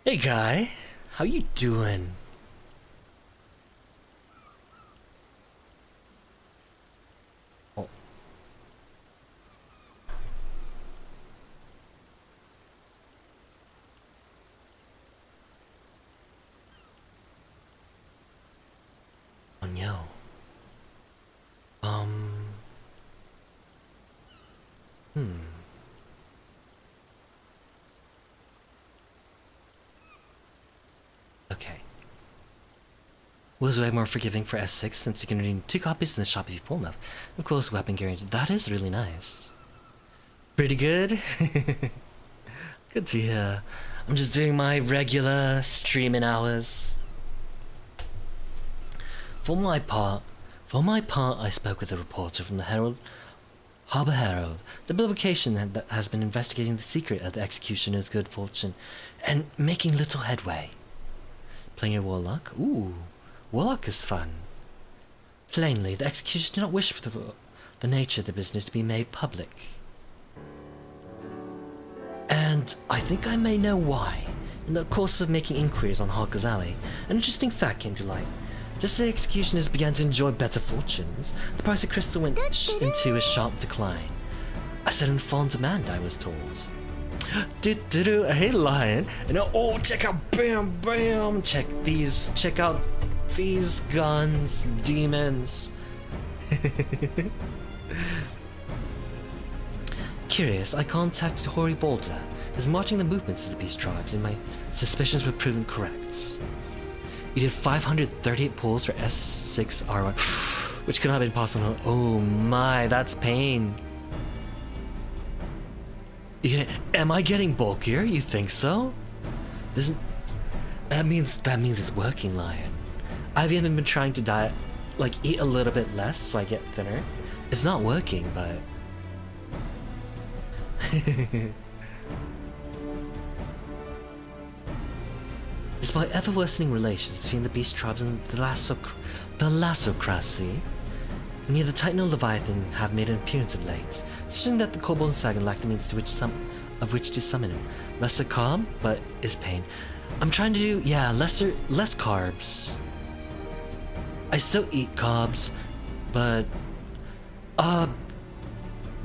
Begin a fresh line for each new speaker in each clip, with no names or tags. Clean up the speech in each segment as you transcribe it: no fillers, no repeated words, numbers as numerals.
Hey guy, how you doing? Oh. Oh no. Um. Hmm. Okay. Was way more forgiving for S6 since you can redeem 2 copies in the shop if you pull enough. Of course, weapon guaranteed. That is really nice. Pretty good? Good to hear. I'm just doing my regular streaming hours. For my part, I spoke with a reporter from the Harbor Herald, the publication that has been investigating the secret of the executioner's good fortune and making little headway. Playing your warlock? Ooh, warlock is fun. Plainly, the executioners do not wish for the nature of the business to be made public. And I think I may know why. In the course of making inquiries on Harker's Alley, an interesting fact came to light. Just as the executioners began to enjoy better fortunes, the price of crystal went into a sharp decline. I said in full demand, I was told. Hey lion, and oh, check out, bam, bam, check out these guns, demons. Curious, I contacted Hori Boulder, who's marching the movements of the beast tribes, and my suspicions were proven correct. You did 538 pulls for S6R1, which could not have been possible. Oh my, that's pain. Am I getting bulkier? You think so? That means it's working, lion. I've even been trying to diet, like eat a little bit less so I get thinner. It's not working, but despite ever-worsening relations between the beast tribes and the Lassocracy, neither the Titan nor Leviathan have made an appearance of late, suggesting that the Kobold and Sagan lack the means of which to summon him. Lesser carb, but is pain. I'm trying to do, less carbs. I still eat carbs, but not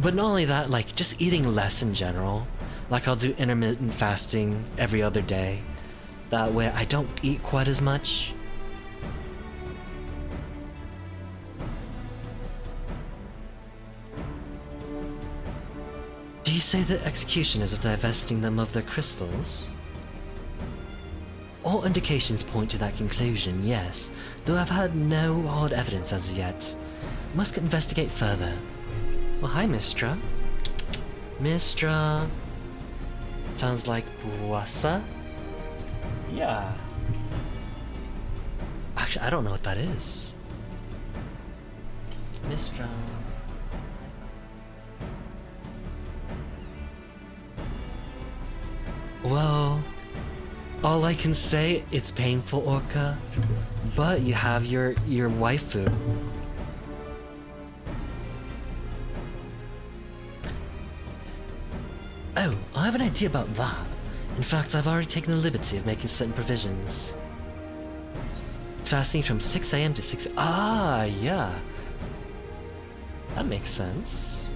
only that, like, just eating less in general. Like, I'll do intermittent fasting every other day. That way I don't eat quite as much. Do you say that executioners are divesting them of their crystals? All indications point to that conclusion, yes, though I've had no hard evidence as of yet. Must investigate further. Well, hi, Mistra. Mistra. Sounds like Buasa? Yeah. Actually, I don't know what that is. Mistra. Well, all I can say, it's painful, Orca, but you have your waifu. Oh, I have an idea about that. In fact, I've already taken the liberty of making certain provisions. Fasting from 6 AM to 6... Ah, yeah. That makes sense.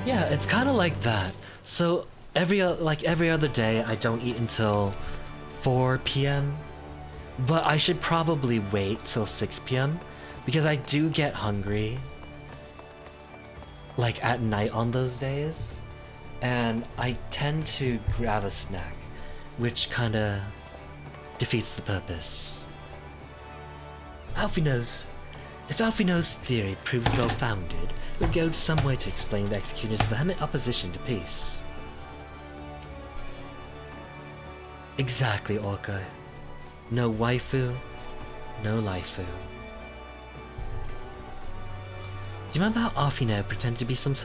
Yeah, it's kind of like that. So, every other day, I don't eat until 4 PM. But I should probably wait till 6 PM. Because I do get hungry, like at night on those days, and I tend to grab a snack, which kinda defeats the purpose. If Alfino's theory proves well-founded, it would go some way to explain the executioner's vehement opposition to peace. Exactly, Orca. No waifu, no laifu. Do you remember how Alfino pretended to be some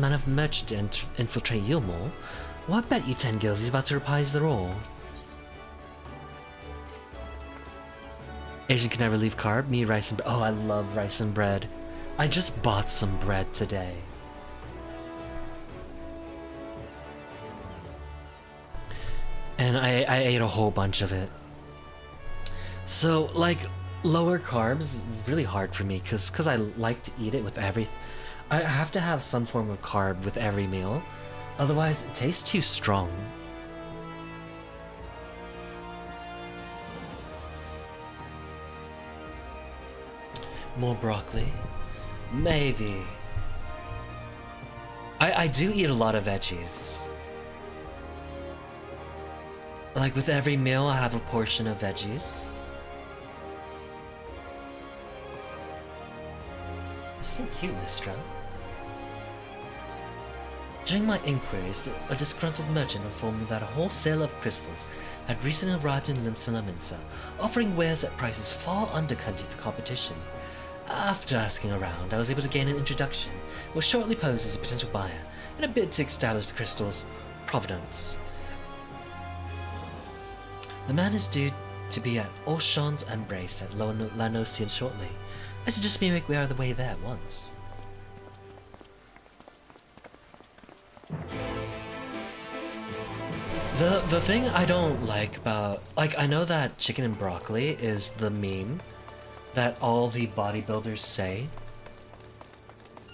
man of merchant to infiltrate Yilmore? Well, I bet you 10 gills he's about to reprise the role. Asian can never leave carb, me rice and bread. Oh, I love rice and bread. I just bought some bread today. and I ate a whole bunch of it. So like lower carbs is really hard for me because I like to eat it with every. I have to have some form of carb with every meal, otherwise it tastes too strong. More broccoli? Maybe. I do eat a lot of veggies. Like with every meal I have a portion of veggies. You're so cute, Mistra. During my inquiries, a disgruntled merchant informed me that a wholesaler of crystals had recently arrived in Limsa, offering wares at prices far undercutting the competition. After asking around, I was able to gain an introduction, and was shortly posed as a potential buyer, in a bid to establish the crystal's provenance. The man is due to be at Ocean's Embrace at Lanosian shortly. I suggest we make our way there at once. The thing I don't like about... Like, I know that chicken and broccoli is the meme that all the bodybuilders say.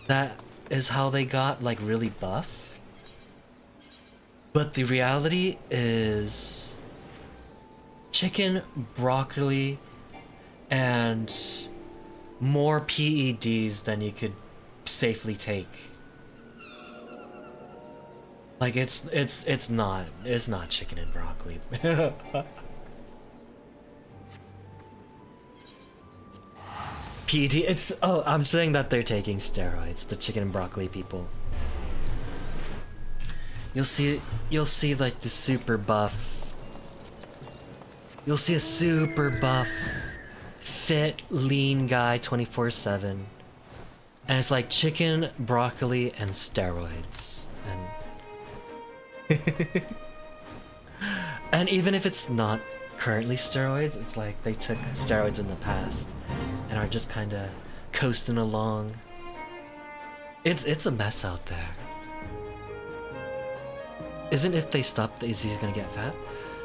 That is how they got, like, really buff. But the reality is... chicken, broccoli, and more PEDs than you could safely take. Like it's not chicken and broccoli. PED, I'm saying that they're taking steroids, the chicken and broccoli people. You'll see like the super buff. You'll see a super buff, fit, lean guy 24/7. And it's like chicken, broccoli, and steroids. And even if it's not currently steroids, it's like they took steroids in the past and are just kind of coasting along. It's a mess out there. Isn't if they stop the disease gonna get fat?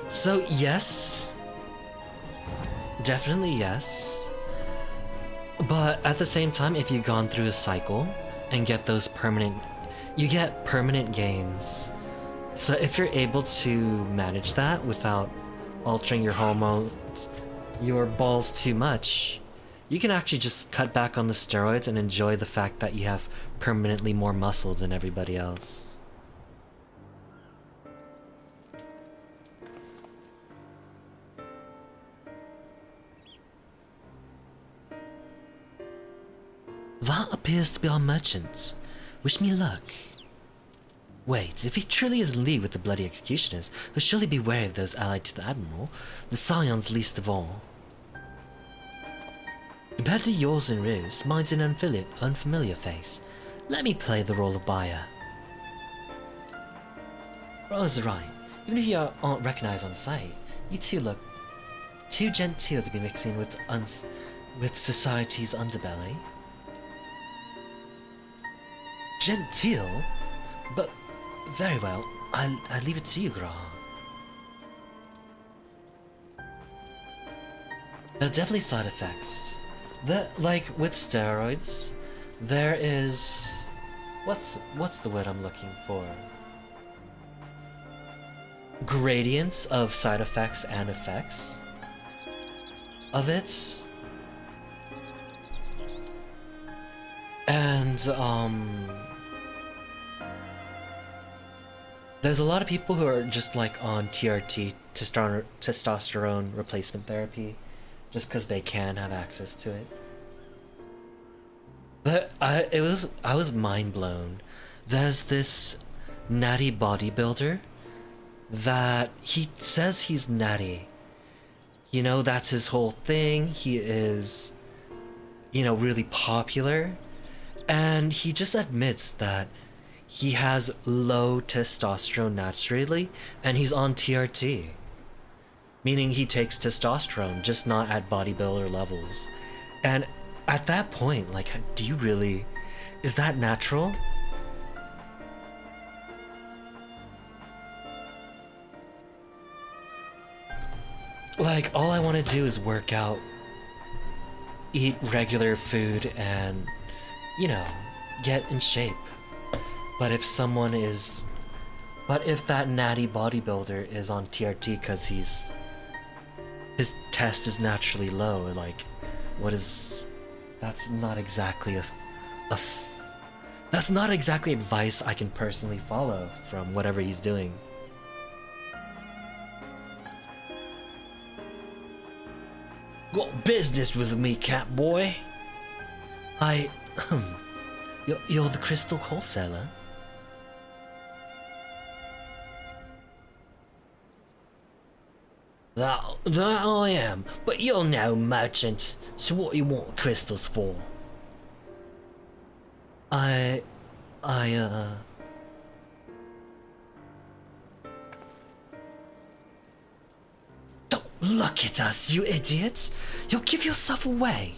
So yes, definitely yes. But at the same time, if you've gone through a cycle and get those you get permanent gains. So if you're able to manage that without altering your hormones, your balls too much, you can actually just cut back on the steroids and enjoy the fact that you have permanently more muscle than everybody else. That appears to be our merchant. Wish me luck. Wait, if he truly is in league with the bloody executioners, he'll surely be wary of those allied to the Admiral, the Scions least of all. Compared to yours and Ruse, mine's an unfamiliar face. Let me play the role of buyer. Rose right. Even if you aren't recognized on sight, you two look too genteel to be mixing with society's underbelly. Genteel? But very well, I leave it to you, Gra. There are definitely side effects. Like with steroids, there is what's the word I'm looking for? Gradients of side effects and effects of it. And there's a lot of people who are just like on TRT, testosterone replacement therapy, just because they can have access to it. But I was mind blown. There's this natty bodybuilder that he says he's natty. You know, that's his whole thing. He is, you know, really popular. And he just admits that he has low testosterone naturally, and he's on TRT. Meaning he takes testosterone, just not at bodybuilder levels. And at that point, like, do you really... is that natural? Like, all I want to do is work out, eat regular food, and, you know, get in shape. But if that natty bodybuilder is on TRT because his test is naturally low, like, that's not exactly that's not exactly advice I can personally follow from whatever he's doing. Got business with me, cat boy? You're the crystal wholesaler? That I am, but you're no merchant, so what do you want crystals for? Don't look at us, you idiot! You'll give yourself away!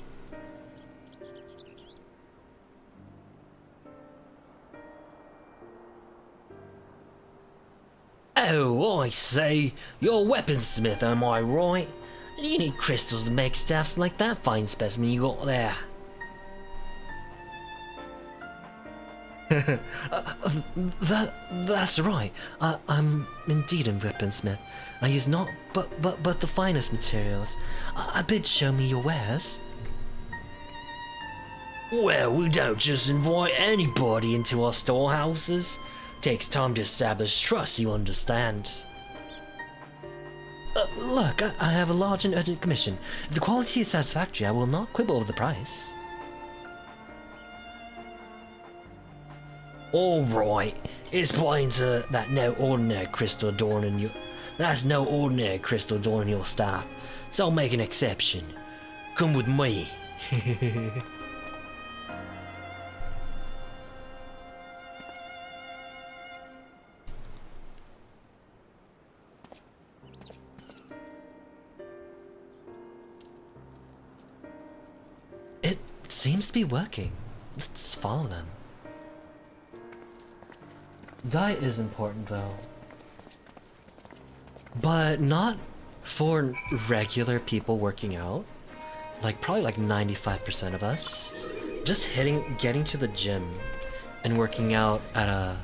Oh, I say, you're a weaponsmith, am I right? You need crystals to make staffs like that fine specimen you got there. That's right. I'm indeed a weaponsmith. I use not but the finest materials. I bid show me your wares. Well, we don't just invite anybody into our storehouses. Takes time to establish trust, you understand. Look, I have a large and urgent commission. If the quality is satisfactory, I will not quibble over the price. Alright, it's plain to that no ordinary crystal adorning your... That's no ordinary crystal adorning your staff, so I'll make an exception. Come with me. It seems to be working. Let's follow them. Diet is important though. But not for regular people working out. Like probably like 95% of us. Just getting to the gym and working out at a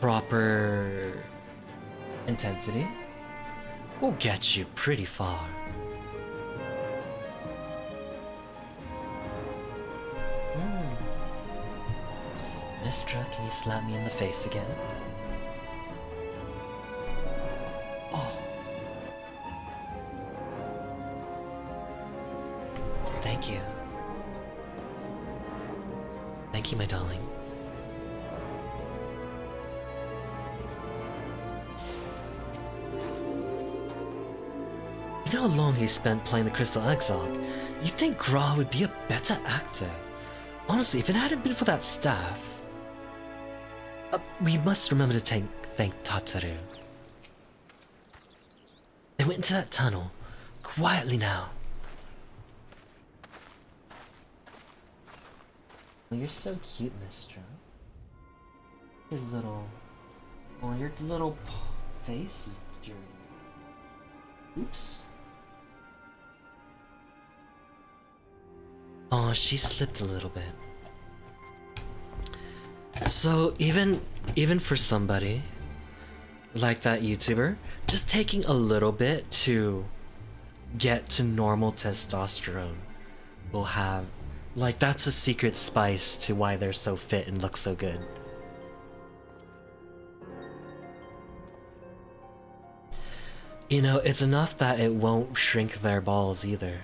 proper intensity will get you pretty far. Mistra, can you slap me in the face again? Oh. Thank you. Thank you, my darling. You know how long he spent playing the Crystal Exarch? You'd think Gra would be a better actor. Honestly, if it hadn't been for that staff... we must remember to thank Tataru. They went into that tunnel, quietly now. Oh, you're so cute, Mistra. Your little... oh, your little face is dirty. Oops. Oh, she slipped a little bit. So even for somebody like that YouTuber, just taking a little bit to get to normal testosterone will have, like, that's a secret spice to why they're so fit and look so good. You know, it's enough that it won't shrink their balls either.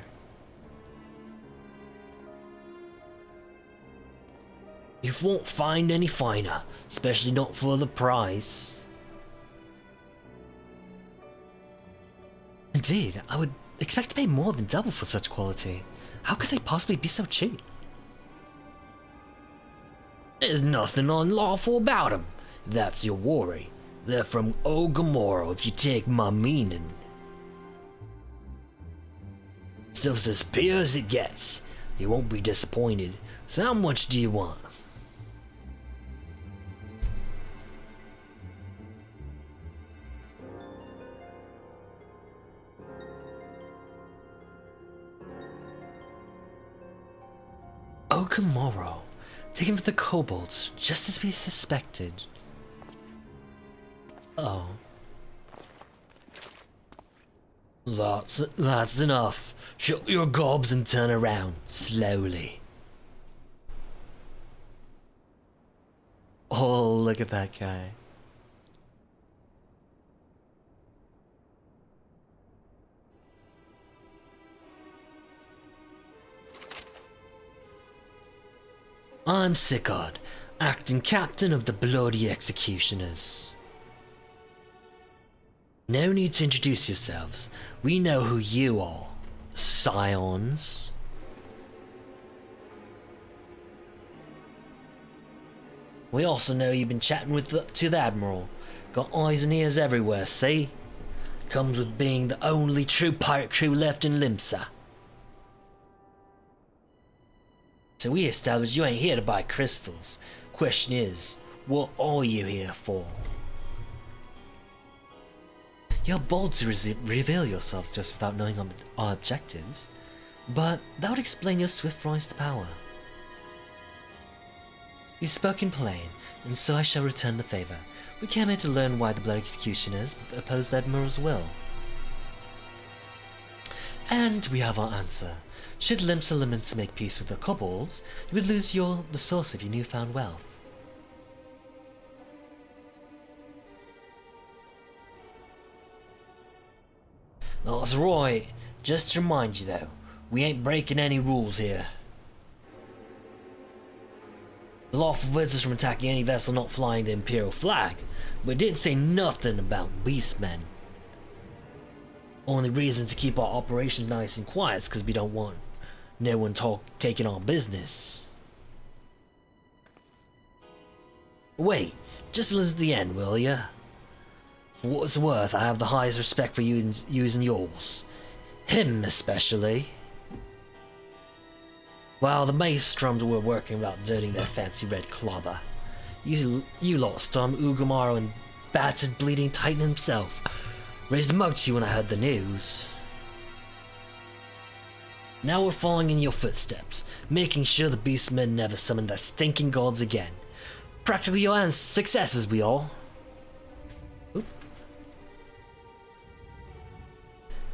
You won't find any finer, especially not for the price. Indeed, I would expect to pay more than double for such quality. How could they possibly be so cheap? There's nothing unlawful about them, if that's your worry. They're from Ogamoro, if you take my meaning. Stuff's as pure as it gets. You won't be disappointed. So how much do you want? Okamoro, taken for the kobolds, just as we suspected. Oh. That's enough. Shut your gobs and turn around, slowly. Oh, look at that guy. I'm Sickard, acting captain of the Bloody Executioners. No need to introduce yourselves. We know who you are, scions. We also know you've been chatting to the Admiral. Got eyes and ears everywhere, see? Comes with being the only true pirate crew left in Limsa. So we established you ain't here to buy crystals. Question is, what are you here for? You're bold to reveal yourselves to us without knowing our objective, but that would explain your swift rise to power. You've spoken plain, and so I shall return the favour. We came here to learn why the Blood Executioners opposed the Admiral's will. And we have our answer. Should Limsa Limits make peace with the kobolds, you would lose the source of your newfound wealth. That's right. Just to remind you though, we ain't breaking any rules here. The law forbids us from attacking any vessel not flying the Imperial flag, but it didn't say nothing about beastmen. Only reason to keep our operations nice and quiet is because we don't want no one taking our business. Wait, just listen to the end, will ya? For what it's worth, I have the highest respect for you and yours. Him especially. While the maelstroms were working about dirtying their fancy red clobber, you lot stormed Ugamaro and battered Bleeding Titan himself. Raised a mug to you when I heard the news. Now we're following in your footsteps, making sure the beastmen never summon their stinking gods again. Practically your successes, we all. Oop.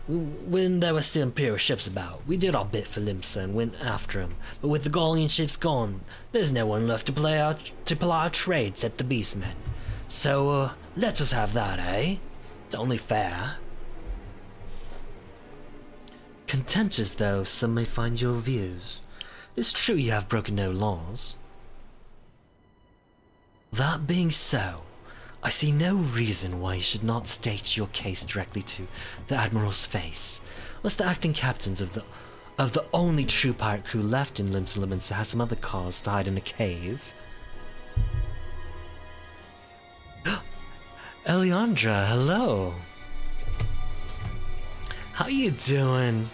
When there were still Imperial ships about, we did our bit for Limsa and went after them. But with the Gallian ships gone, there's no one left to ply our trade except the beastmen. So, let us have that, eh? It's only fair. Contentious though some may find your views. It's true you have broken no laws. That being so, I see no reason why you should not state your case directly to the Admiral's face, unless the acting captains of the only true pirate crew left in Limsa Limits has some other cause to hide in a cave. Eliandra, hello. How you doing?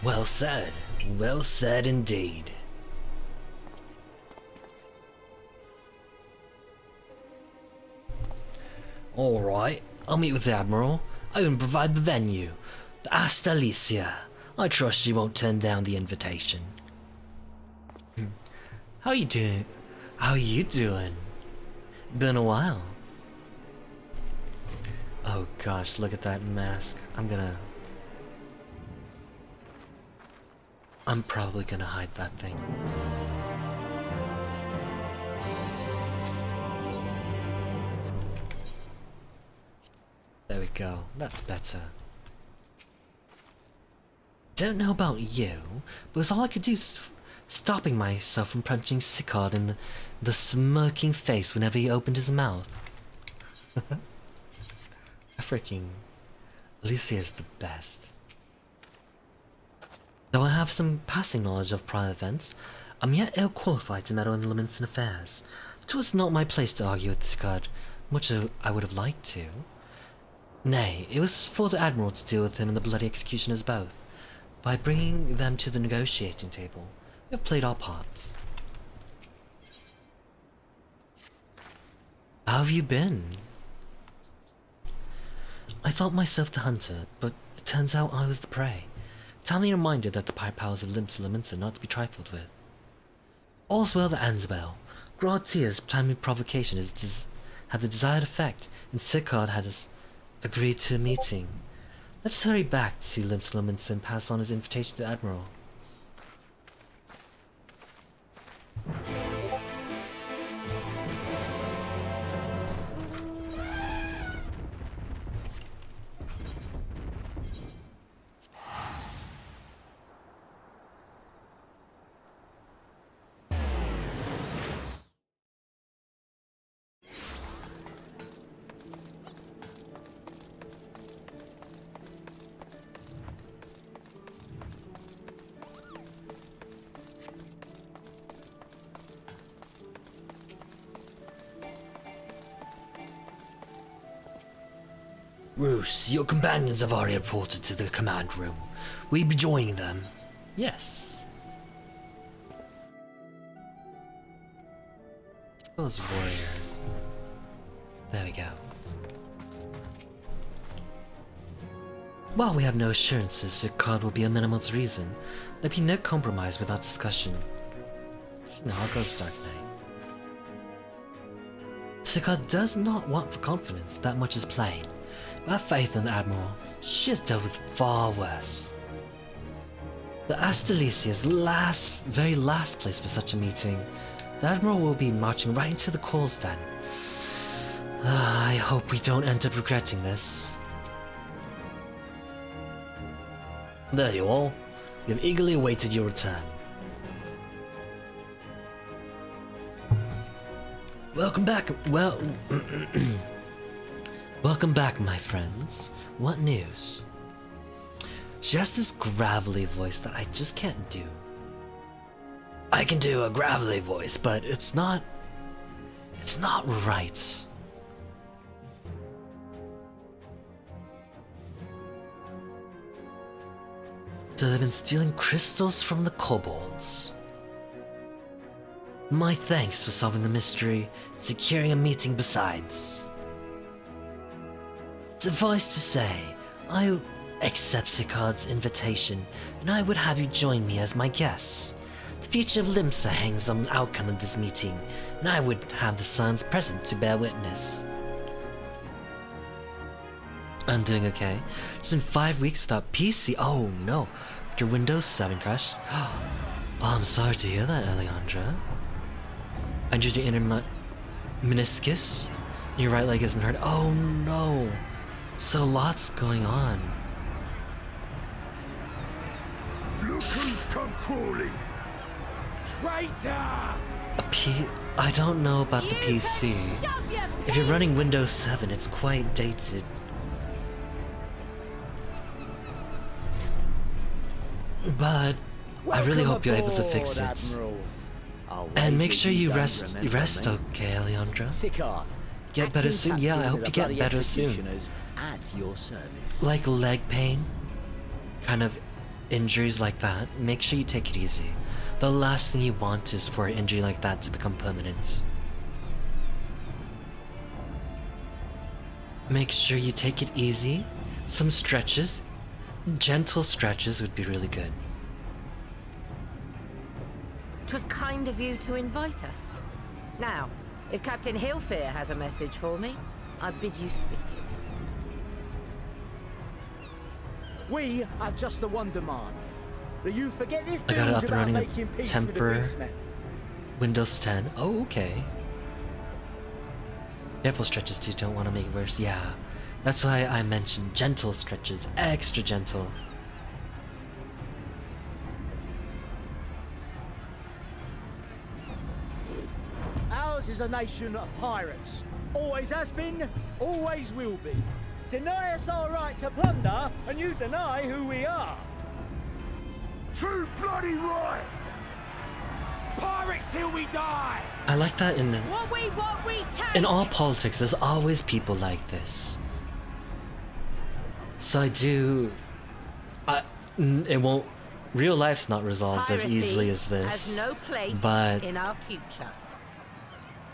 Well said indeed. Alright, I'll meet with the Admiral. I even provide the venue. The Astalicia. I trust she won't turn down the invitation. How you doing? How you doing? Been a while. Oh gosh, look at that mask. I'm probably gonna hide that thing. There we go, that's better. Don't know about you, but it's all I could do stopping myself from punching Sickard in the smirking face whenever he opened his mouth. Freaking Alicia is the best. Though I have some passing knowledge of prior events, I'm yet ill-qualified to meddle in Limits and affairs. It was not my place to argue with Sickard, much as I would have liked to. Nay, it was for the Admiral to deal with him and the Bloody Executioners both. By bringing them to the negotiating table, we have played our part. How have you been? I thought myself the hunter, but it turns out I was the prey. timely reminder that the powers of Limsa are not to be trifled with. All's well that ends well. Gratia's timely provocation had the desired effect, and Sicard has agreed to a meeting. Let us hurry back to Limsa and pass on his invitation to Admiral. Roos, your companions have already reported to the command room. Will you be joining them? Yes. Suppose warrior. There we go. While we have no assurances Sicard will be amenable to reason, there be no compromise without discussion. No, I'll go to Dark Knight. Sicard does not want for confidence, that much is plain. But have faith in the Admiral, she has dealt with far worse. The Astalicia is the very last place for such a meeting. The Admiral will be marching right into the Coal's Den. I hope we don't end up regretting this. There you are. We have eagerly awaited your return. Welcome back. Welcome back, my friends. What news? She has this gravelly voice that I just can't do. I can do a gravelly voice, but it's not right. So they've been stealing crystals from the kobolds. My thanks for solving the mystery and securing a meeting besides. Suffice to say, I accept Sicard's invitation, and I would have you join me as my guests. The future of Limsa hangs on the outcome of this meeting, and I would have the Sons present to bear witness. I'm doing okay. It's been 5 weeks without PC. Oh no, your Windows 7 crashed. Oh, I'm sorry to hear that, Eliandra. Injured your inner meniscus. Your right leg has been hurt. Oh no. So lots going on.
Look who's come crawling! Traitor!
I don't know about the PC. If you're running Windows 7, it's quite dated. But I really hope you're able to fix it. And make sure you rest okay, Eliandra.
Sicard,
get better soon. Yeah, I hope you get better soon.
At your service.
Like leg pain, kind of injuries like that, make sure you take it easy. The last thing you want is for an injury like that to become permanent. Make sure you take it easy. Some stretches, gentle stretches would be really good.
'Twas kind of you to invite us. Now, if Captain Hillfear has a message for me, I bid you speak it.
We have just the one demand. That you forget this
I got it up
bilge
and
about
running
making
in
peace with the
temper
beastmen.
Windows 10. Oh, okay. Careful stretches too, don't want to make it worse. Yeah, that's why I mentioned gentle stretches, extra gentle.
Ours is a nation of pirates. Always has been, always will be. Deny us our right to plunder, and you deny who we are.
Too bloody right!
Pirates till we die!
I like that in
What we take!
in all politics. There's always people like this. So it won't. Real life's not resolved as easily as this.
Has no place
but
in our future.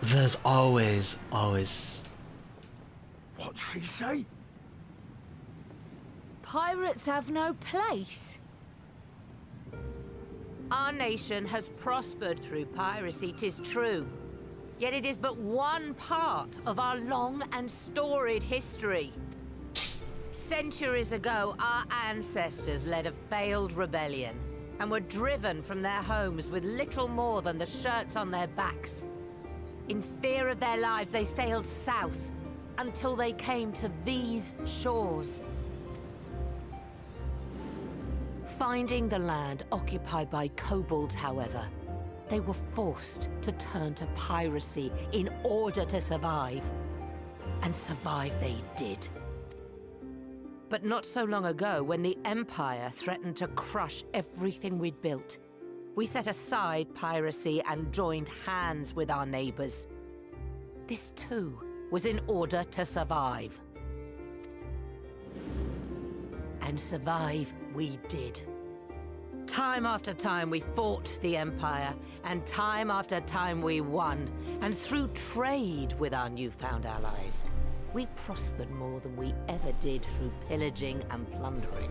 there's always.
What'd she say?
Pirates have no place.
Our nation has prospered through piracy, 'tis true. Yet it is but one part of our long and storied history. Centuries ago, our ancestors led a failed rebellion and were driven from their homes with little more than the shirts on their backs. In fear of their lives, they sailed south until they came to these shores. Finding the land occupied by kobolds, however, they were forced to turn to piracy in order to survive. And survive they did. But not so long ago, when the Empire threatened to crush everything we'd built, we set aside piracy and joined hands with our neighbors. This too was in order to survive. And survive we did. Time after time we fought the Empire, and time after time we won. And through trade with our newfound allies, we prospered more than we ever did through pillaging and plundering.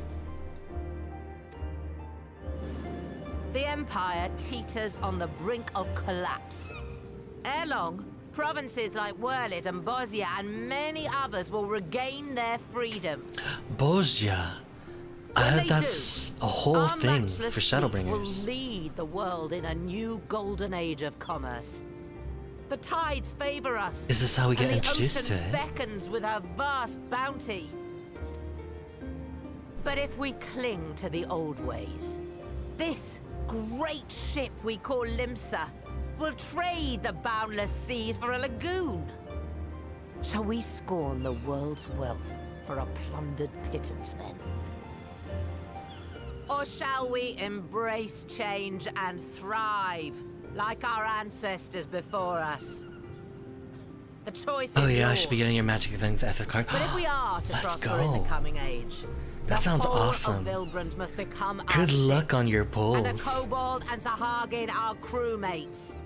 The Empire teeters on the brink of collapse. Ere long, provinces like Wurlit and Bosnia and many others will regain their freedom.
Bosnia. I
When
heard
they
that's
do,
a whole
our
thing
matchless
for
fleet will
Shadowbringers.
lead the world in a new golden age of commerce. The tides favor us.
Is this how we get
and the
introduced
ocean
to it?
beckons with her vast bounty. But if we cling to the old ways, this great ship we call Limsa will trade the boundless seas for a lagoon. Shall we scorn the world's wealth for a plundered pittance then? Or shall we embrace change and thrive, like our ancestors before us? The choice is
Oh yeah, I
yours.
should be getting your magic event FF card.
But if we are to
Let's
prosper in
go.
the coming age,
That
the
sounds
whole
awesome.
of Vilbrand must become our
Good
ship,
luck on your
and a
polls.
kobold and Sahagin our crewmates.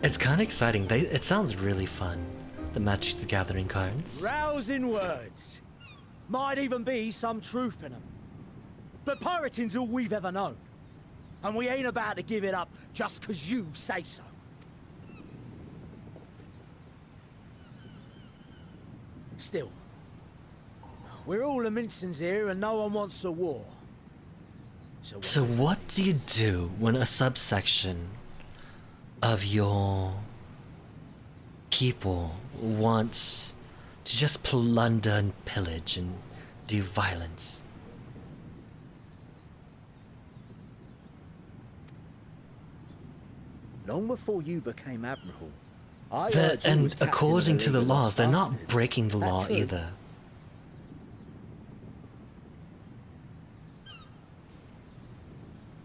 It's kind of exciting. It sounds really fun. The Magic the Gathering cards.
Rousing words. Might even be some truth in them. But pirating's all we've ever known. And we ain't about to give it up just 'cause you say so. Still, we're all Mincins here and no one wants a war.
So what do you do when a subsection of your people wants to just plunder and pillage and do violence?
Long before you became admiral, I heard you
And
was captain of
according
the
to the
League of
laws,
Lost
they're not
Bastards.
breaking the
That
law
true?
either.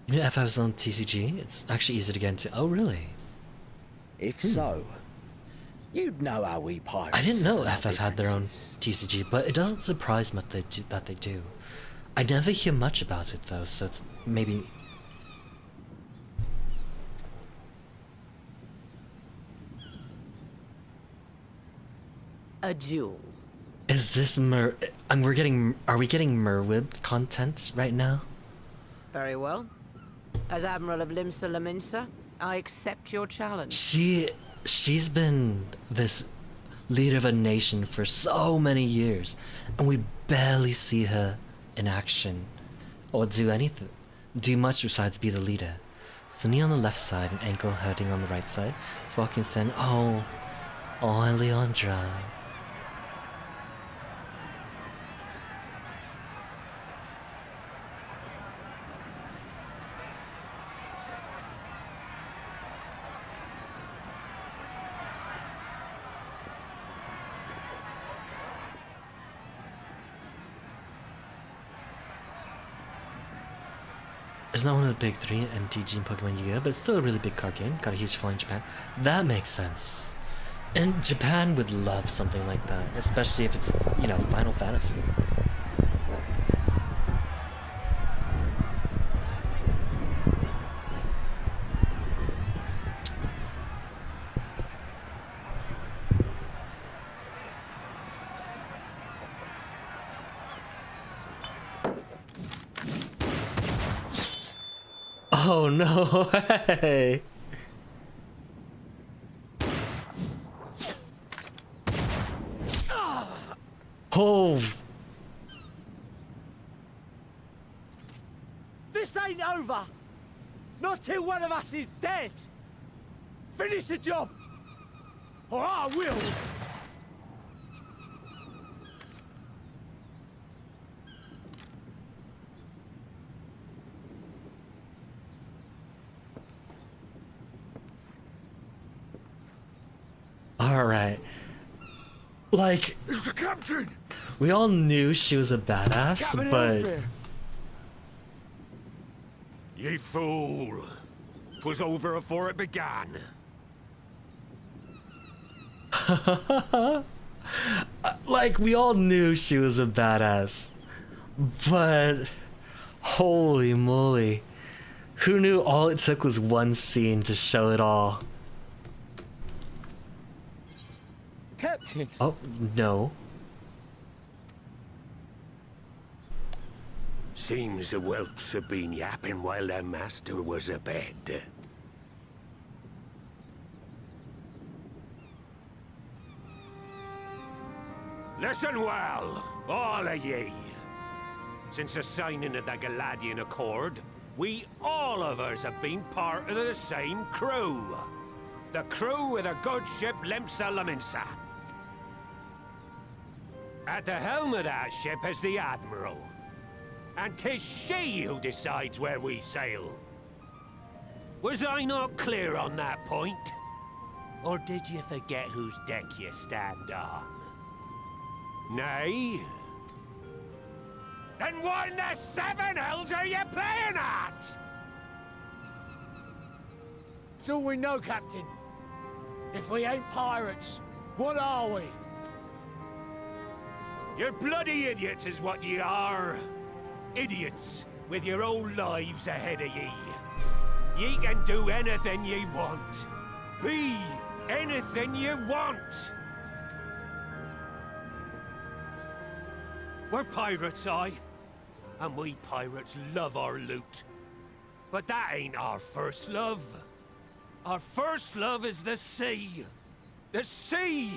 Yeah, if I was on TCG, it's actually easy to get into. Oh, really?
If so, you'd know how we pirates.
I didn't know
split our
FF had their own
differences.
TCG, but it doesn't surprise me that they do. I never hear much about it though, so it's maybe.
A duel.
Is this Are we getting Merwib content right now?
Very well. As Admiral of Limsa Laminsa, I accept your challenge.
She's been this leader of a nation for so many years, and we barely see her in action or do much besides be the leader. Sunny on the left side and Ankle herding on the right side. He's walking saying, oh, Leandra. It's not one of the big three MTG in Pokemon Yu-Gi-Oh, but it's still a really big card game. Got a huge following in Japan. That makes sense. And Japan would love something like that, especially if it's, Final Fantasy. Oh no way. Oh.
This ain't over! Not till one of us is dead! Finish the job! Or I will!
Alright. Like,
It's the captain!
we all knew she was a badass,
Captain
but...
Elfir.
Ye fool! 'Twas over afore it began.
Like, we all knew she was a badass. But... holy moly. Who knew all it took was one scene to show it all?
Captain!
Oh, no.
Seems the whelps have been yapping while their master was abed. Listen well, all of ye. Since the signing of the Galadian Accord, we all of us have been part of the same crew. The crew of the good ship Lemsa Laminsa. At the helm of that ship is the Admiral. And 'tis she who decides where we sail. Was I not clear on that point? Or did you forget whose deck you stand on? Nay? Then what in the seven hells are you playing at?
It's all we know, Captain. If we ain't pirates, what are we?
You're bloody idiots is what ye are. Idiots with your own lives ahead of ye. Ye can do anything ye want. Be anything ye want. We're pirates, aye. And we pirates love our loot. But that ain't our first love. Our first love is the sea. The sea!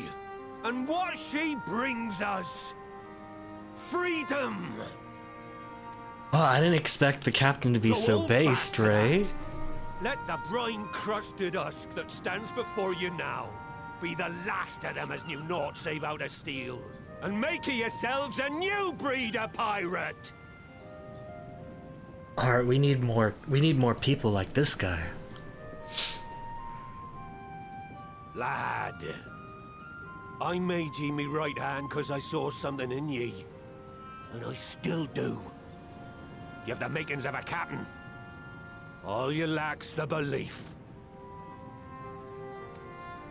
And what she brings us. Freedom!
Oh, I didn't expect the captain to be so
hold
based,
fast to
right?
that. Let the brine-crusted husk that stands before you now be the last of them as knew naught save out of steel. And make of yourselves a new breed of pirate!
Alright, we need more people like this guy.
Lad, I made ye me right hand cause I saw something in ye. And I still do. You've the makings of a captain. All you lack's the belief.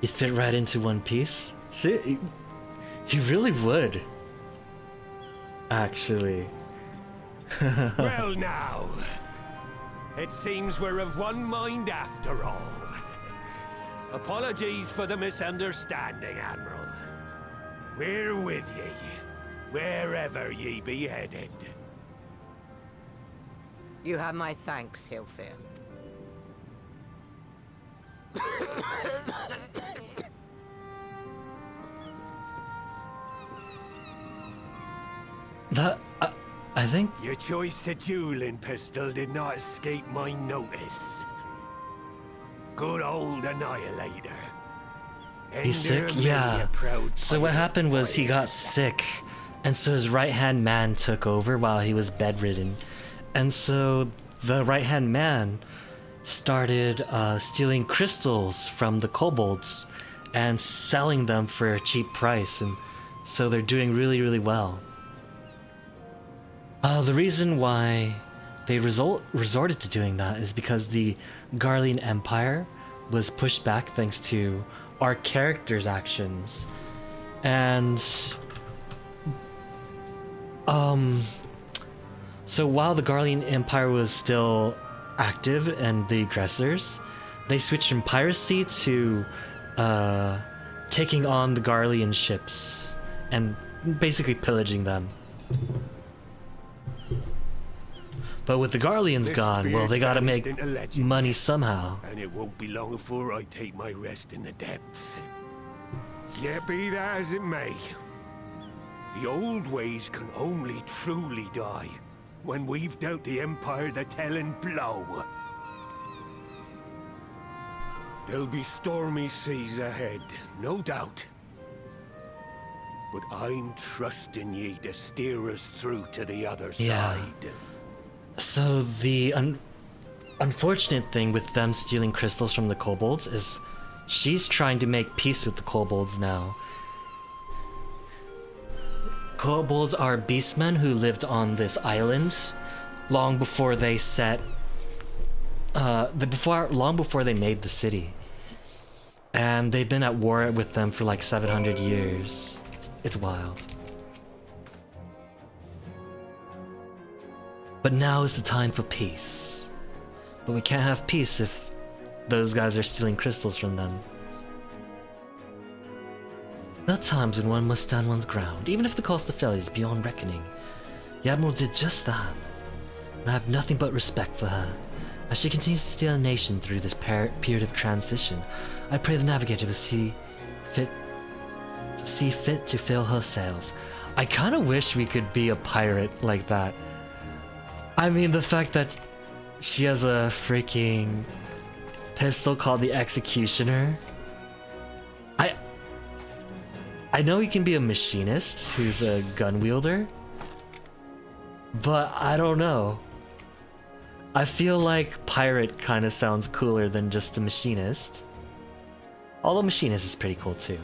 He'd fit right into one piece. See, he really would. Actually.
Well now, it seems we're of one mind after all. Apologies for the misunderstanding, Admiral. We're with ye, wherever ye be headed.
You have my thanks, Hilfir.
That, I think...
Your choice of dueling pistol did not escape my notice. Good old Annihilator.
He's sick?
Ender many
Yeah.
a proud
So what
pirate
happened was he got
fighter.
sick, and so his right-hand man took over while he was bedridden. And so the right-hand man started stealing crystals from the kobolds and selling them for a cheap price, and so they're doing really, really well. The reason why they resorted to doing that is because the Garlean Empire was pushed back thanks to our characters' actions. And so while the Garlean Empire was still active and the aggressors, they switched from piracy to taking on the Garlean ships and basically pillaging them. But with the Garleans
This
gone, well, they
beard's
gotta
vanished
make
into legend.
money somehow.
And it won't be long before I take my rest in the depths. Yet be that as it may, the old ways can only truly die when we've dealt the Empire the telling blow. There'll be stormy seas ahead, no doubt. But I'm trusting ye to steer us through to the other side.
So the unfortunate thing with them stealing crystals from the kobolds is she's trying to make peace with the kobolds now. Kobolds are beastmen who lived on this island long before they set long before they made the city. And they've been at war with them for like 700 years. It's wild. But now is the time for peace. But we can't have peace if those guys are stealing crystals from them. There are times when one must stand one's ground, even if the cost of failure is beyond reckoning. The Admiral did just that, and I have nothing but respect for her. As she continues to steer a nation through this period of transition, I pray the Navigator will see fit to fill her sails. I kind of wish we could be a pirate like that. I mean, the fact that she has a freaking pistol called the Executioner. I know he can be a machinist who's a gun wielder, but I don't know. I feel like pirate kind of sounds cooler than just a machinist. Although machinist is pretty cool too.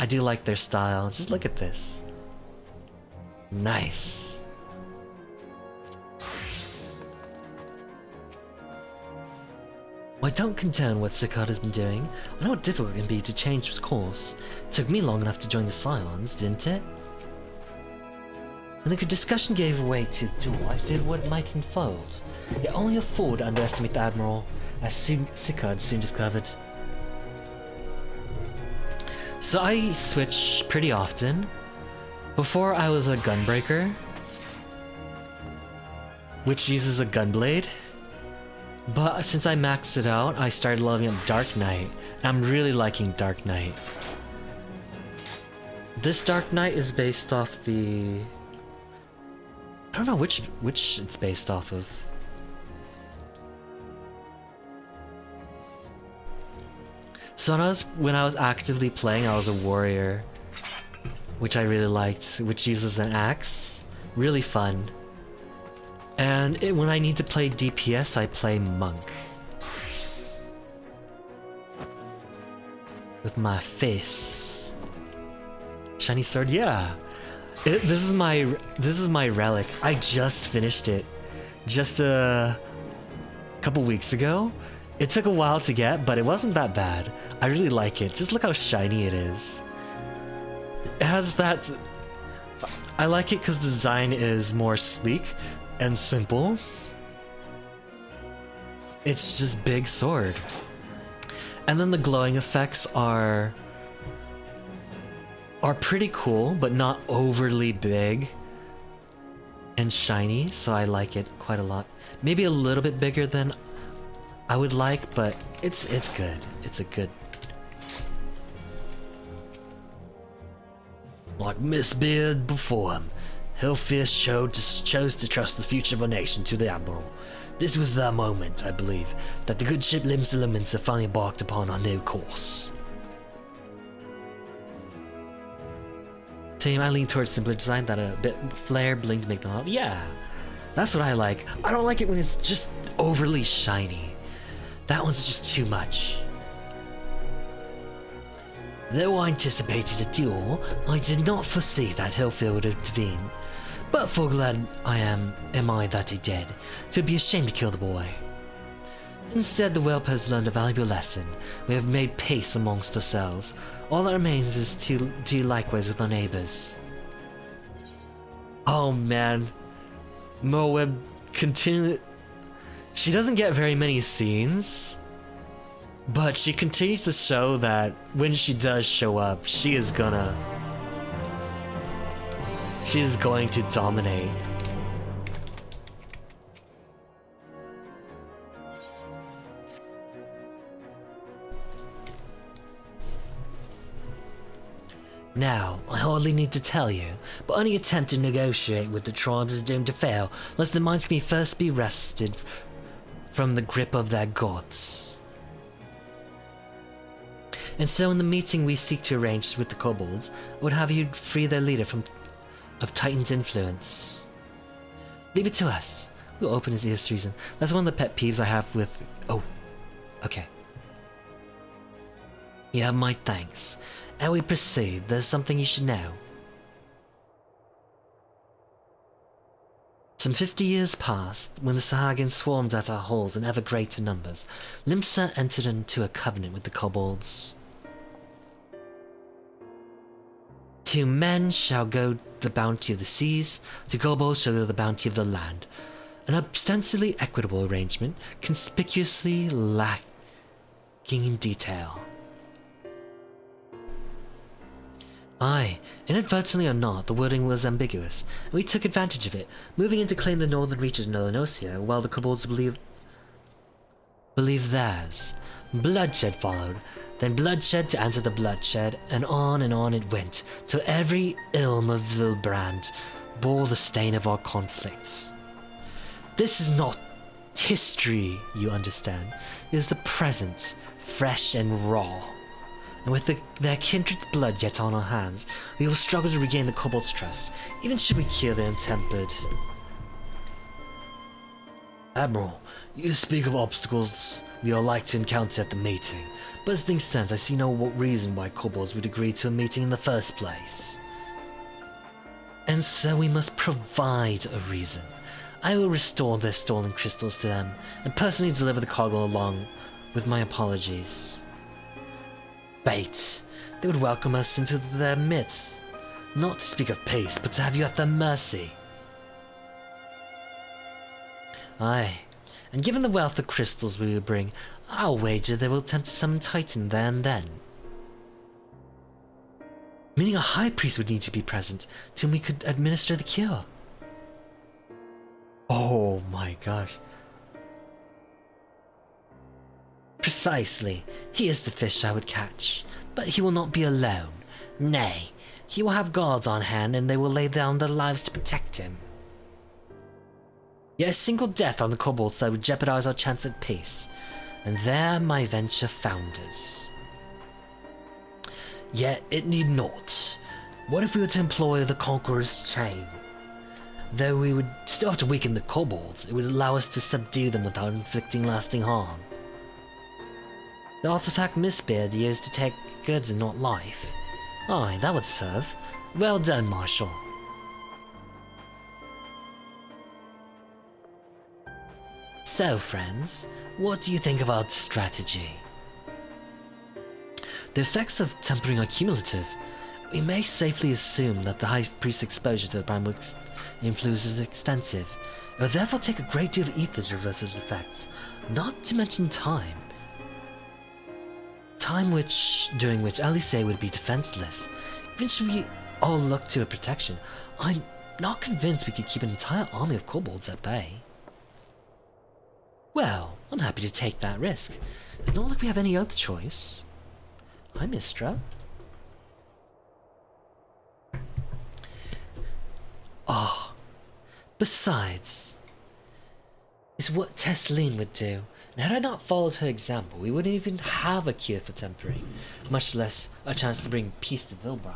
I do like their style. Just look at this. Nice. Well, I don't condone what Sicard has been doing. I know how difficult it can be to change his course. It took me long enough to join the Scions, didn't it? When the discussion gave way to duel, I feared what might unfold. Yet only a fool would underestimate the Admiral, as Sicard soon discovered. So I switch pretty often. Before I was a gunbreaker, which uses a gunblade. But since I maxed it out, I started leveling up Dark Knight. And I'm really liking Dark Knight. This Dark Knight is based off the... I don't know which it's based off of. So when I was actively playing, I was a warrior, which I really liked, which uses an axe. Really fun. And when I need to play DPS, I play monk. With my fists. Shiny sword, yeah. This is my relic. I just finished it. Just a couple weeks ago. It took a while to get, but it wasn't that bad. I really like it. Just look how shiny it is. It has that... I like it because the design is more sleek and simple. It's just big sword. And then the glowing effects are pretty cool, but not overly big and shiny, so I like it quite a lot. Maybe a little bit bigger than I would like, but it's good. It's a good... Like Miss Beard before him, Hillfist chose to trust the future of our nation to the Admiral. This was the moment, I believe, that the good ship Limsa have finally embarked upon our new course. Team, I lean towards simpler design that a bit flare, bling to make them out. Yeah, that's what I like. I don't like it when it's just overly shiny. That one's just too much. Though I anticipated a duel, I did not foresee that Hillfield would intervene. But for glad am I that he did, for it'd be a shame to kill the boy. Instead, the whelp has learned a valuable lesson. We have made peace amongst ourselves. All that remains is to do likewise with our neighbors. Oh man. Moab continually... She doesn't get very many scenes, but she continues to show that when she does show up, she's going to dominate. Now, I hardly need to tell you, but any attempt to negotiate with the tribes is doomed to fail unless the minds can first be wrested from the grip of their gods. And so in the meeting we seek to arrange with the kobolds, I would have you free their leader of Titan's influence. Leave it to us. We'll open his ears to reason. That's one of the pet peeves I have with... Oh, okay. You have my thanks. Ere we proceed, there's something you should know. Some 50 years passed, when the Sahagin swarmed at our halls in ever greater numbers. Limsa entered into a covenant with the kobolds. 2 men shall go the bounty of the seas, 2 kobolds shall go the bounty of the land. An ostensibly equitable arrangement, conspicuously lacking in detail. Aye, inadvertently or not, the wording was ambiguous, and we took advantage of it, moving in to claim the northern reaches of Melanosia, while the kobolds believed theirs. Bloodshed followed, then bloodshed to answer the bloodshed, and on it went, till every ilm of Vilbrand bore the stain of our conflicts. This is not history, you understand. It is the present, fresh and raw. And with their kindred's blood yet on our hands, we will struggle to regain the kobolds' trust, even should we cure the untempered. Admiral, you speak of obstacles we are like to encounter at the meeting, but as things stand, I see no reason why kobolds would agree to a meeting in the first place. And so we must provide a reason. I will restore their stolen crystals to them, and personally deliver the cargo along with my apologies. Bait. They would welcome us into their midst, not to speak of peace, but to have you at their mercy. Aye, and given the wealth of crystals we will bring, I'll wager they will attempt to summon Titan there and then. Meaning a high priest would need to be present, to whom we could administer the cure. Oh my gosh. Precisely. He is the fish I would catch. But he will not be alone. Nay, he will have guards on hand and they will lay down their lives to protect him. Yet a single death on the kobold side would jeopardize our chance at peace. And there my venture founders. Yet it need not. What if we were to employ the Conqueror's chain? Though we would still have to weaken the kobolds, it would allow us to subdue them without inflicting lasting harm. The artifact Mistbeard used to take goods and not life. Aye, that would serve. Well done, Marshal. So, friends, what do you think of our strategy? The effects of tempering are cumulative. We may safely assume that the High Priest's exposure to the primal influence is extensive. It will therefore take a great deal of ether to reverse its effects, not to mention time. Time during which Alice would be defenseless. Even should we all look to a protection, I'm not convinced we could keep an entire army of kobolds at bay. Well, I'm happy to take that risk. It's not like we have any other choice. Hi, Mistra. Oh, besides, it's what Tesleen would do. And had I not followed her example, we wouldn't even have a cure for tempering, much less a chance to bring peace to Vilbrand.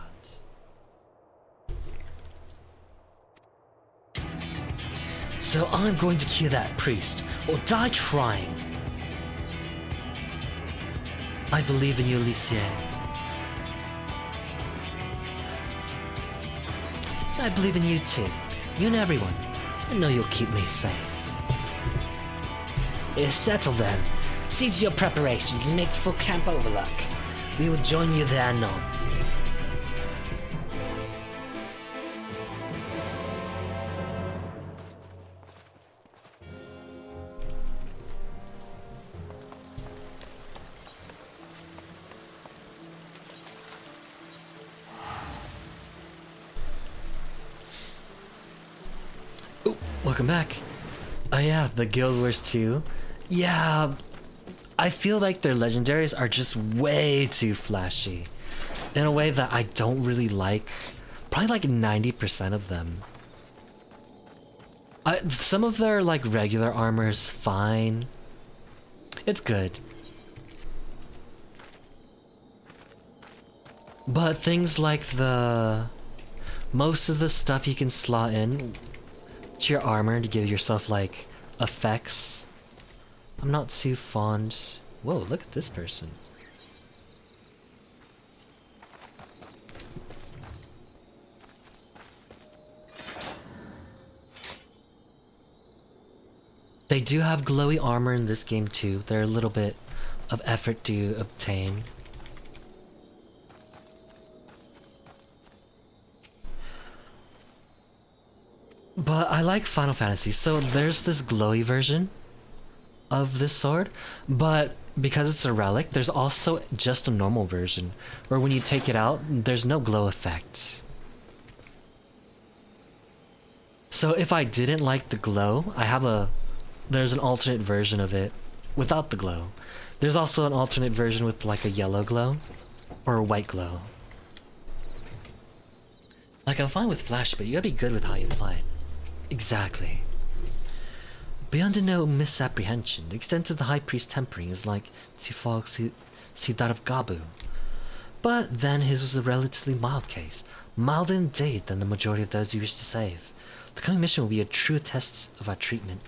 So I'm going to cure that priest, or die trying. I believe in you, Alicia. I believe in you too. You and everyone. I know you'll keep me safe. It's settled then. See to your preparations and make for Camp Overlook. We will join you there anon. Oh, welcome back. Oh yeah, the Guild Wars 2. Yeah, I feel like their legendaries are just way too flashy. in a way that I don't really like. Probably like 90% of them. Some of their like regular armor is fine. It's good. But things like most of the stuff you can slot in to your armor to give yourself like effects, I'm not too fond. Whoa, look at this person. They do have glowy armor in this game too. They're a little bit of effort to obtain. But I like Final Fantasy, so there's this glowy version of this sword, but because it's a relic, there's also just a normal version, where when you take it out, there's no glow effect. So if I didn't like the glow, there's an alternate version of it without the glow. There's also an alternate version with like a yellow glow or a white glow. Like, I'm fine with flash, but you gotta be good with how you apply it. Exactly. Beyond a no misapprehension, the extent of the High Priest tempering is like see that of Gabu. But then his was a relatively mild case, milder indeed than the majority of those you wish to save. The coming mission will be a true test of our treatment.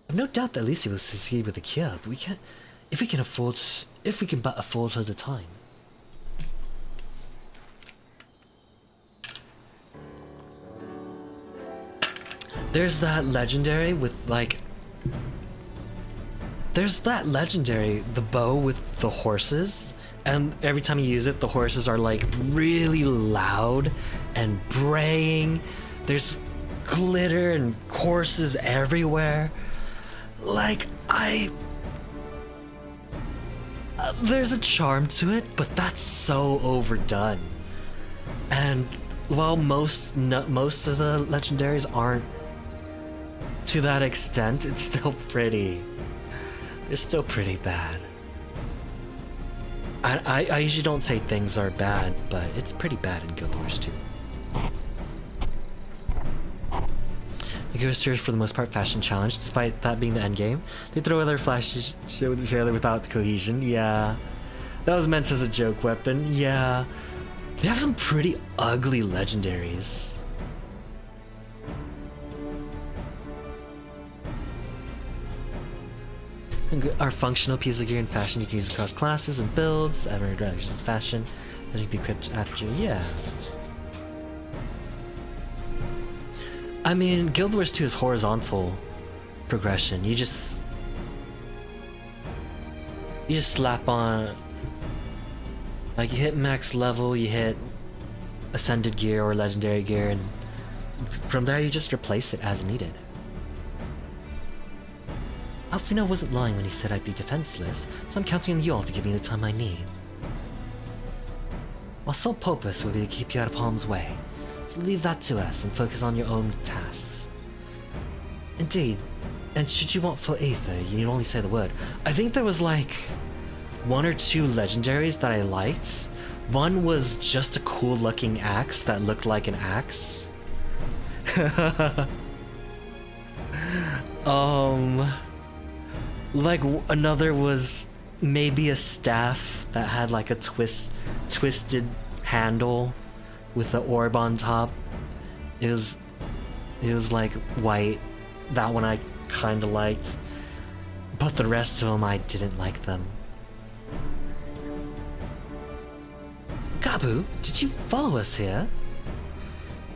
I've no doubt that Alicia will succeed with the cure, but if we can but afford her the time. There's that legendary with like... There's that legendary, the bow with the horses, and every time you use it, the horses are like really loud and braying. There's glitter and horses everywhere. Like, there's a charm to it, but that's so overdone. And while most of the legendaries aren't to that extent, it's still pretty. They're still pretty bad. I usually don't say things are bad, but it's pretty bad in Guild Wars 2. The Ghost is for the most part fashion challenge, despite that being the end game. They throw other flashes together without cohesion. Yeah, that was meant as a joke weapon. Yeah, they have some pretty ugly legendaries. Our functional piece of gear and fashion you can use across classes and builds. Every direction of fashion, as you can be equipped after. Yeah. I mean, Guild Wars 2 is horizontal progression. You just slap on, like, you hit max level, you hit ascended gear or legendary gear, and from there you just replace it as needed. Alfino wasn't lying when he said I'd be defenseless, so I'm counting on you all to give me the time I need. Our sole purpose will be to keep you out of harm's way, so leave that to us and focus on your own tasks. Indeed, and should you want for Aether, you need only say the word. I think there was like 1 or 2 legendaries that I liked. One was just a cool looking axe that looked like an axe. Like another was maybe a staff that had like a twisted handle with the orb on top. It was like white. That one I kind of liked, but the rest of them I didn't like them. Gabu, did you follow us here?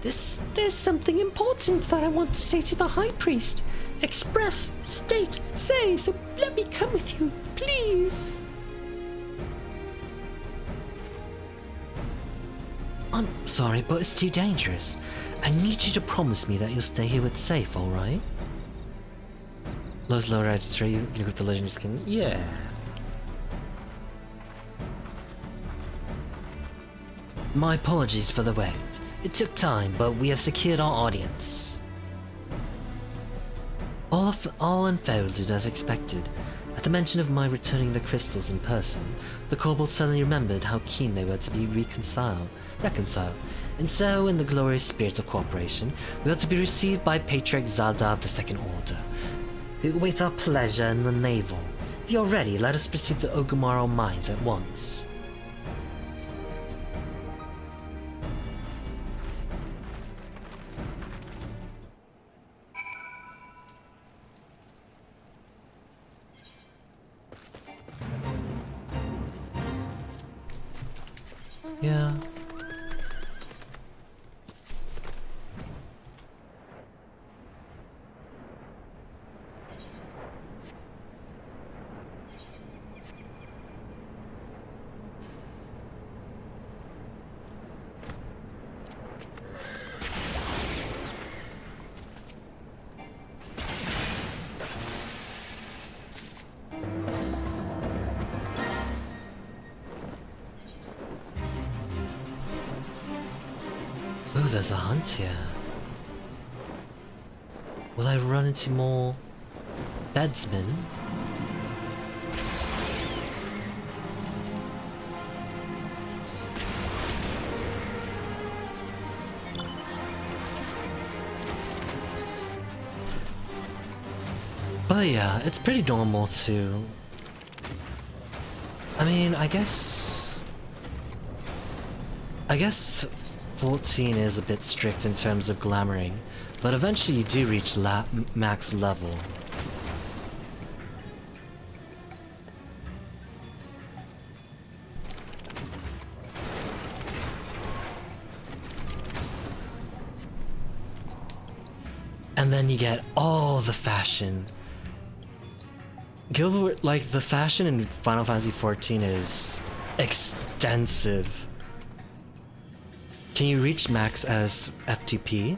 There's something important that I want to say to the High Priest. Express, state, say, so let me come with you, please. I'm sorry, but it's too dangerous. I need you to promise me that you'll stay here with safe, alright? Lowe's lower register, you gonna go with the legendary skin? Yeah. My apologies for the wait. It took time, but we have secured our audience. All unfolded as expected. At the mention of my returning the crystals in person, the kobolds suddenly remembered how keen they were to be reconciled. And so, in the glorious spirit of cooperation, we are to be received by Patriarch Zada of the Second Order, who awaits our pleasure in the navel. If you're ready, let us proceed to Ogumaro Mines at once. Yeah. Ooh, there's a hunt here. Will I run into more bedsmen? But yeah, it's pretty normal to... I mean, I guess 14 is a bit strict in terms of glamoring, but eventually you do reach max level. And then you get all the fashion. Like, the fashion in Final Fantasy XIV is extensive. Can you reach max as F2P?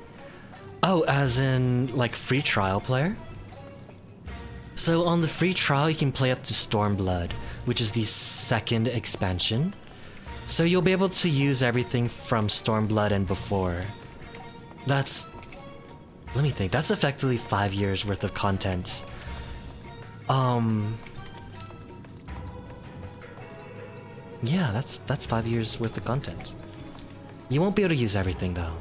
Oh, as in, like, free trial player? So on the free trial, you can play up to Stormblood, which is the second expansion. So you'll be able to use everything from Stormblood and before. That's... let me think, that's effectively 5 years worth of content. Yeah, that's 5 years worth of content. You won't be able to use everything though.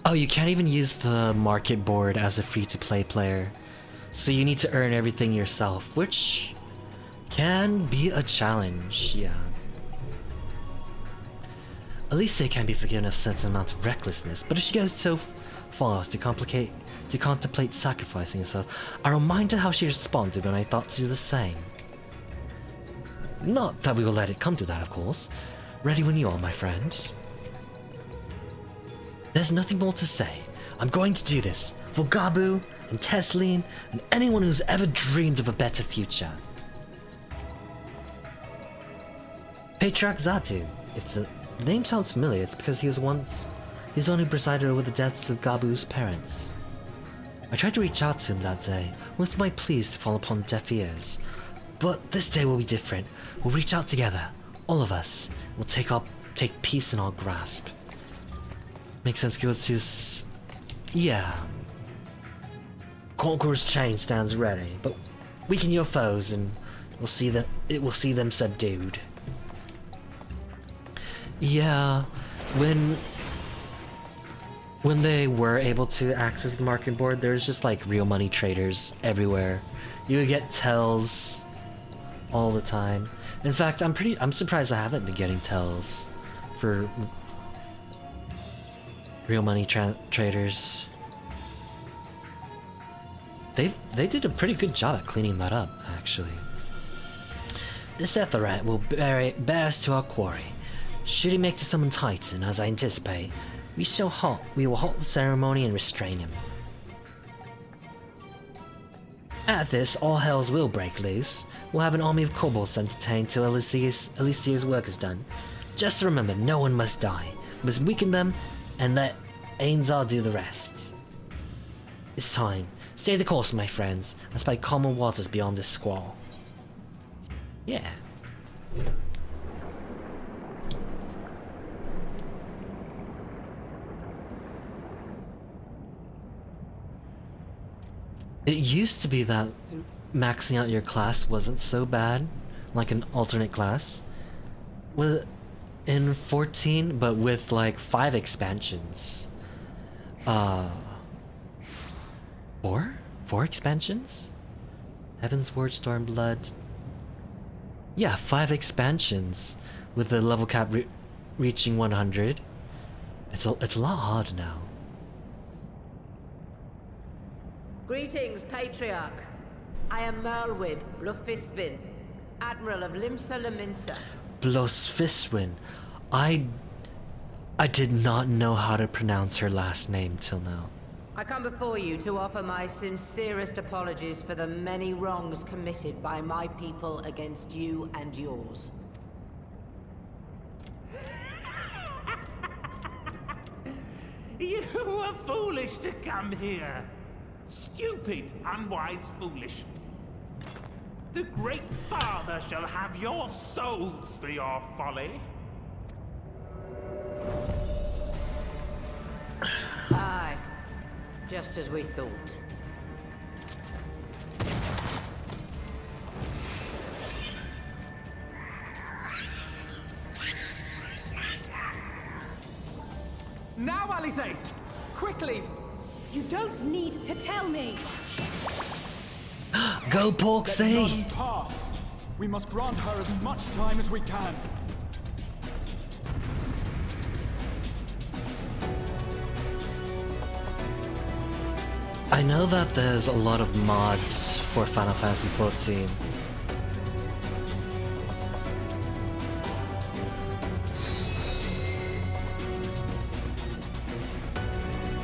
Oh, you can't even use the market board as a free-to-play player. So you need to earn everything yourself, which can be a challenge, yeah. Elise can be forgiven a certain amount of recklessness, but if she goes so far as to contemplate sacrificing herself, I remind her how she responded when I thought to do the same. Not that we will let it come to that, of course. Ready when you are, my friend. There's nothing more to say. I'm going to do this for Gabu and Tesleen and anyone who's ever dreamed of a better future. Patriarch Zatu. If the name sounds familiar, it's because he's the one who presided over the deaths of Gabu's parents. I tried to reach out to him that day, only for my pleas to fall upon deaf ears. But this day will be different. We'll reach out together, all of us. We'll take peace in our grasp. Makes sense, go to yeah. Conqueror's chain stands ready, but weaken your foes and it will see them subdued. Yeah, when they were able to access the market board, there's just like real money traders everywhere. You would get tells all the time. In fact, I'm surprised I haven't been getting tells for real money traders. They did a pretty good job at cleaning that up, actually. This Etherite will bear us to our quarry. Should he make to summon Titan, as I anticipate, we will halt the ceremony and restrain him. At this, all hells will break loose. We'll have an army of kobolds entertained till Alicia's work is done. Just remember, no one must die. We must weaken them and let Ainzar do the rest. It's time. Stay the course, my friends. I spy calmer waters beyond this squall. Yeah. It used to be that maxing out your class wasn't so bad, like an alternate class. Was in 14, but with like 5 expansions. 4 expansions? Heaven's Word, Stormblood. Yeah, 5 expansions with the level cap reaching 100. It's a lot harder now.
Greetings, Patriarch. I am Merlwyn Blufisbin, Admiral of Limsa Laminsa.
Blosfiswin. I did not know how to pronounce her last name till now.
I come before you to offer my sincerest apologies for the many wrongs committed by my people against you and yours.
You were foolish to come here. Stupid, unwise, foolish. The Great Father shall have your souls for your folly.
Aye, just as we thought.
Now, Alize! Quickly!
You don't need to tell me.
Go
Let
Porxie!
none pass. We must grant her as much time as we can.
I know that there's a lot of mods for Final Fantasy XIV.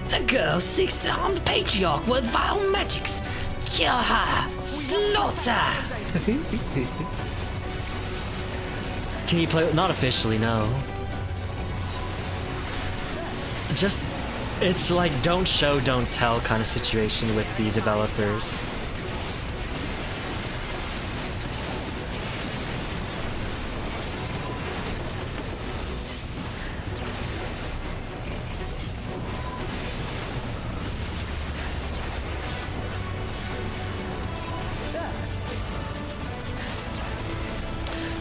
The girl seeks to harm the Patriarch with vile magics. Kill her! Slaughter! Can you play? Not officially, no. Just, it's like don't show, don't tell kind of situation with the developers.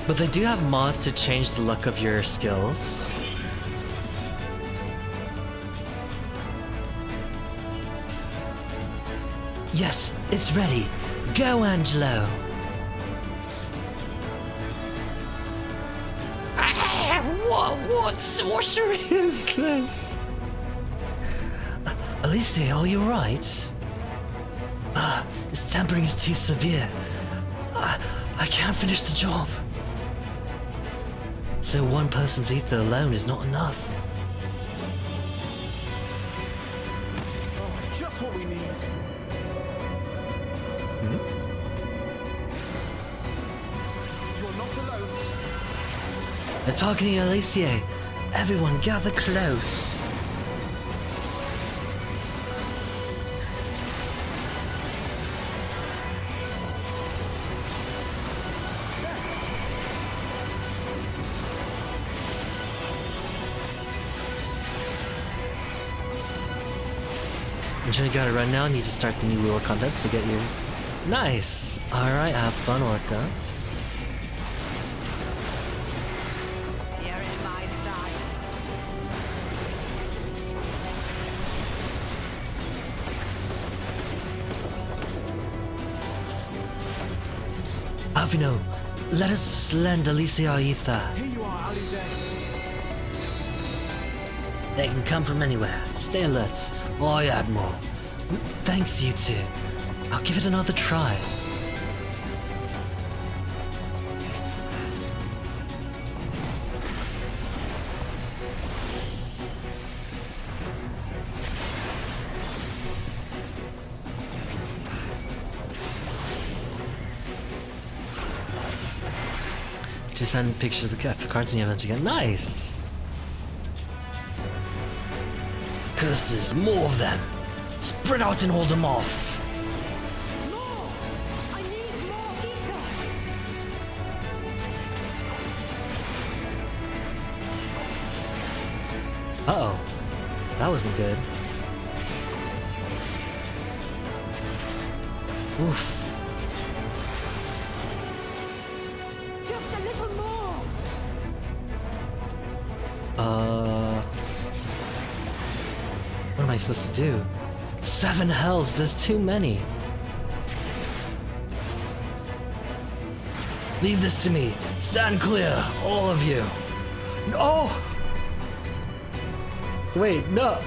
But they do have mods to change the look of your skills. Yes, it's ready. Go, Angelo. What sorcery is this? Alicia, are you right? His tampering is too severe. I can't finish the job. So one person's ether alone is not enough.
Oh, just what we need. You're not alone.
They're targeting Alicia. Everyone gather close. I'm sure you got it right now. Need to start the new world content to get you. Nice. All right, have fun, Orca.
You're in my sights.
Avino, let us lend Alicia our ether.
Here you are, Alize.
They can come from anywhere. Stay alert. Aye, Admiral. Thanks, you two. I'll give it another try. Just send pictures of the cartoon event again. Nice! Curses, more of them! Spread out and hold them off!
I need more ether.
Uh-oh. That wasn't good. Oof.
Just a little more.
What am I supposed to do? 7 hells, there's too many. Leave this to me. Stand clear, all of you. No! Wait, no.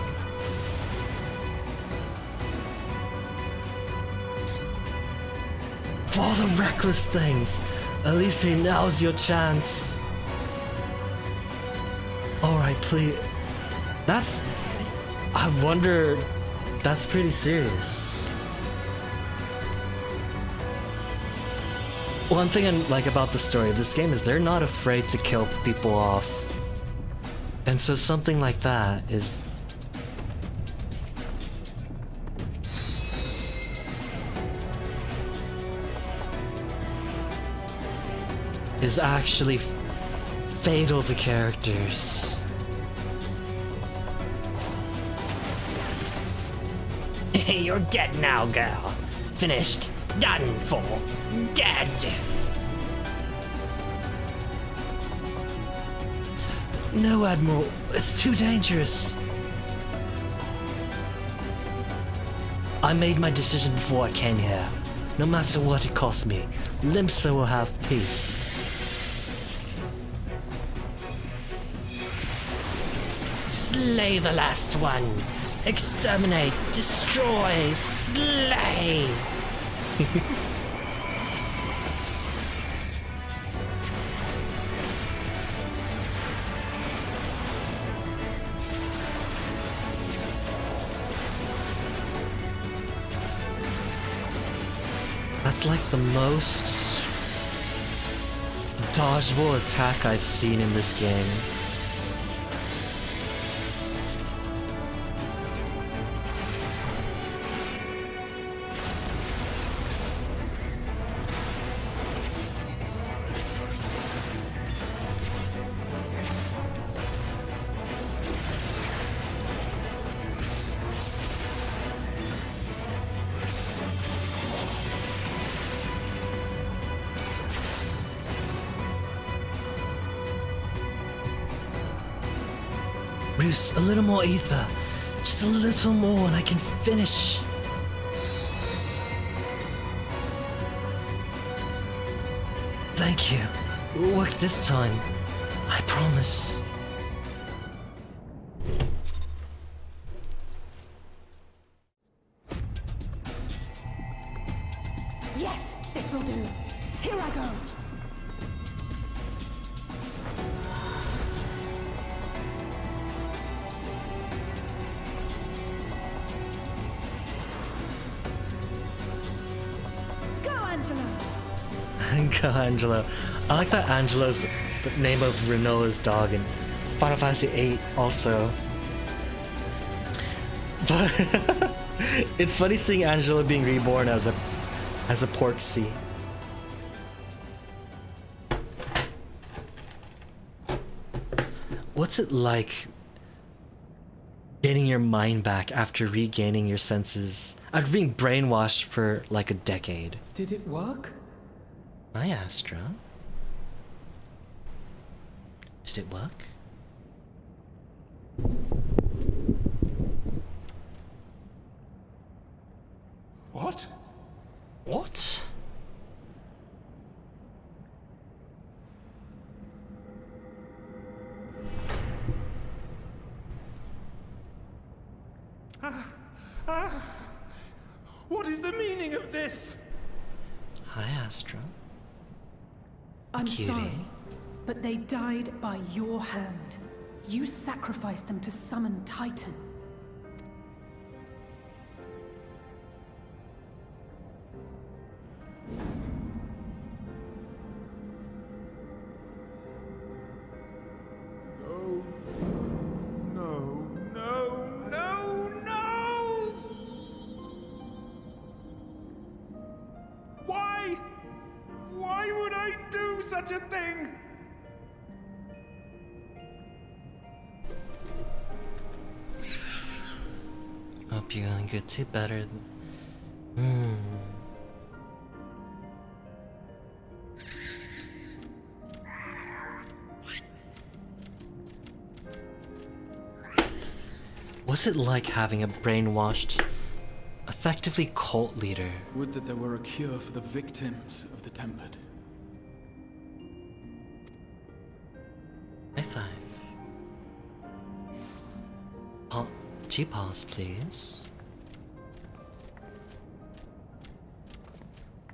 For all the reckless things, Elise, now's your chance. Alright, please. That's... I wonder... That's pretty serious. One thing I like about the story of this game is they're not afraid to kill people off. And so something like that is... is actually fatal to characters. You're dead now, girl. Finished. Done for. Dead. No, Admiral. It's too dangerous. I made my decision before I came here. No matter what it costs me, Limsa will have peace. Slay the last one. Exterminate, destroy, slay. That's like the most dodgeable attack I've seen in this game. Bruce, a little more ether. Just a little more and I can finish. Thank you. It'll work this time. I promise.
Yes, this will do. Here I go.
Go, Angelo. I like that Angelo's the name of Renola's dog in Final Fantasy VIII also. But it's funny seeing Angelo being reborn as a Porxie. What's it like getting your mind back after regaining your senses? After being brainwashed for like a decade.
Did it work?
Hi, Astra. Did it work?
What?
What?
What is the meaning of this?
Hi, Astra.
I'm
Cutie.
sorry, but they died by your hand. You sacrificed them to summon Titan.
No! Why? Why would I do such a thing?
Hope you're gonna get to better. What's it like having a brainwashed, effectively cult leader?
Would that there were a cure for the victims of the Tempered.
High five. T-pause, please.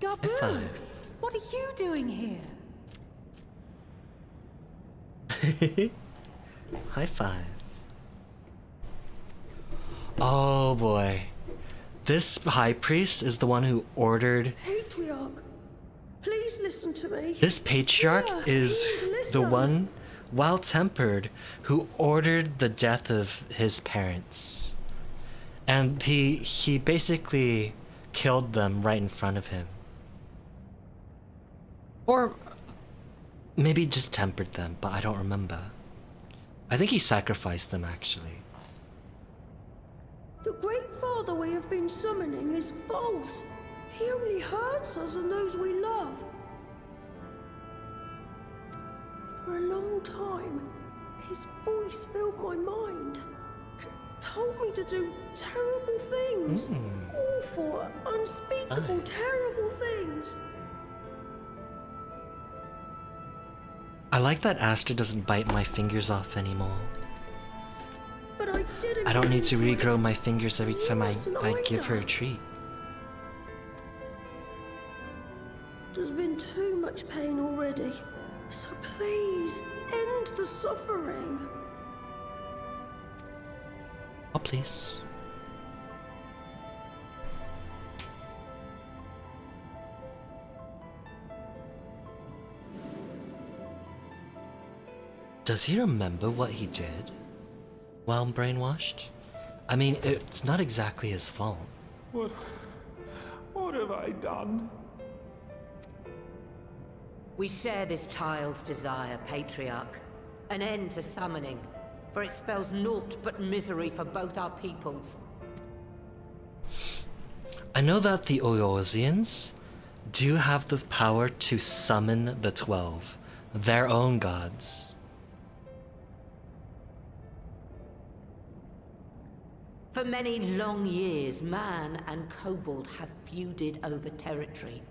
High
Gabu!
five.
What are you doing here?
High five. Oh boy. This high priest is the one who ordered.
Patriarch, please listen to me.
This patriarch
Yeah,
is
please
the
listen.
one, well-tempered, who ordered the death of his parents. And he basically killed them right in front of him. Or maybe just tempered them, but I don't remember. I think he sacrificed them, actually.
The Great Father we have been summoning is false. He only hurts us and those we love. For a long time, his voice filled my mind. It told me to do terrible things. Awful, unspeakable, terrible things.
I like that Aster doesn't bite my fingers off anymore.
But I didn't.
I don't need to
mean
regrow
it.
my fingers every time I
Listen,
give her a
either.
treat.
There's been too much pain already. So please, end the suffering.
Oh, please. Does he remember what he did while brainwashed? I mean, it's not exactly his fault.
What have I done?
We share this child's desire, Patriarch. An end to summoning, for it spells naught but misery for both our peoples.
I know that the Oyozians do have the power to summon the 12, their own gods.
For many long years, man and kobold have feuded over territory,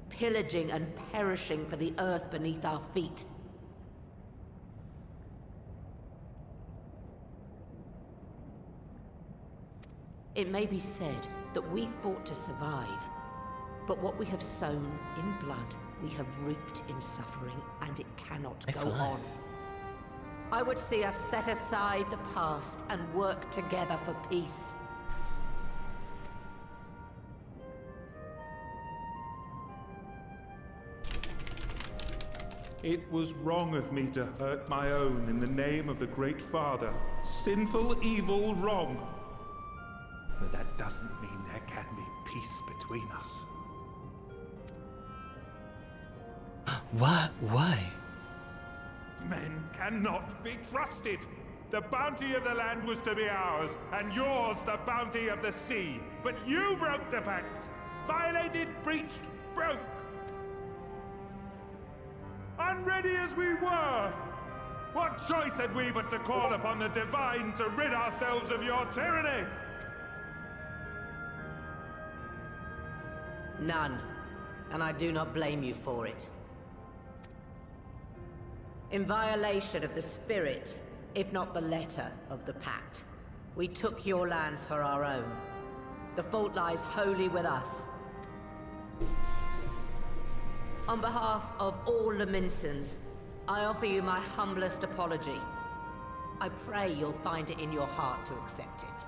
pillaging and perishing for the earth beneath our feet. It may be said that we fought to survive, but what we have sown in blood, we have reaped in suffering, and it cannot go on. I would see us set aside the past and work together for peace.
It was wrong of me to hurt my own in the name of the Great Father. Sinful, evil, wrong. But that doesn't mean there can be peace between us.
What? Why?
Men cannot be trusted. The bounty of the land was to be ours, and yours the bounty of the sea. But you broke the pact. Violated, breached, broke. Unready as we were, what choice had we but to call upon the divine to rid ourselves of your tyranny?
None, and I do not blame you for it. In violation of the spirit, if not the letter, of the pact, we took your lands for our own. The fault lies wholly with us. On behalf of all Leminsons, I offer you my humblest apology. I pray you'll find it in your heart to accept it.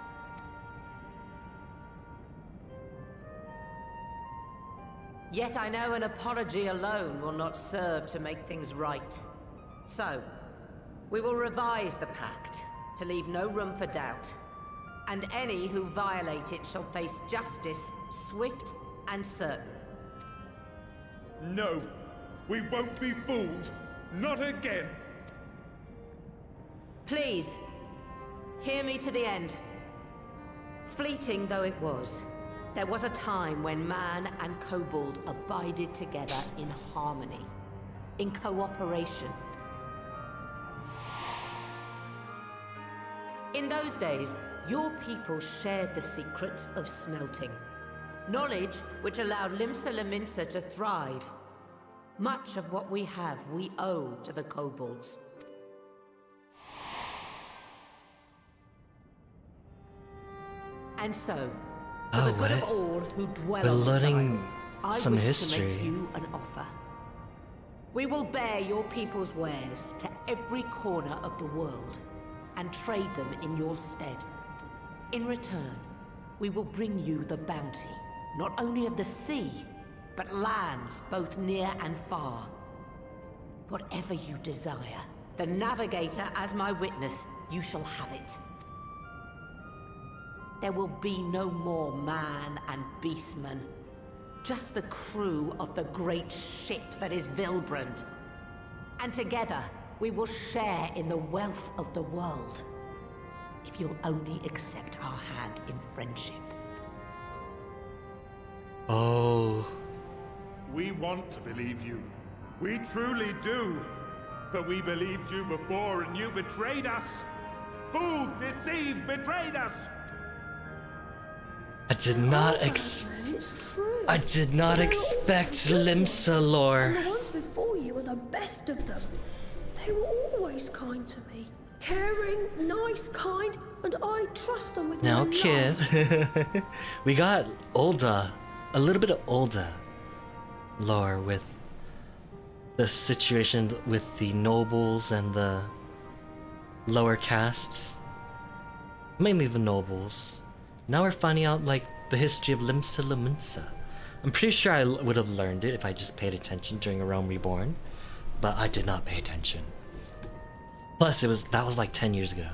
Yet I know an apology alone will not serve to make things right. So, we will revise the pact to leave no room for doubt. And any who violate it shall face justice, swift and certain.
No, we won't be fooled. Not again.
Please, hear me to the end. Fleeting though it was, there was a time when man and kobold abided together in harmony, in cooperation. In those days, Your people shared the secrets of smelting. Knowledge which allowed Limsa Lominsa to thrive. Much of what we have, we owe to the kobolds. And so, for the good of all who dwell on this island, I
some
wish
history.
to make you an offer. We will bear your people's wares to every corner of the world and trade them in your stead. In return, we will bring you the bounty, not only of the sea, but lands both near and far. Whatever you desire, the Navigator as my witness, you shall have it. There will be no more man and beastman. Just the crew of the great ship that is Vilbrand. And together, we will share in the wealth of the world. If you'll only accept our hand in friendship.
Oh.
We want to believe you. We truly do. But we believed you before and you betrayed us. Fooled, deceived, betrayed us.
I did not
It's true.
I did not expect Limsa lore.
And the ones before you were the best of them. They were always kind to me. Caring, nice, kind, and I trust them with
Now,
my
kid,
life.
we got Olda, a little bit of Olda lore with the situation with the nobles and the lower caste, mainly the nobles. Now we're finding out like the history of Limsa Lominsa. I'm pretty sure I would have learned it if I just paid attention during A Realm Reborn, but I did not pay attention. Plus, that was like 10 years ago.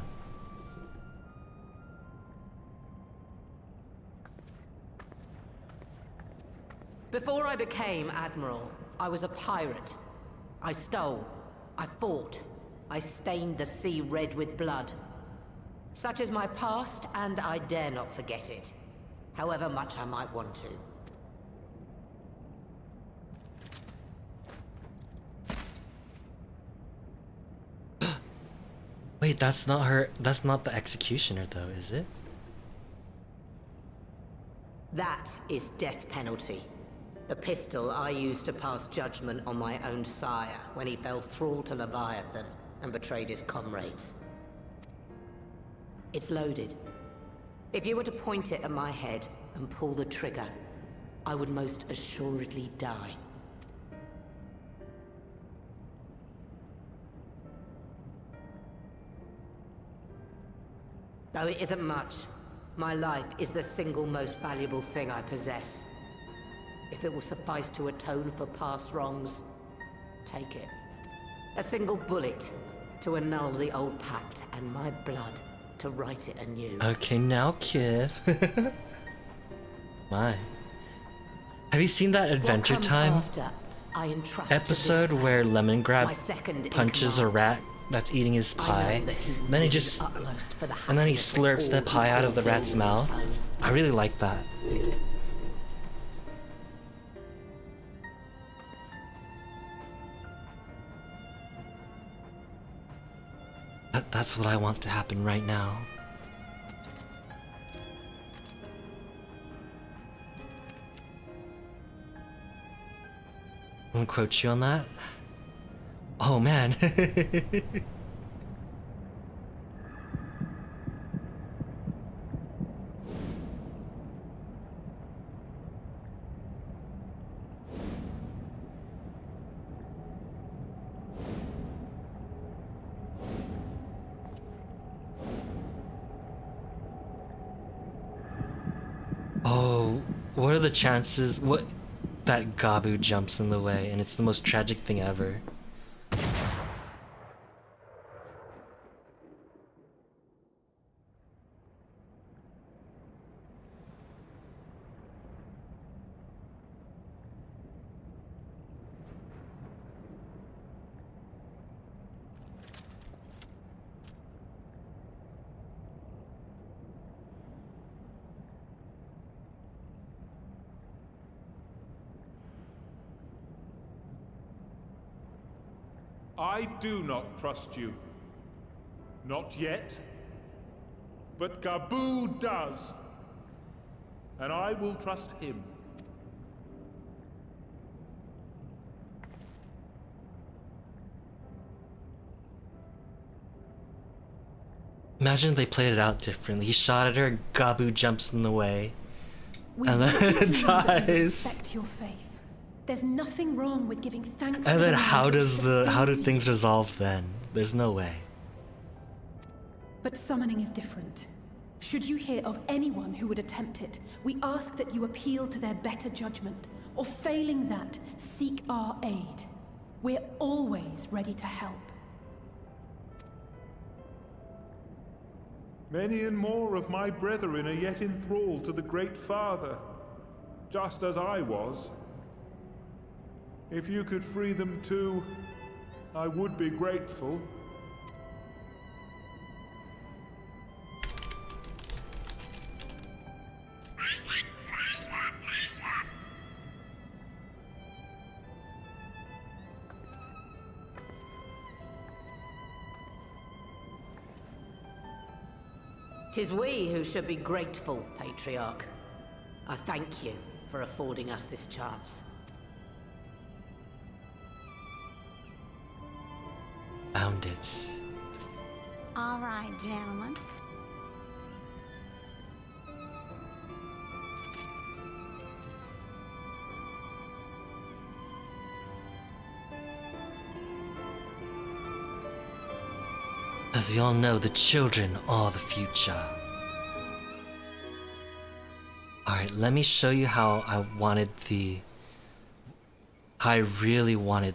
Before I became Admiral, I was a pirate. I stole, I fought, I stained the sea red with blood. Such is my past, and I dare not forget it, however much I might want to.
Wait, that's not the executioner though, is it?
That is death penalty. The pistol I used to pass judgment on my own sire when he fell thrall to Leviathan and betrayed his comrades. It's loaded. If you were to point it at my head and pull the trigger, I would most assuredly die. Though it isn't much, my life is the single most valuable thing I possess. If it will suffice to atone for past wrongs, take it. A single bullet to annul the old pact, and my blood to write it anew.
Okay, now, kid. My. Have you seen that Adventure Time episode where Lemongrab punches a rat that's eating his pie? And then he slurps the pie out of the rat's mouth. I really like that. That's what I want to happen right now. I'm gonna quote you on that. Oh man. Oh, what are the chances that Gabu jumps in the way and it's the most tragic thing ever?
I do not trust you. Not yet. but Gabu does. And I will trust him.
Imagine they played it out differently. He shot at her, Gabu jumps in the way,
We
and
want
then
you to
it
know that we
dies.
respect your faith. There's nothing wrong with giving thanks to
And
the
then
land
how
which
do
sustains
things resolve then? There's no way.
But summoning is different. Should you hear of anyone who would attempt it, we ask that you appeal to their better judgment, or failing that, seek our aid. We're always ready to help.
Many and more of my brethren are yet enthralled to the Great Father, just as I was. If you could free them too, I would be grateful.
Tis we who should be grateful, Patriarch. I thank you for affording us this chance.
Found it.
All right, gentlemen.
As we all know, the children are the future. Alright, let me show you how I really wanted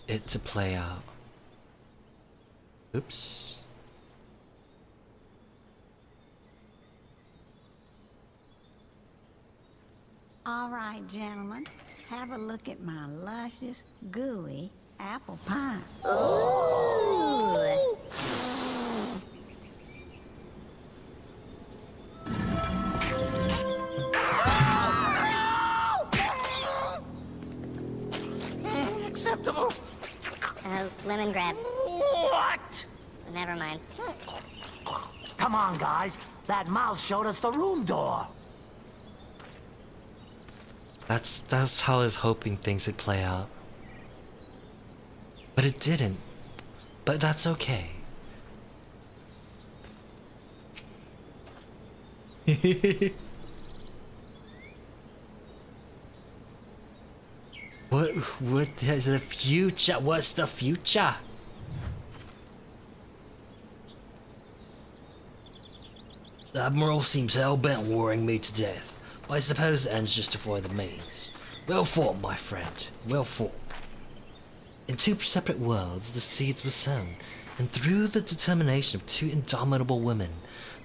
it to play out. Oops.
All right, gentlemen. Have a look at my luscious, gooey apple pie. Ooh.
Acceptable.
Lemon grab.
What?
Never mind.
Come on, guys. That mouse showed us the room door.
That's how I was hoping things would play out. But it didn't. But that's okay. What is the future? What's the future? The Admiral seems hell-bent on worrying me to death. I suppose the ends justify the means. Well fought, my friend. Well fought. In two separate worlds, the seeds were sown, and through the determination of two indomitable women,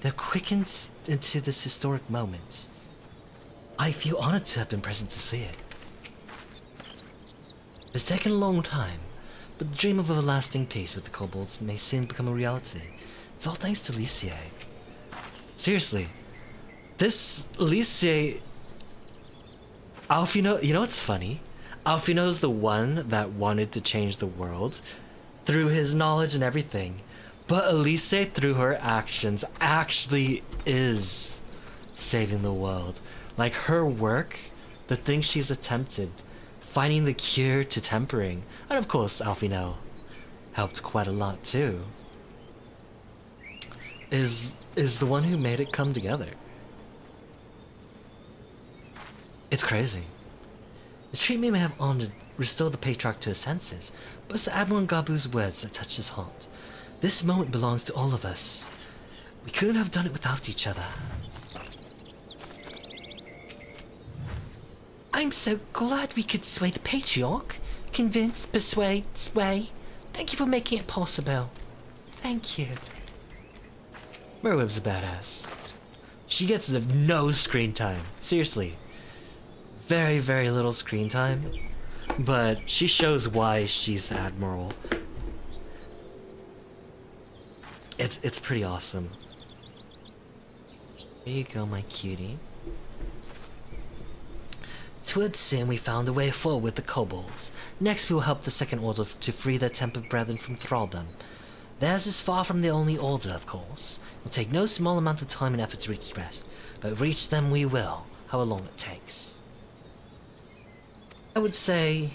they're quickened into this historic moment. I feel honored to have been present to see it. It's taken a long time, but the dream of everlasting peace with the kobolds may soon become a reality. It's all thanks to Licia. Seriously, this Licia... Alfino, you know what's funny? Alfino's the one that wanted to change the world through his knowledge and everything. But Elise, through her actions, actually is saving the world. Like her work, the things she's attempted, finding the cure to tempering, and of course Alfino helped quite a lot too, is the one who made it come together. It's crazy. The treatment may have restored the Patriarch to his senses, but it's the Admiral Gabu's words that touched his heart. This moment belongs to all of us. We couldn't have done it without each other. I'm so glad we could sway the Patriarch. Convince, persuade, sway. Thank you for making it possible. Thank you. Merweb's a badass. She gets no screen time. Seriously. Very, very little screen time. But she shows why she's the Admiral. It's pretty awesome. Here you go, my cutie. Towards soon we found a way forward with the kobolds. Next we will help the Second Order to free their tempered brethren from thraldom. Theirs is far from the only order, of course. It will take no small amount of time and effort to reach rest, but reach them we will, however long it takes. I would say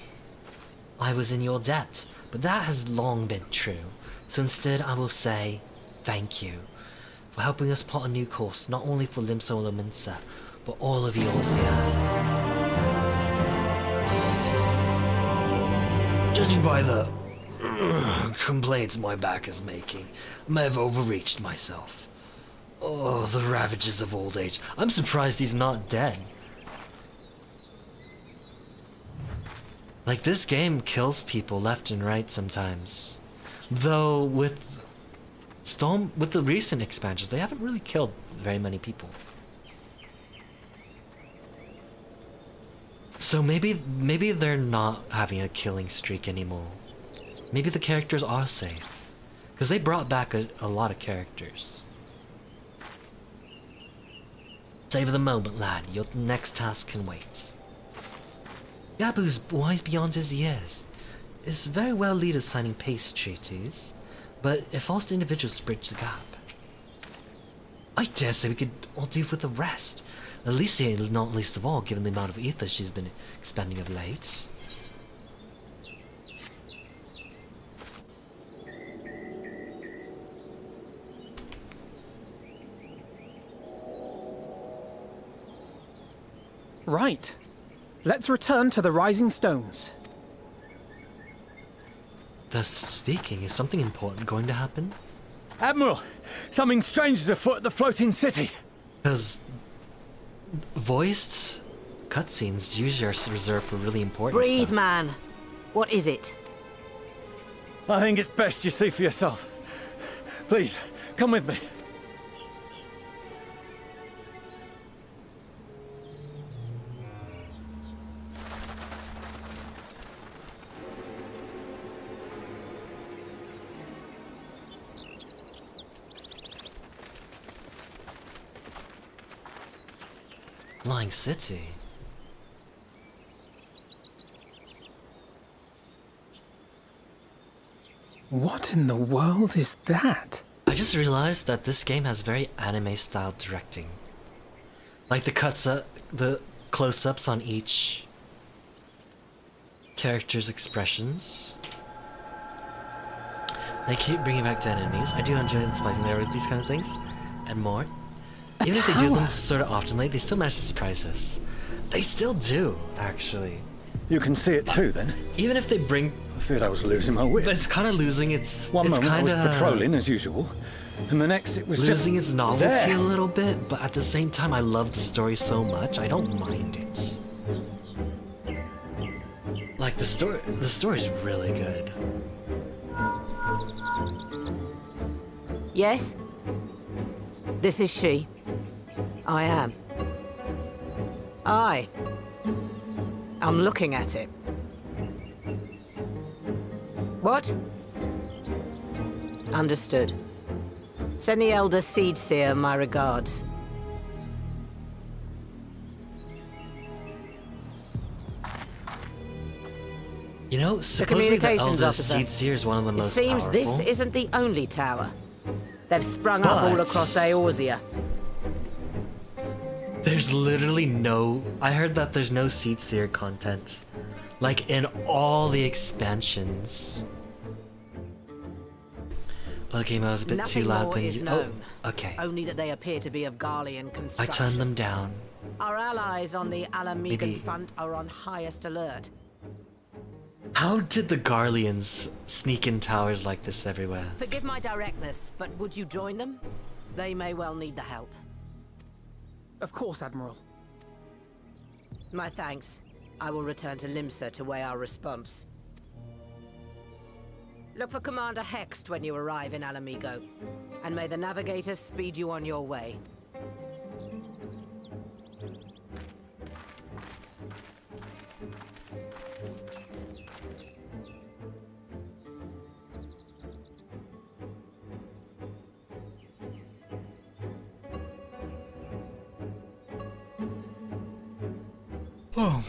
I was in your debt, but that has long been true. So instead I will say thank you for helping us plot a new course, not only for Limsa or Minsa, but all of yours here. Judging by the complaints my back is making, I may have overreached myself. Oh, the ravages of old age. I'm surprised he's not dead. Like, this game kills people left and right sometimes. Though with the recent expansions, they haven't really killed very many people. So maybe they're not having a killing streak anymore. Maybe the characters are safe. Because they brought back a lot of characters. Save the moment, lad. Your next task can wait. Gabu's wise beyond his years. Is very well lead us signing peace treaties, but if forced individuals bridge the gap. I dare say we could all do with the rest. Alicia not least of all, given the amount of ether she's been expending of late.
Right. Let's return to the Rising Stones.
Thus speaking, is something important going to happen?
Admiral, something strange is afoot at the floating city.
Because voiced cutscenes usually are reserved for really important
Breathe,
stuff.
man. What is it?
I think it's best you see for yourself. Please, come with me.
Flying City?
What in the world is that?
I just realized that this game has very anime-style directing. Like the close-ups on each character's expressions. They keep bringing back dead enemies. I do enjoy the splicing there with these kind of things, and more. Even if they do them sort of often, they still manage to surprise us. They still do, actually.
You can see it too, then?
Even if they bring...
I feared I was losing my wits.
It's kind of losing its...
One moment I was patrolling, as usual, and the next it was
losing
just
its novelty
there.
a little bit, but at the same time, I love the story so much, I don't mind it. Like, the story's really good.
Yes? This is she. I am. Aye. I'm looking at it. What? Understood. Send the Elder Seedseer my regards.
You know, supposedly the Elder Seedseer is one of the most powerful.
It seems this isn't the only tower. They've sprung up all across Eorzea.
There's literally no... I heard that there's no Seedseer content. Like, in all the expansions. Okay, I was a bit
Nothing
too loud.
more is known.
Oh, okay.
Only that they appear to be of Garlean
I
construction.
turned them down.
Our allies on the Alamegan
Maybe-
front are on highest alert.
How did the Garleans sneak in towers like this everywhere?
Forgive my directness, but would you join them? They may well need the help.
Of course, Admiral.
My thanks. I will return to Limsa to weigh our response. Look for Commander Hext when you arrive in Alamigo, and may the Navigator speed you on your way.
Oh.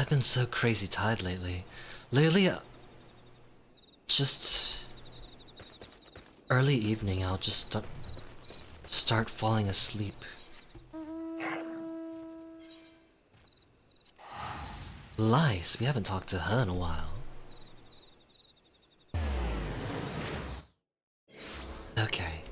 I've been so crazy tired lately. Literally, just early evening, I'll just start falling asleep. Lice, we haven't talked to her in a while. Okay.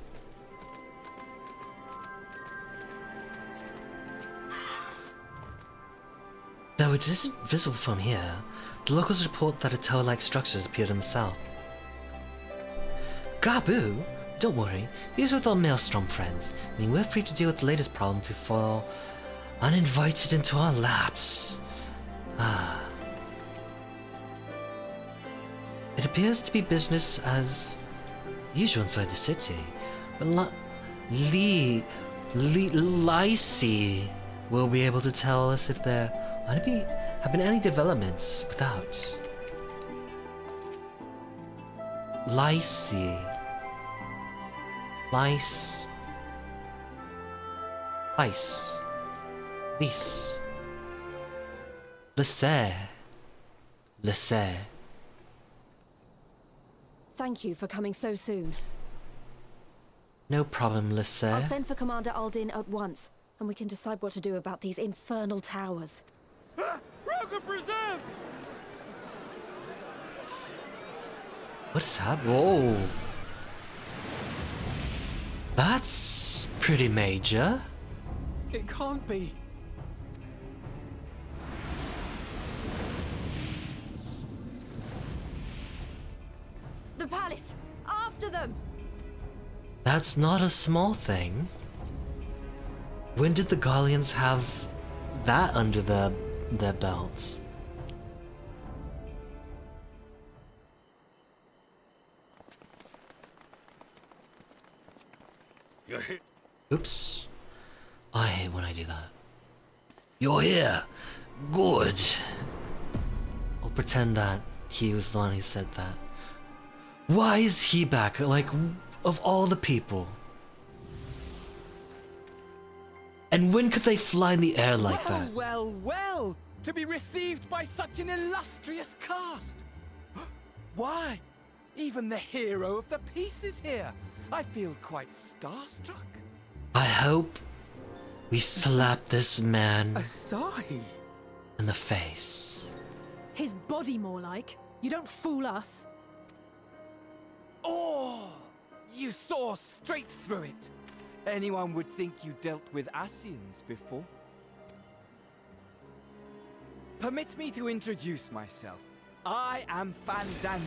Though it isn't visible from here, the locals report that a tower-like structure has appeared in the south. Gabu! Don't worry, these are the Maelstrom friends, meaning we're free to deal with the latest problem to fall uninvited into our laps. It appears to be business as usual inside the city, but Lycie will be able to tell us if there have been any developments without. Lycie. Lice. Lice. Lice. Lysse.
Thank you for coming so soon.
No problem, Lysse.
I'll send for Commander Aldin at once, and we can decide what to do about these infernal towers.
Rogue preserved!
What is happening? Whoa. That's pretty major.
It can't be.
The palace! After them!
That's not a small thing. When did the Gallians have that under their belts?
You're here.
Oops. I hate when I do that. You're here. Good. I'll pretend that he was the one who said that. Why is he back? Like, of all the people. And when could they fly in the air like that?
Well, well! To be received by such an illustrious cast! Why? Even the hero of the piece is here! I feel quite starstruck.
I hope we slap this man
Asahi!
in the face.
His body, more like. You don't fool us.
Oh! You saw straight through it! Anyone would think you dealt with Asians before. Permit me to introduce myself. I am Fandaniel.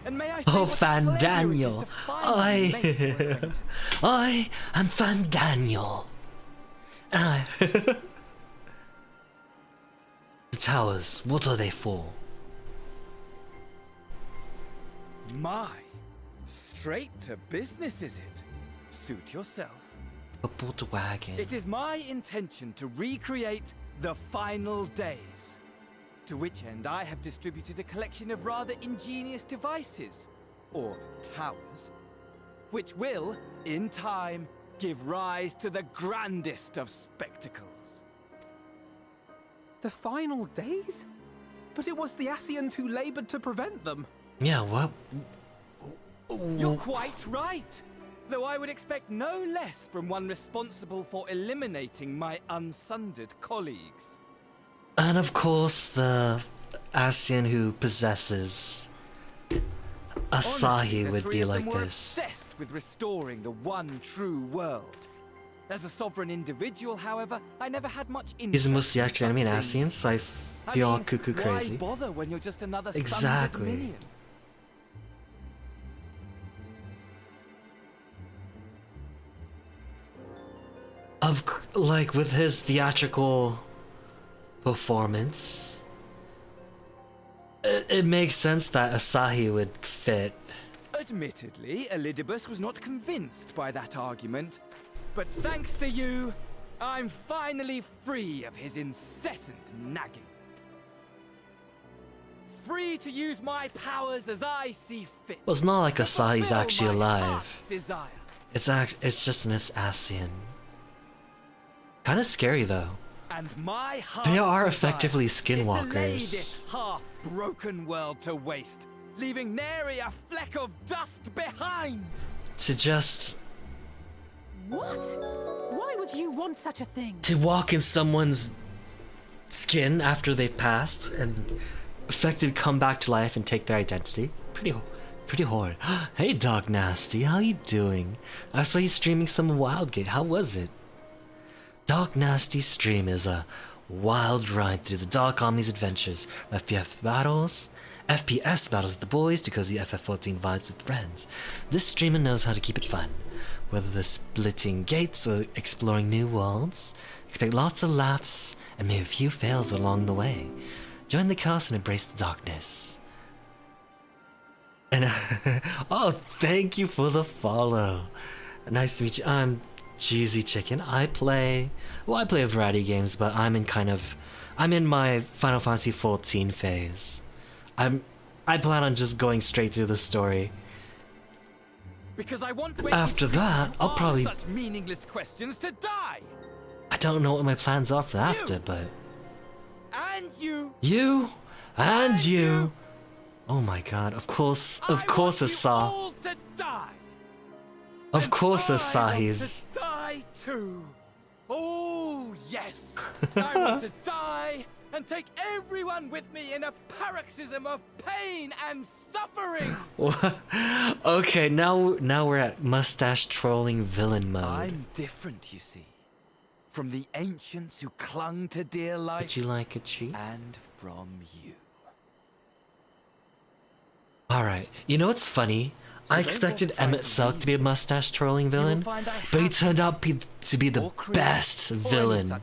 And may I say
Oh,
what a pleasure it is
Fandaniel.
to finally make your acquaintance.
I am Fandaniel. And I... The towers, what are they for?
My, straight to business is it? Suit yourself.
A bull wagon.
It is my intention to recreate the final days. To which end I have distributed a collection of rather ingenious devices, or towers, which will, in time, give rise to the grandest of spectacles.
The final days? But it was the Asians who labored to prevent them.
Yeah, what?
You're quite right! Though I would expect no less from one responsible for eliminating my unsundered colleagues.
And of course, the Asian who possesses Asahi
Honestly, the
would
three
be
of them
like
were
this.
obsessed with restoring the one true world. As a sovereign individual, however, I never had much interest.
He's mostly
in
actually
such
an
things.
Asian, so I feel all cuckoo
why
crazy.
bother when you're just another son of
Exactly.
the Dominion?
Like with his theatrical performance, it makes sense that Asahi would fit.
Admittedly, Elidibus was not convinced by that argument, but thanks to you, I'm finally free of his incessant nagging. Free to use my powers as I see fit.
Well, it's not like
to
Asahi's
fulfill
actually
my
alive.
heart's desire.
It's just an Asian. Kind of scary though.
And my heart
They are effectively skinwalkers.
to lay this half-broken world to waste, leaving nary a fleck of dust behind.
To just
What? Why would you want such a thing?
to walk in someone's skin after they've passed and effectively come back to life and take their identity. Pretty horrid. Hey Dog Nasty, how you doing? I saw you streaming some Wildgate. How was it? Dog Nasty's stream is a wild ride through the Dark Army's adventures, FPS battles with the boys to cozy FF14 vibes with friends. This streamer knows how to keep it fun. Whether they're splitting gates or exploring new worlds, expect lots of laughs and maybe a few fails along the way. Join the chaos and embrace the darkness. And oh, thank you for the follow. Nice to meet you. I'm Cheesy Chicken. I play a variety of games, but I'm in my Final Fantasy 14 phase. I plan on just going straight through the story.
Because I want
After that, I'll probably
such meaningless questions to die.
I don't know what my plans are for after, but
And you.
You and you. Oh my god, of course Asa.
All to die.
Of course
I
Asahi's.
want to die too. Oh yes. I want to die and take everyone with me in a paroxysm of pain and suffering.
Okay, now we're at mustache trolling villain mode.
I'm different, you see. From the ancients who clung to dear life.
Would you like a treat?
And from you.
Alright, you know what's funny? I expected Emmett Silk to be a mustache trolling villain, but he turned out to be the best villain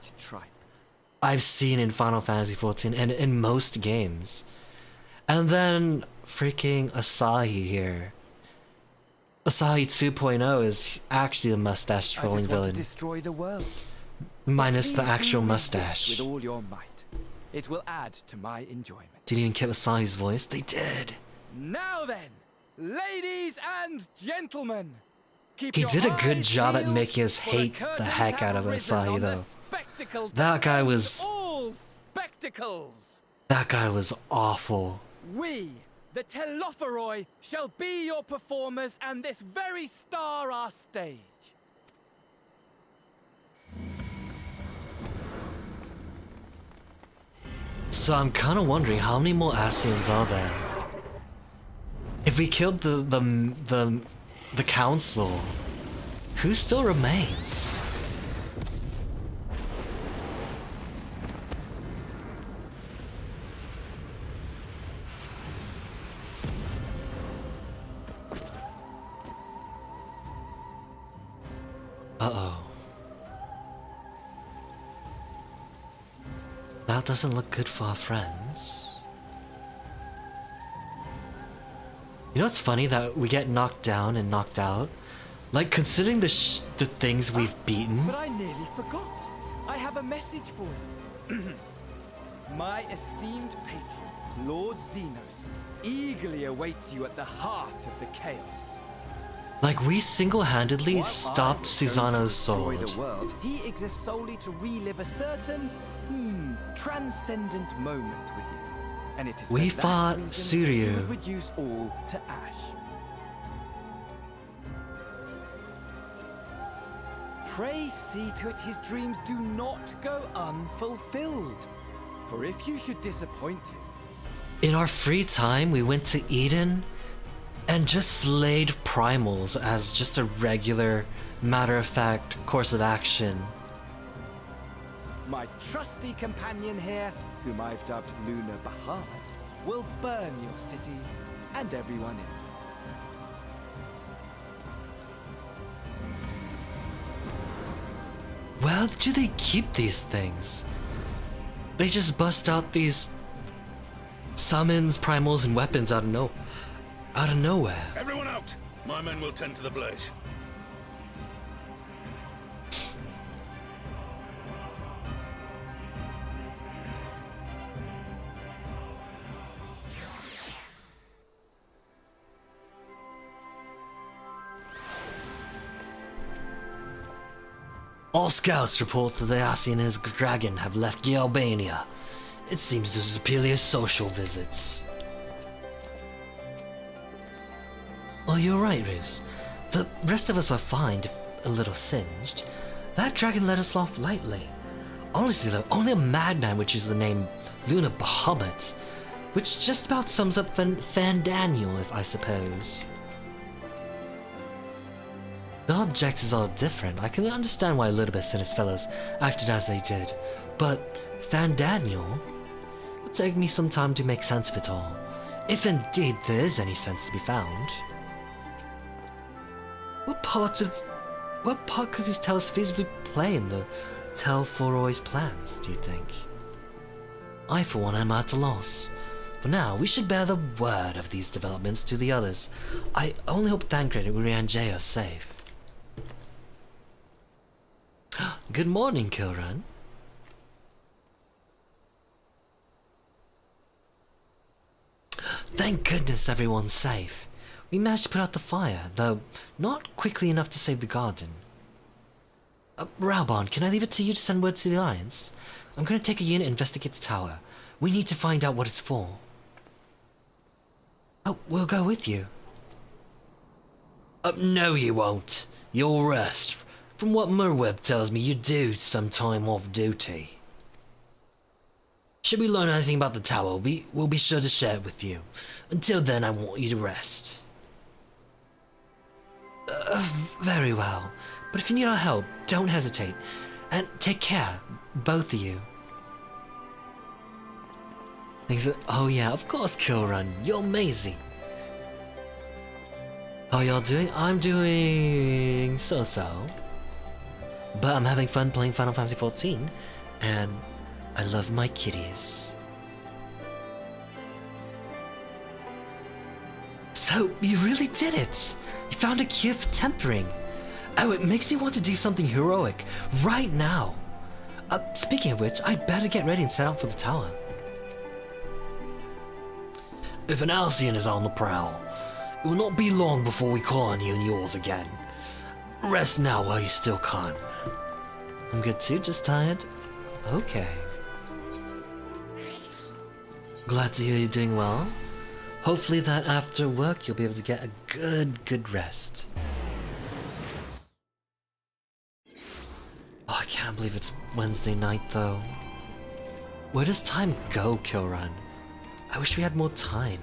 I've seen in Final Fantasy XIV and in most games. And then freaking Asahi here. Asahi 2.0 is actually a mustache trolling villain.
To destroy the world.
Minus the actual mustache.
With all your might. It will add to my enjoyment.
Didn't even keep Asahi's voice? They did.
Now then, ladies and gentlemen.
He did a good job at making us hate the heck out of Asahi though. That guy was...
all spectacles.
That guy was awful.
We, the Telophoroi, shall be your performers and this very star our stage.
So I'm kind of wondering how many more Asians are there? If we killed the council, who still remains? Uh-oh. That doesn't look good for our friends. You know what's funny? That we get knocked down and knocked out? Like, considering the things we've beaten...
But I nearly forgot. I have a message for you. My esteemed patron, Lord Xenos, eagerly awaits you at the heart of the chaos.
Like, we single-handedly stopped Susano's
sword.
sword.
The world, he exists solely to relive a certain, transcendent moment with you. And it is
We
for that
fought
reason
Suryu.
he would reduce all to ash. Pray see to it his dreams do not go unfulfilled. For if you should disappoint him...
In our free time, we went to Eden and just slayed primals as just a regular, matter-of-fact course of action.
My trusty companion here, whom I've dubbed Lunar Bahamut, will burn your cities and everyone in them.
Where do they keep these things? They just bust out these summons, primals, and weapons out of nowhere.
Everyone out! My men will tend to the blaze.
All scouts report that the Asi and his dragon have left Albania. It seems this is purely a social visit. Oh, you're right, Ruse. The rest of us are fine, if a little singed. That dragon let us off lightly. Honestly though, only a madman would choose the name Luna Bahamut, which just about sums up Fandaniel, if I suppose. The objectives are different. I can understand why Elidibus and his fellows acted as they did, but Fandaniel? It would take me some time to make sense of it all, if indeed there is any sense to be found. What part could these tales feasibly play in the Tel Foroi's plans, do you think? I, for one, am at a loss. For now, we should bear the word of these developments to the others. I only hope Thancred and Urianjay are safe. Good morning, Kilran. Thank goodness everyone's safe. We managed to put out the fire, though not quickly enough to save the garden. Raubon, can I leave it to you to send word to the Alliance? I'm going to take a unit and investigate the tower. We need to find out what it's for. Oh, we'll go with you. No you won't. You'll rest. From what Merweb tells me, you do some time off duty. Should we learn anything about the tower, we'll be sure to share it with you. Until then, I want you to rest. Very well. But if you need our help, don't hesitate. And take care, both of you. Oh yeah, of course, Kilrun. You're amazing. How y'all doing? I'm doing so-so. But I'm having fun playing Final Fantasy XIV, and I love my kitties. So, you really did it! You found a cure for tempering. Oh, it makes me want to do something heroic right now. Speaking of which, I'd better get ready and set out for the tower. If an Alcyon is on the prowl, it will not be long before we call on you and yours again. Rest now while you still can. I'm good too, just tired. Okay. Glad to hear you're doing well. Hopefully that after work you'll be able to get a good rest. Oh, I can't believe it's Wednesday night though. Where does time go, Kilran? I wish we had more time.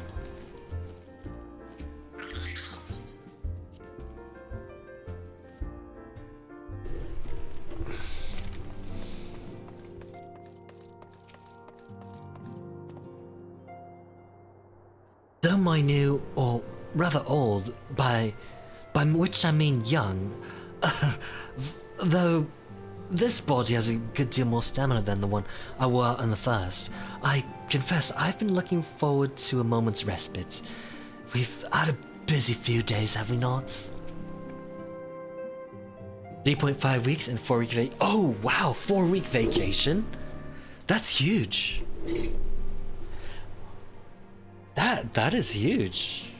Though my new, or rather old, by which I mean young, though this body has a good deal more stamina than the one I wore on the first, I confess I've been looking forward to a moment's respite. We've had a busy few days, have we not? 3.5 weeks and 4-week oh wow, 4-week vacation? That's huge. That is huge.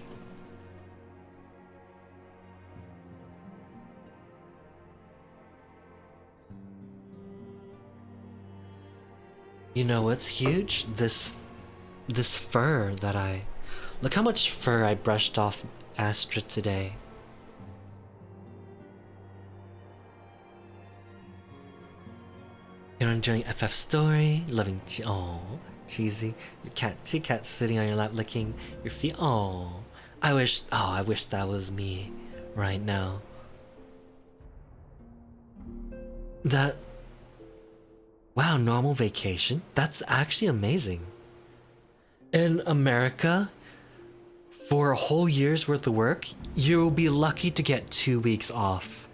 You know what's huge? This fur that look how much fur I brushed off Astra today. You're enjoying FF story, loving oh cheesy. Your two cats sitting on your lap licking your feet. Oh, I wish that was me right now. Wow, normal vacation? That's actually amazing. In America, for a whole year's worth of work, you'll be lucky to get 2 weeks off.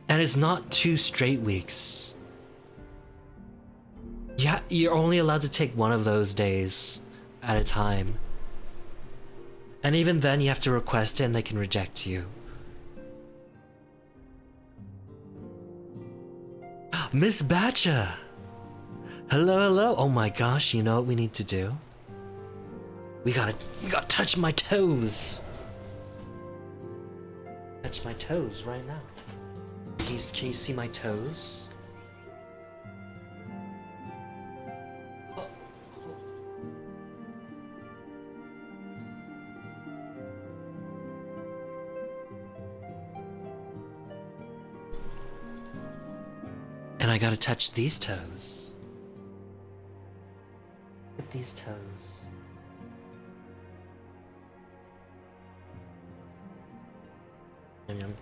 And it's not 2 straight weeks. Yeah, you're only allowed to take one of those days at a time. And even then you have to request it and they can reject you. Miss Batcha! Hello. Oh my gosh, you know what we need to do? We gotta touch my toes. Touch my toes right now. Can you see my toes? I gotta touch these toes. Look at these toes. Yum, yum.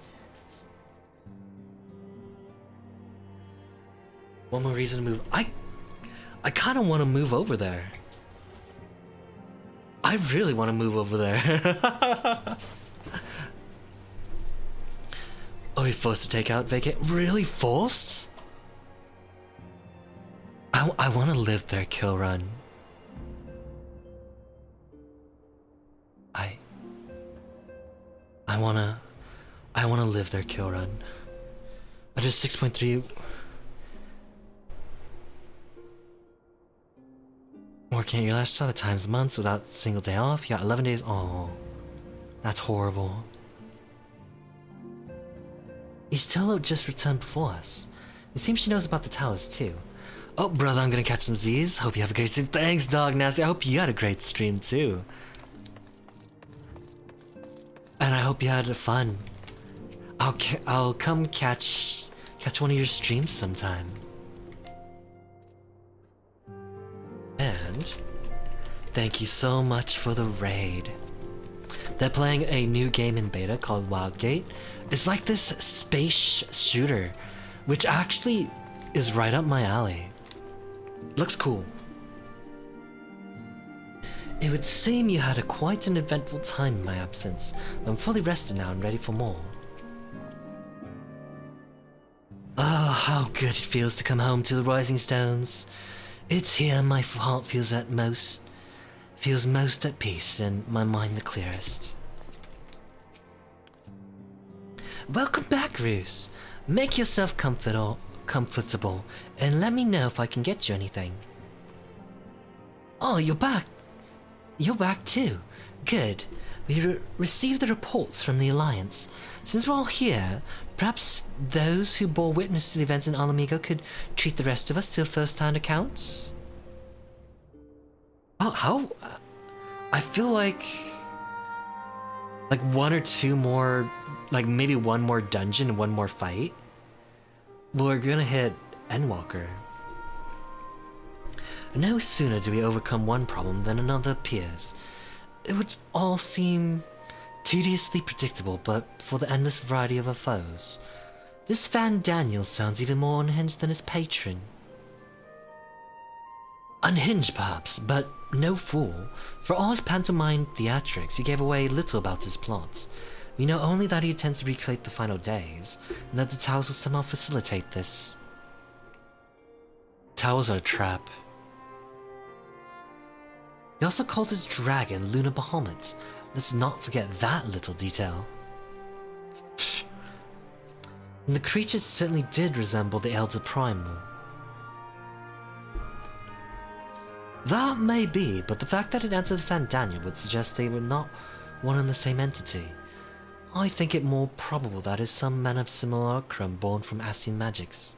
One more reason to move. I kind of want to move over there. I really want to move over there. Oh, you're forced to take out vacate? Really forced? I want to live there, kill run. I wanna live there, kill run. I just 6.3. Working at your last shot at times months without a single day off. You got 11 days. Oh, that's horrible. Istolo just returned before us. It seems she knows about the towers too. Oh, brother, I'm gonna catch some Z's. Hope you have a great stream. Thanks, Dog Nasty. I hope you had a great stream too. And I hope you had fun. I'll come catch one of your streams sometime. And thank you so much for the raid. They're playing a new game in beta called Wildgate. It's like this space shooter, which actually is right up my alley. Looks cool. It would seem you had quite an eventful time in my absence. I'm fully rested now and ready for more. Oh, how good it feels to come home to the Rising Stones. It's here my heart feels most at peace and my mind the clearest. Welcome back, Roos. Make yourself comfortable and let me know if I can get you anything. Oh, you're back. You're back too. Good. We received the reports from the Alliance. Since we're all here, perhaps those who bore witness to the events in Alamigo could treat the rest of us to a first-hand account? Oh, how? I feel like one or two more, like maybe one more dungeon and one more fight. We're gonna hit Endwalker. No sooner do we overcome one problem than another appears. It would all seem tediously predictable, but for the endless variety of our foes. This Van Daniel sounds even more unhinged than his patron. Unhinged perhaps, but no fool. For all his pantomime theatrics, he gave away little about his plot. We know only that he intends to recreate the final days, and that the towers will somehow facilitate this. Towers are a trap. He also called his dragon Lunar Bahamut. Let's not forget that little detail. And the creatures certainly did resemble the Elder Primal. That may be, but the fact that it answered Van Daniel would suggest they were not one and the same entity. I think it more probable that is some man of simulacrum born from Asian magics.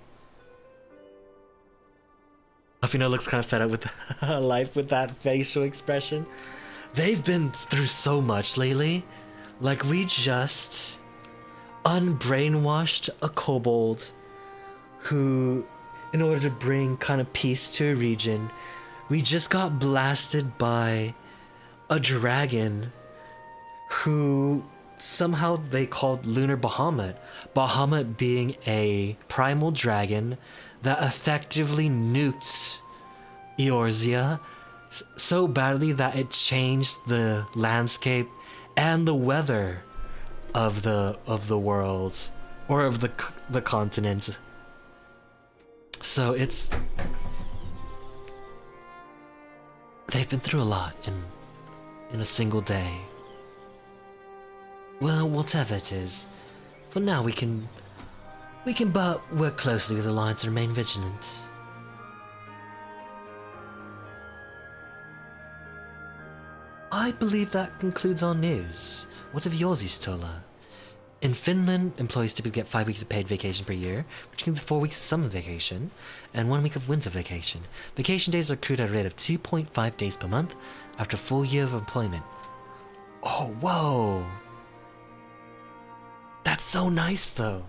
Afino looks kind of fed up with life with that facial expression. They've been through so much lately. Like, we just unbrainwashed a kobold who, in order to bring kind of peace to a region, we just got blasted by a dragon who somehow they called Lunar Bahamut. Bahamut being a primal dragon that effectively nuked Eorzea so badly that it changed the landscape and the weather of the world, or of the continent. So they've been through a lot in a single day. Well, whatever it is, for now we can but work closely with the Alliance and remain vigilant. I believe that concludes our news. What of yours, Istola? In Finland, employees typically get 5 weeks of paid vacation per year, which includes 4 weeks of summer vacation and 1 week of winter vacation. Vacation days are accrued at a rate of 2.5 days per month after a full year of employment. Oh, whoa! That's so nice, though.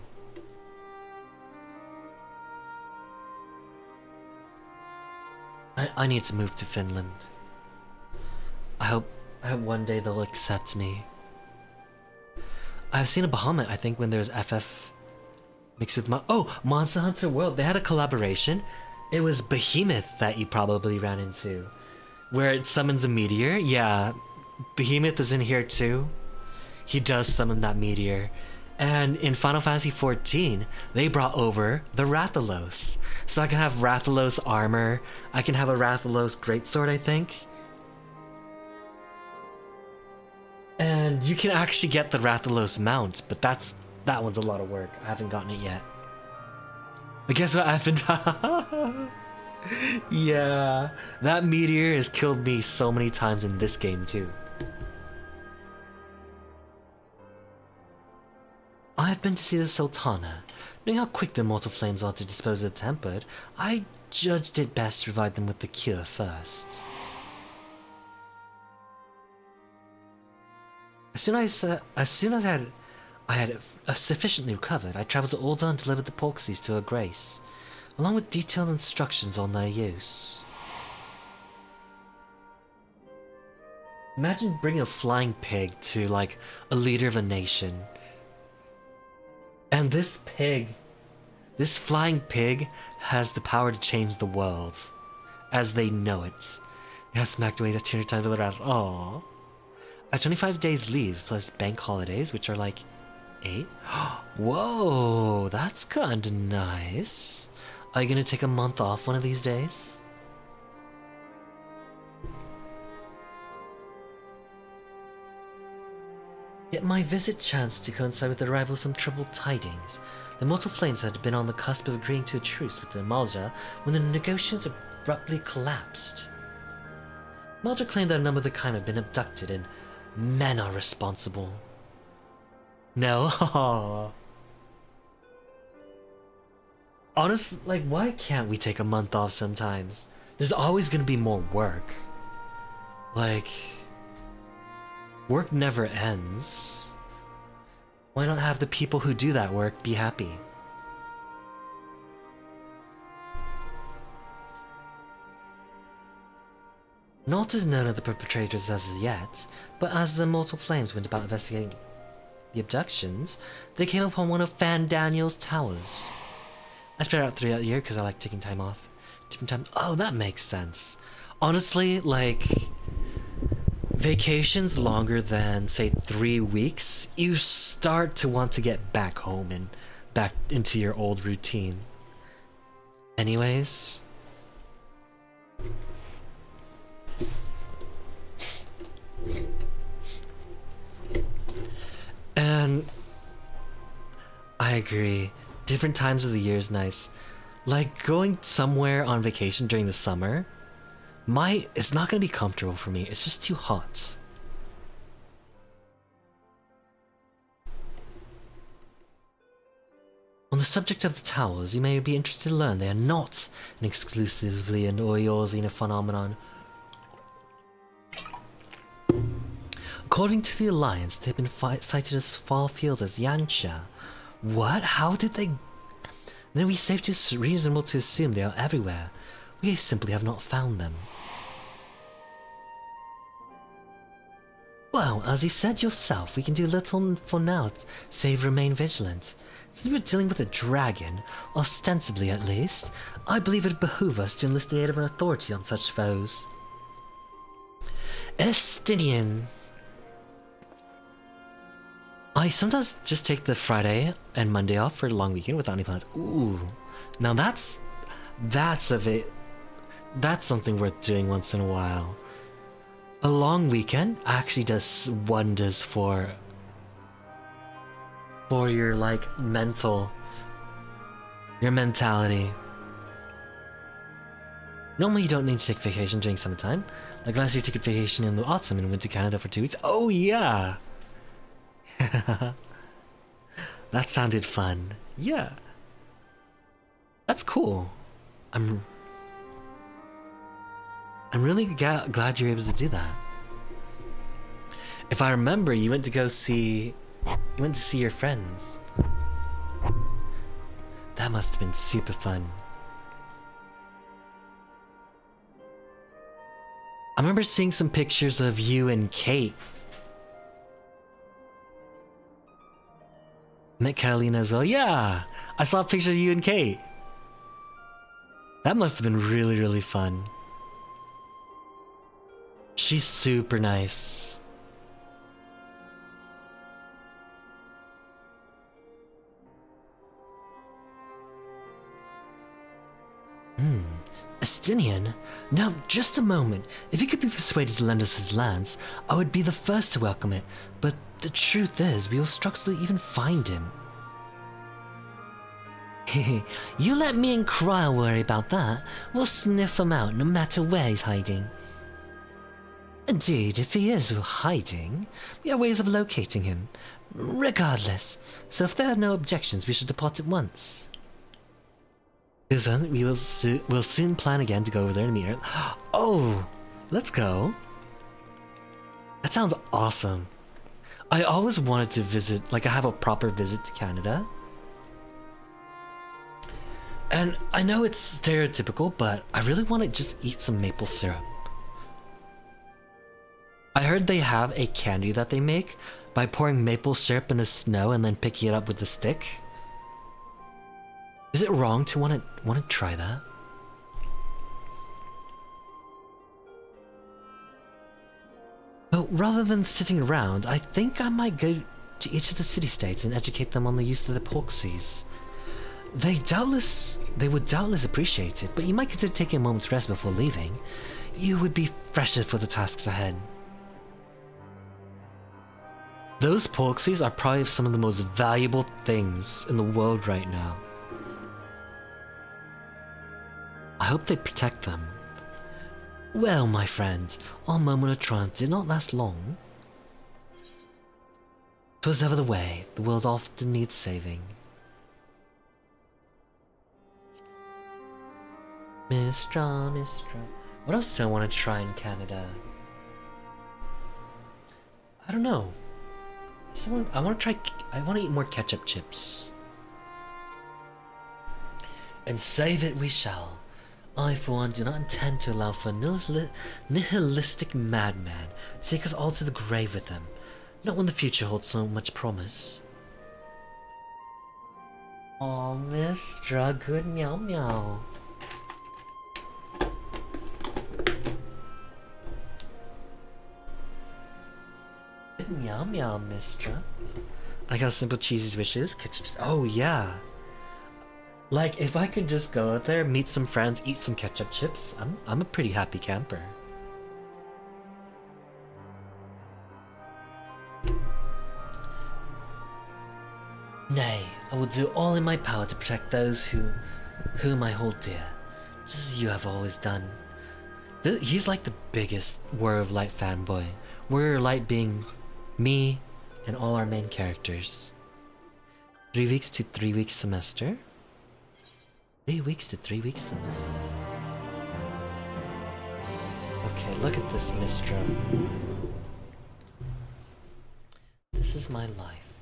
I need to move to Finland. I hope one day they'll accept me. I've seen a Bahamut, I think, when there's FF mixed with Monster Hunter World. They had a collaboration. It was Behemoth that you probably ran into, where it summons a meteor. Yeah, Behemoth is in here too. He does summon that meteor. And in Final Fantasy XIV, they brought over the Rathalos. So I can have Rathalos armor. I can have a Rathalos greatsword, I think. And you can actually get the Rathalos mount, but that one's a lot of work. I haven't gotten it yet. But guess what? I've been... Yeah, that meteor has killed me so many times in this game too. I've been to see the Sultana. Knowing how quick the mortal flames are to dispose of the tempered, I judged it best to provide them with the cure first. As soon as I had sufficiently recovered, I travelled to Alda and delivered the Porxies to her grace, along with detailed instructions on their use. Imagine bringing a flying pig to, like, a leader of a nation. And this flying pig, has the power to change the world, as they know it. It has smacked away 200 times with the wrath. Aww. I have 25 days leave, plus bank holidays, which are like 8. Whoa, that's kinda nice. Are you gonna take a month off one of these days? Yet my visit chanced to coincide with the arrival of some troubled tidings. The mortal flames had been on the cusp of agreeing to a truce with the Malja when the negotiations abruptly collapsed. Malja claimed that a number of the kind had been abducted and men are responsible. No? Honestly, like, why can't we take a month off sometimes? There's always gonna be more work. Like... work never ends. Why not have the people who do that work be happy? Naught is known of the perpetrators as of yet, but as the Mortal Flames went about investigating the abductions, they came upon one of Fan Daniel's towers. I spread out throughout the year because I like taking time off. Different time. Oh, that makes sense. Honestly, like... vacations longer than, say, 3 weeks, you start to want to get back home and back into your old routine. Anyways... and... I agree. Different times of the year is nice. Like, going somewhere on vacation during the summer... it's not gonna be comfortable for me. It's just too hot. On the subject of the towels, you may be interested to learn they are not an exclusively an Oyorzina phenomenon. According to the Alliance, they have been cited as far afield as Yansha. What? How did they... Then we safe to reasonable to assume they are everywhere. We simply have not found them. Well, as you said yourself, we can do little for now, save remain vigilant. Since we're dealing with a dragon, ostensibly at least, I believe it behoove us to enlist the aid of an authority on such foes. Estinian. I sometimes just take the Friday and Monday off for a long weekend without any plans. Ooh, now that's something worth doing once in a while. A long weekend actually does wonders for your, like, your mentality. Normally you don't need to take vacation during summertime. Like last year I took a vacation in the autumn and went to Canada for 2 weeks. Oh yeah! That sounded fun. Yeah. That's cool. I'm really glad you're able to do that. If I remember, you went to see your friends. That must have been super fun. I remember seeing some pictures of you and Kate. Met Carolina as well. Yeah, I saw a picture of you and Kate. That must have been really, really fun. She's super nice. Estinian? Now, just a moment. If he could be persuaded to lend us his lands, I would be the first to welcome it. But the truth is, we will struggle to even find him. You let me and Cryle worry about that. We'll sniff him out no matter where he's hiding. Indeed, if he is hiding, we have ways of locating him. Regardless, so if there are no objections, we should depart at once. Susan, we'll soon plan again to go over there and meet her. Oh, let's go. That sounds awesome. I always wanted to visit, like I have a proper visit to Canada. And I know it's stereotypical, but I really want to just eat some maple syrup. I heard they have a candy that they make by pouring maple syrup in the snow and then picking it up with a stick. Is it wrong to want to try that? But rather than sitting around, I think I might go to each of the city-states and educate them on the use of the Porxies. They would doubtless appreciate it, but you might consider taking a moment's rest before leaving. You would be fresher for the tasks ahead. Those Porxies are probably some of the most valuable things in the world right now. I hope they protect them. Well, my friend, our moment of triumph did not last long. 'Twas ever the way, the world often needs saving. Mistra. What else do I want to try in Canada? I don't know. I want to eat more ketchup chips. And save it we shall. I, for one, do not intend to allow for a nihilistic madman to take us all to the grave with him. Not when the future holds so much promise. Aw, Mistra, good meow meow. Good meow meow, Mistra. I got simple cheesy wishes. Oh yeah. Like, if I could just go out there, meet some friends, eat some ketchup chips, I'm a pretty happy camper. Nay, I will do all in my power to protect those whom I hold dear, just as you have always done. He's like the biggest Warrior of Light fanboy. Warrior of Light being me and all our main characters. 3 weeks to 3 weeks semester. 3 weeks to 3 weeks semester. Okay, look at this, Mistra. This is my life.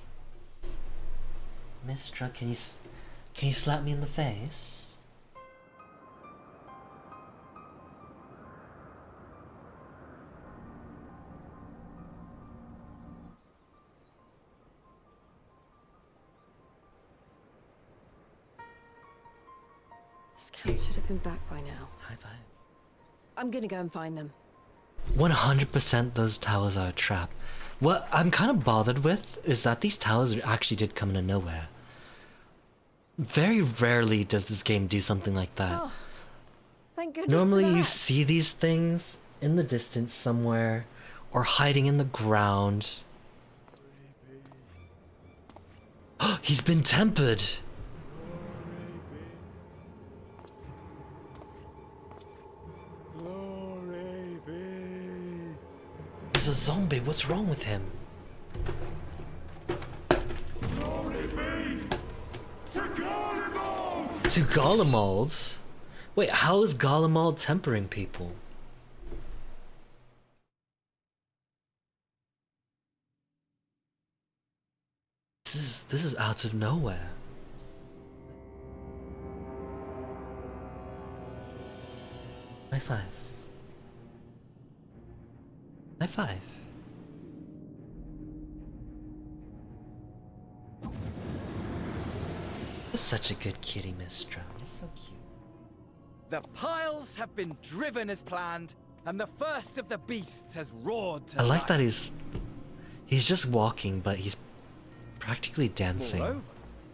Mistra, can you slap me in the face?
Scouts should have been back by now.
High five.
I'm gonna go and find them.
100% those towers are a trap. What I'm kind of bothered with is that these towers actually did come out of nowhere. Very rarely does this game do something like that.
Oh, thank goodness.
Normally
for
you
that.
see these things in the distance somewhere or hiding in the ground. He's been tempered. He's a zombie. What's wrong with him?
Glory be to Garlemald!
To Garlemald? Wait, how is Garlemald tempering people? This is out of nowhere. High five. High five. You're such a good kitty, Mistra. You're so cute.
The piles have been driven as planned, and the first of the beasts has roared to
I like
life.
that he's just walking, but he's practically dancing.
Moreover,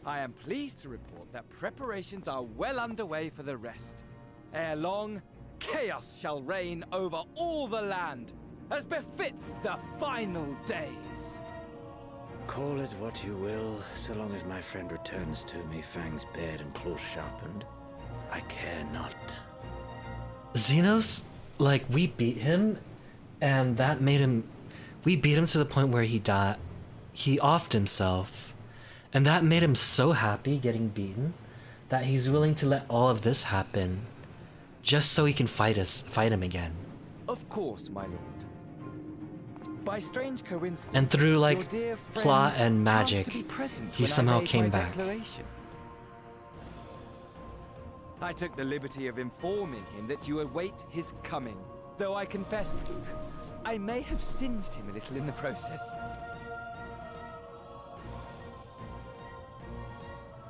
I am pleased to report that preparations are well underway for the rest. Ere long, chaos shall reign over all the land, as befits the final days.
Call it what you will, so long as my friend returns to me, fangs bared and claws sharpened. I care not.
Xenos, like, we beat him, and that made him... We beat him to the point where he died. He offed himself. And that made him so happy getting beaten that he's willing to let all of this happen just so he can fight him again.
Of course, my lord. By strange coincidence,
And through, like,
your dear friend
plot and
chanced
magic,
to be present
he
when I
somehow
made
came
my
back.
declaration. I took the liberty of informing him that you await his coming, though I confess I may have singed him a little in the process.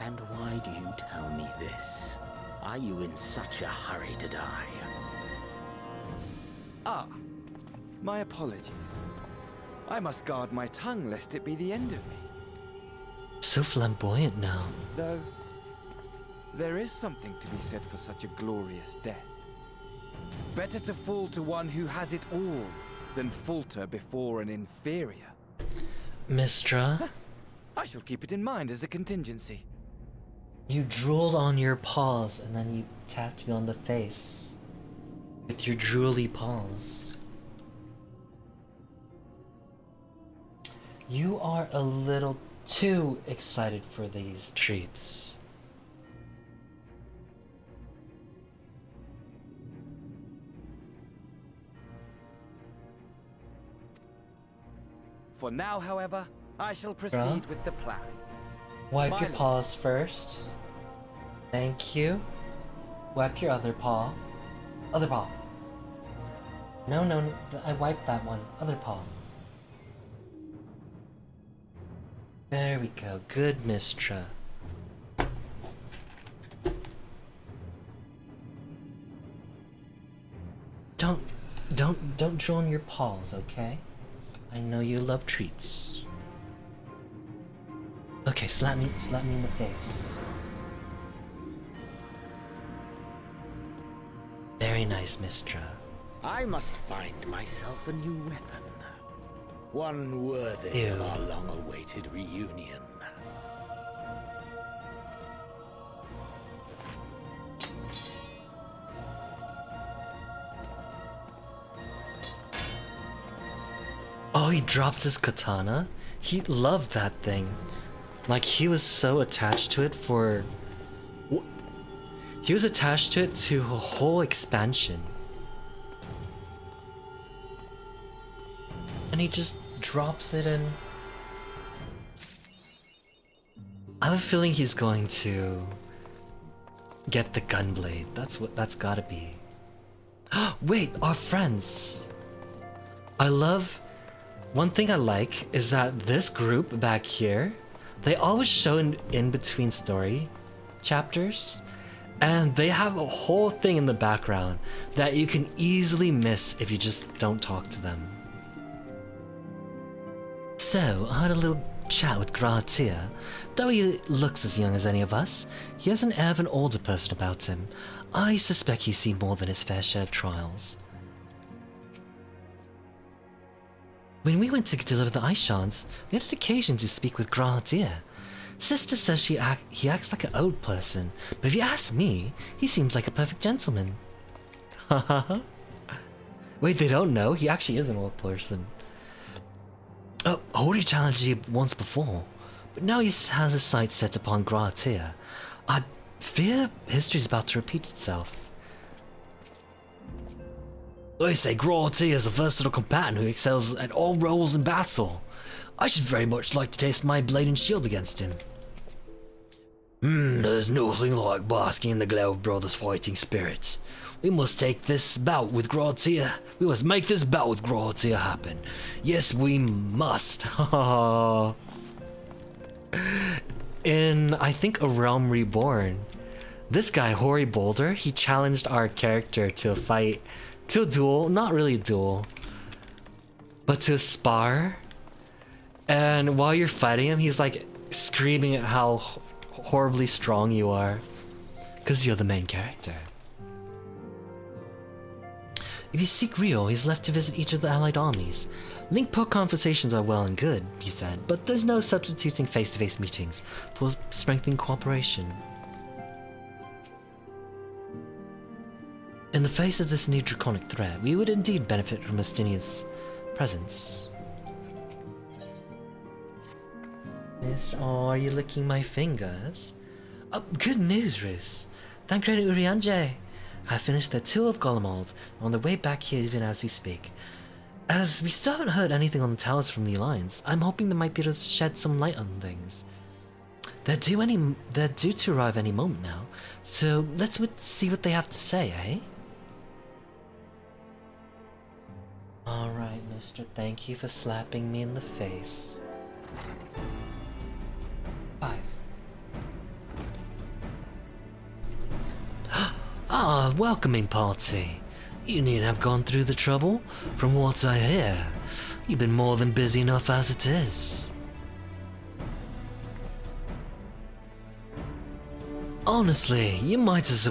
And why do you tell me this? Are you in such a hurry to die?
Ah, my apologies. I must guard my tongue lest it be the end of me.
So flamboyant now.
Though, there is something to be said for such a glorious death. Better to fall to one who has it all than falter before an inferior.
Mistra,
I shall keep it in mind as a contingency.
you drooled on your paws and then you tapped me on the face with your drooly paws. You are a little too excited for these treats.
For now, however, I shall proceed with the plan.
Wipe
My
your
lord.
paws first. Thank you. Wipe your other paw. Other paw. No, I wiped that one. Other paw. There we go. Good, Mistra. Don't drool on your paws, okay? I know you love treats. Okay, slap me in the face. Very nice, Mistra.
I must find myself a new weapon. One worthy
Ew.
of our long-awaited reunion.
Oh, he dropped his katana? He loved that thing. Like, he was so attached to it for... He was attached to it to a whole expansion. And he just drops it in. I have a feeling he's going to get the gunblade. That's gotta be. Wait, our friends. One thing I like is that this group back here, they always show in between story chapters, and they have a whole thing in the background that you can easily miss if you just don't talk to them. So, I had a little chat with Gratia. Though he looks as young as any of us, he has an air of an older person about him. I suspect he's seen more than his fair share of trials. When we went to deliver the ice shards, we had an occasion to speak with Gratia. Sister says he acts like an old person, but if you ask me, he seems like a perfect gentleman. Haha. Wait, they don't know? He actually is an old person. Oh, Hori challenged you once before, but now he has his sights set upon Gratia. I fear history's about to repeat itself. They say Gratia is a versatile combatant who excels at all roles in battle. I should very much like to taste my blade and shield against him. There's nothing like basking in the glow of brothers' fighting spirit. We must take this bout with Gratia. We must make this bout with Gratia happen. Yes, we must. In, I think, A Realm Reborn, this guy, Hoary Boulder, he challenged our character to a fight, to a duel, not really a duel, but to spar. And while you're fighting him, he's like screaming at how horribly strong you are, because you're the main character. If you seek Rio, he's left to visit each of the allied armies. Link-poke conversations are well and good, he said, but there's no substituting face-to-face meetings for strengthening cooperation. In the face of this new draconic threat, we would indeed benefit from Estinian's presence. Oh, are you licking my fingers? Oh, good news, Rus. Thancred and Urianger have finished their tour of Golemald and on their way back here even as we speak. As we still haven't heard anything on the towers from the Alliance, I'm hoping they might be able to shed some light on things. They're due to arrive any moment now, so let's see what they have to say, eh? Alright, mister, thank you for slapping me in the face. 5. Ah, welcoming party. You needn't have gone through the trouble. From what I hear, you've been more than busy enough as it is. Honestly, you might as...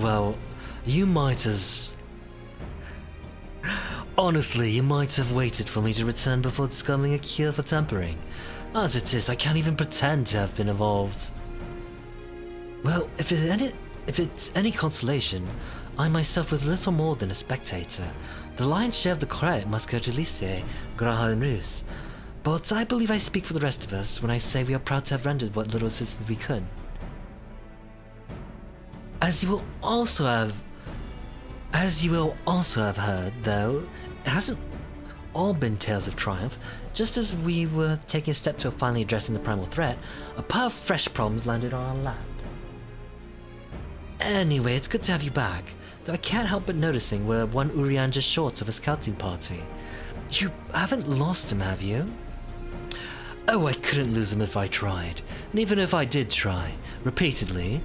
Honestly, you might have waited for me to return before discovering a cure for tempering. As it is, I can't even pretend to have been involved. Well, if it's any consolation, I myself was little more than a spectator. The lion's share of the credit must go to Lysae, Graha and Rus. But I believe I speak for the rest of us when I say we are proud to have rendered what little assistance we could. As you will also have heard, though, it hasn't all been tales of triumph. Just as we were taking a step to finally addressing the primal threat, a pile of fresh problems landed on our lap. Anyway, it's good to have you back, though I can't help but noticing we're one Urianger short of a scouting party. You haven't lost him, have you? Oh, I couldn't lose him if I tried, and even if I did try, repeatedly.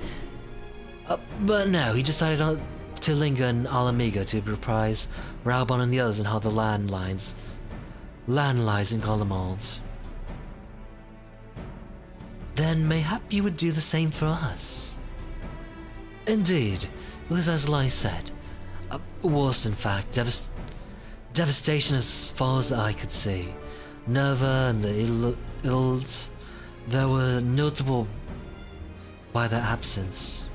But no, he decided to linger in Alamigo to reprise Raubon and the others and how the land lies in Golemald. Then mayhap you would do the same for us. Indeed, it was as Lai said. Worse, in fact, devastation as far as the eye could see. Nerva and the Ilds, they were notable by their absence.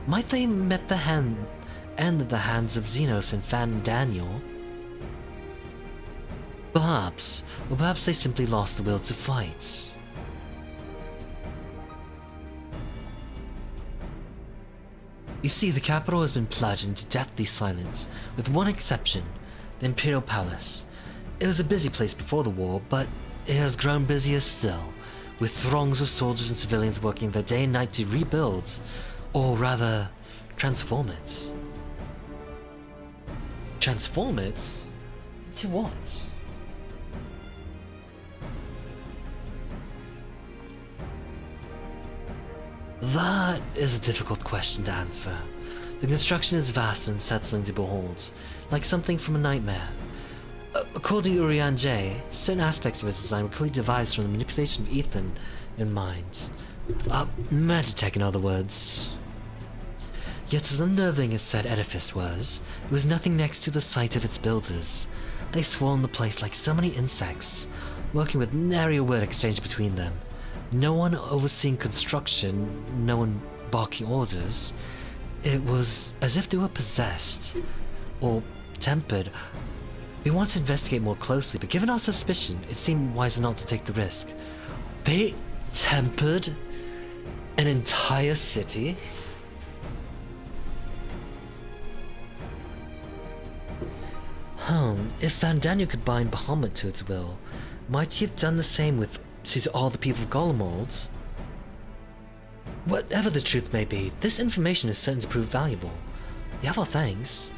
Might they met the end at the hands of Xenos and Fan Daniel? Perhaps, or perhaps they simply lost the will to fight. You see, the capital has been plunged into deathly silence, with one exception, the Imperial Palace. It was a busy place before the war, but it has grown busier still, with throngs of soldiers and civilians working their day and night to rebuild, or rather, transform it. Transform it? To what? That is a difficult question to answer. The construction is vast and unsettling to behold, like something from a nightmare. According to Urianger, certain aspects of its design were clearly devised from the manipulation of Ethan in mind. Magitech, in other words. Yet as unnerving as said edifice was, it was nothing next to the sight of its builders. They swarmed the place like so many insects, working with nary a word exchanged between them. No one overseeing construction, no one barking orders. It was as if they were possessed, or tempered. We wanted to investigate more closely, but given our suspicion, it seemed wiser not to take the risk. They tempered an entire city? If Van Daniel could bind Bahamut to its will, might he have done the same to all the people of Golemald? Whatever the truth may be, this information is certain to prove valuable. Yeah, well, thanks.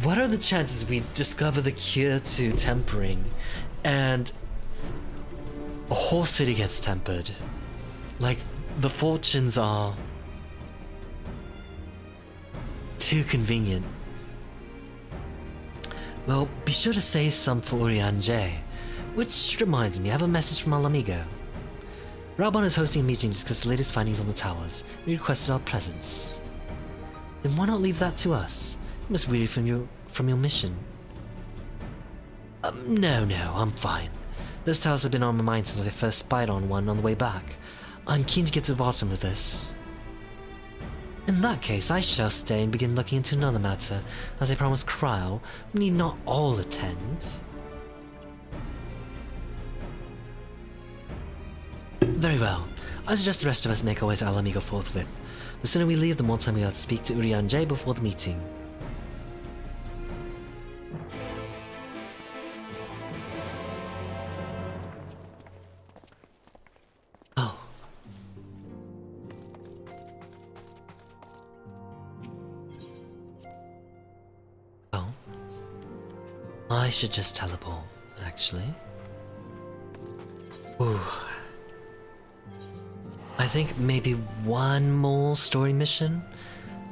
What are the chances we discover the cure to tempering and a whole city gets tempered? Like, the fortunes are too convenient. Well, be sure to save some for Urianger. Which reminds me, I have a message from our amigo. Raubon is hosting a meeting to discuss the latest findings on the towers. We requested our presence. Then why not leave that to us? You must weary from your mission. No, I'm fine. Those towers have been on my mind since I first spied on one on the way back. I'm keen to get to the bottom of this. In that case, I shall stay and begin looking into another matter. As I promised Cryle, we need not all attend. Very well. I suggest the rest of us make our way to Alamigo forthwith. The sooner we leave, the more time we have to speak to Urianger before the meeting. Oh. Oh. I should just teleport, actually. Ooh. I think maybe one more story mission,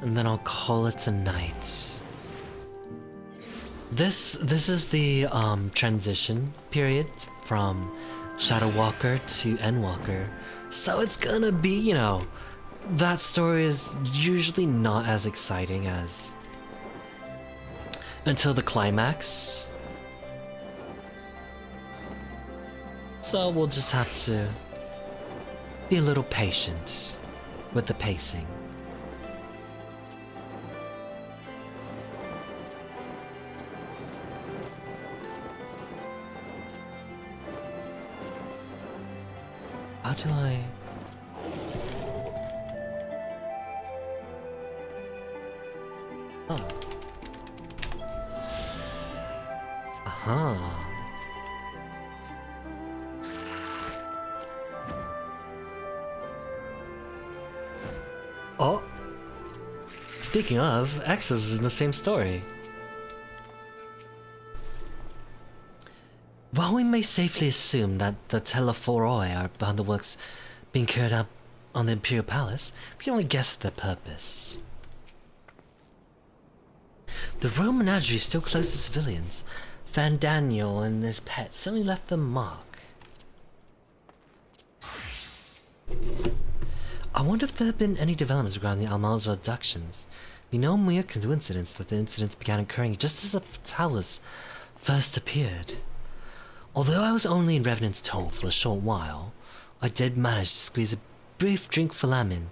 and then I'll call it a night. This is the transition period from Shadow Walker to Endwalker, so it's gonna be, you know, that story is usually not as exciting as until the climax. So we'll just have to be a little patient with the pacing. How do I... Oh. Aha. Oh. Speaking of, X's is in the same story. While we may safely assume that the Telephoroi are behind the works being carried out on the Imperial Palace, we can only guess at their purpose. The Royal Menagerie is still closed to civilians. Van Daniel and his pets certainly left their mark. I wonder if there have been any developments regarding the Almalza abductions. We know mere coincidence that the incidents began occurring just as the towers first appeared. Although I was only in Revenant's Toll for a short while, I did manage to squeeze a brief drink for Lamin.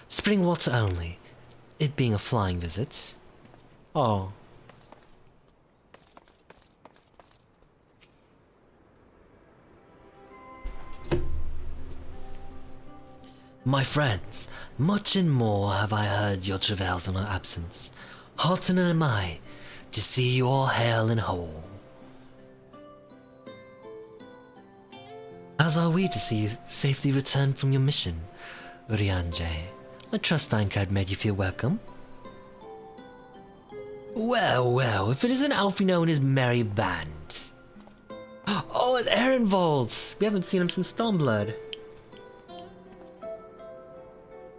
Spring water only, it being a flying visit. Oh. My friends, much and more have I heard your travails in our absence. Heartened am I to see you all hale and whole. As are we to see you safely return from your mission, Urianger. I trust Thancred made you feel welcome. Well, if it isn't Alfino and his merry band. Oh, it's Ehrenwald! We haven't seen him since Stormblood.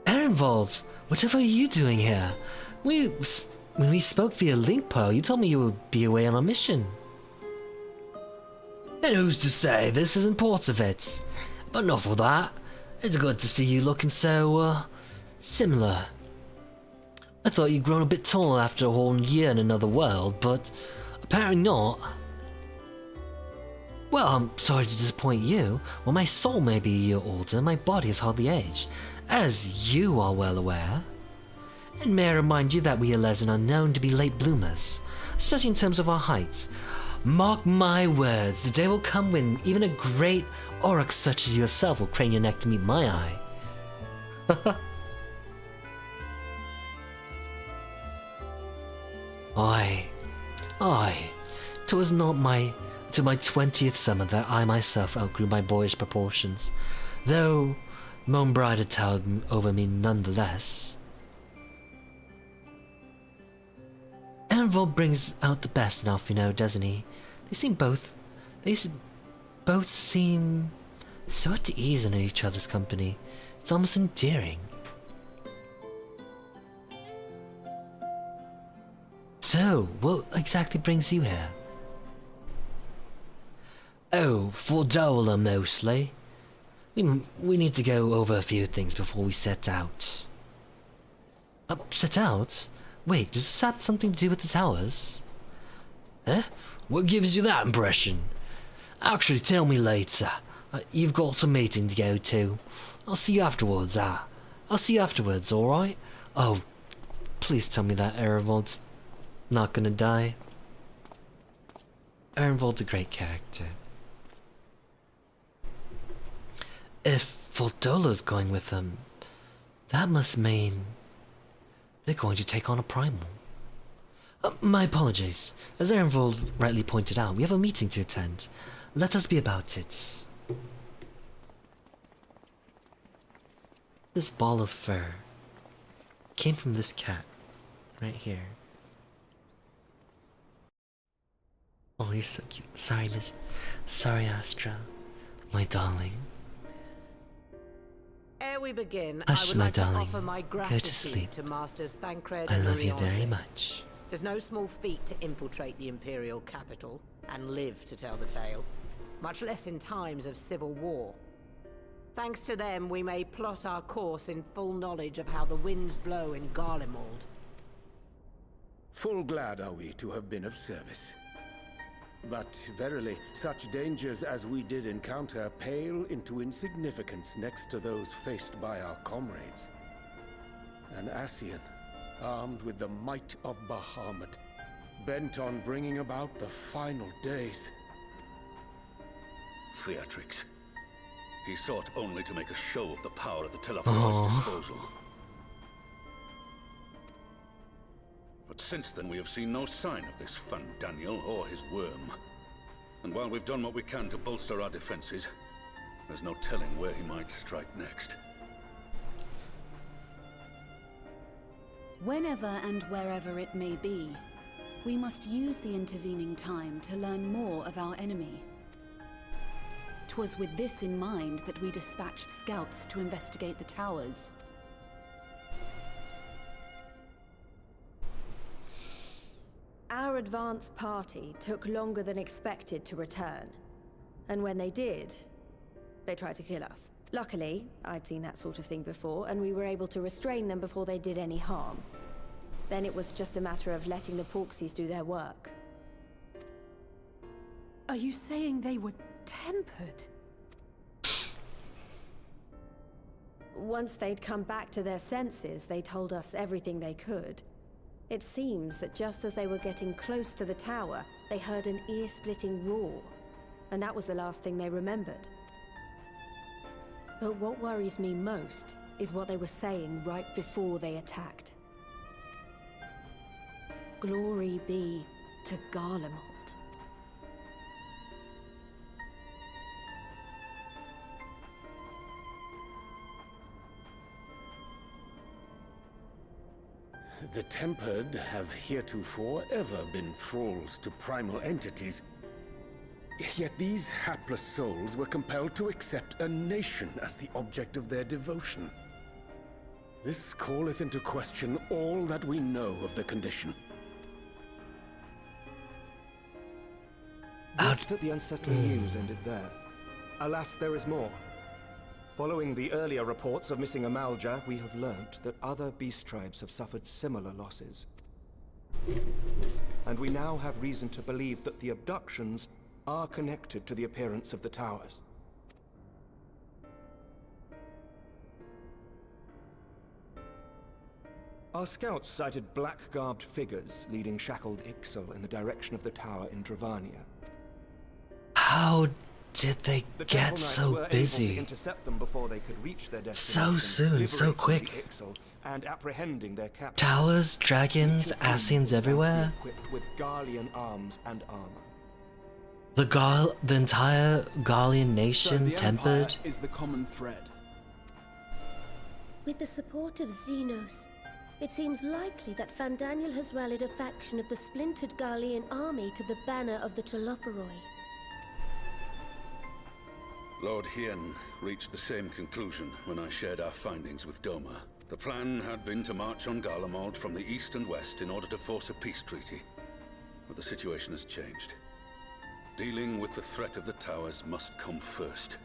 Ehrenwald, whatever are you doing here? When we spoke via Linkpo, you told me you would be away on a mission. And who's to say this isn't part of it? But enough of that. It's good to see you looking so, similar. I thought you'd grown a bit taller after a whole year in another world, but apparently not. Well, I'm sorry to disappoint you. While my soul may be a year older, my body has hardly aged, as you are well aware. And may I remind you that we Alezan are known to be late bloomers, especially in terms of our height. Mark my words, the day will come when even a great Aurochs such as yourself will crane your neck to meet my eye. Aye, 'twas not to my 20th summer that I myself outgrew my boyish proportions, though Moanbride had towered over me nonetheless. Erenvold brings out the best in Alfino, doesn't he? They both seem so at ease in each other's company. It's almost endearing. So, what exactly brings you here? Oh, for Dola mostly. We need to go over a few things before we set out. Set out? Wait, does this have something to do with the towers? Eh? What gives you that impression? Actually, tell me later. You've got some meeting to go to. I'll see you afterwards, I'll see you afterwards, alright? Oh, please tell me that Erenvold's not gonna die. Erenvold's a great character. If Voldola's going with them, that must mean they're going to take on a primal. My apologies. As Erenvold rightly pointed out, we have a meeting to attend. Let us be about it. This ball of fur came from this cat, right here. Oh, you're so cute. Sorry, Astra, my darling.
Ere we begin,
Hush,
I would
my
like
darling.
to offer my
Go to
gratitude
sleep.
to Masters Thancred
I
and
love you
Louis
very
Angers.
much.
There's no small feat to infiltrate the Imperial capital and live to tell the tale, much less in times of civil war. Thanks to them, we may plot our course in full knowledge of how the winds blow in Garlemald.
Full glad are we to have been of service. But verily, such dangers as we did encounter pale into insignificance next to those faced by our comrades. An Ascian, armed with the might of Bahamut, bent on bringing about the final days.
Theatrics. He sought only to make a show of the power at the Telefloid's disposal. But since then we have seen no sign of this Daniel or his worm. And while we've done what we can to bolster our defenses, there's no telling where he might strike next.
Whenever and wherever it may be, we must use the intervening time to learn more of our enemy. 'Twas with this in mind that we dispatched scouts to investigate the towers.
Our advance party took longer than expected to return. And when they did, they tried to kill us. Luckily, I'd seen that sort of thing before, and we were able to restrain them before they did any harm. Then it was just a matter of letting the Porxies do their work.
Are you saying they were tempered?
Once they'd come back to their senses, they told us everything they could. It seems that just as they were getting close to the tower, they heard an ear-splitting roar. And that was the last thing they remembered. But what worries me most is what they were saying right before they attacked. Glory be to Garlemald.
The Tempered have heretofore ever been thralls to primal entities. Yet these hapless souls were compelled to accept a nation as the object of their devotion. This calleth into question all that we know of the condition.
Good that the unsettling news ended there. Alas, there is more. Following the earlier reports of missing Amalja, we have learnt that other beast tribes have suffered similar losses. And we now have reason to believe that the abductions are connected to the appearance of the towers. Our scouts sighted black-garbed figures leading shackled Ixal in the direction of the tower in Dravania.
How did they
The
get
Temple
so
Knights were able to
busy?
intercept them before they could reach their
So
destination,
soon, so
liberating
quick.
the Ixal and apprehending their captors.
Towers, dragons,
Each of whom
Ascians
was found to be
everywhere.
equipped with Garlean arms and armor.
The entire Garlean nation
So the
tempered.
Empire is the common thread.
With the support of Xenos,
it seems likely that Fandaniel has rallied a faction of the splintered Garlean army to the banner of the Telophoroi.
Lord Hien reached the same conclusion when I shared our findings with Doma. The plan had been to march on Garlemald from the east and west in order to force a peace treaty. But the situation has changed. Dealing with the threat of the towers must come first.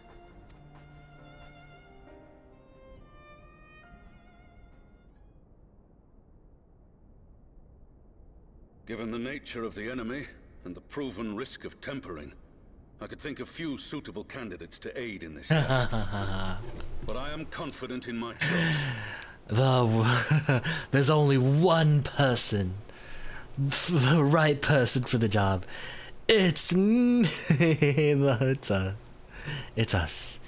Given the nature of the enemy and the proven risk of tempering, I could think of few suitable candidates to aid in this task. But I am confident in my choice.
There's only one person, the right person for the job. It's me. It's us.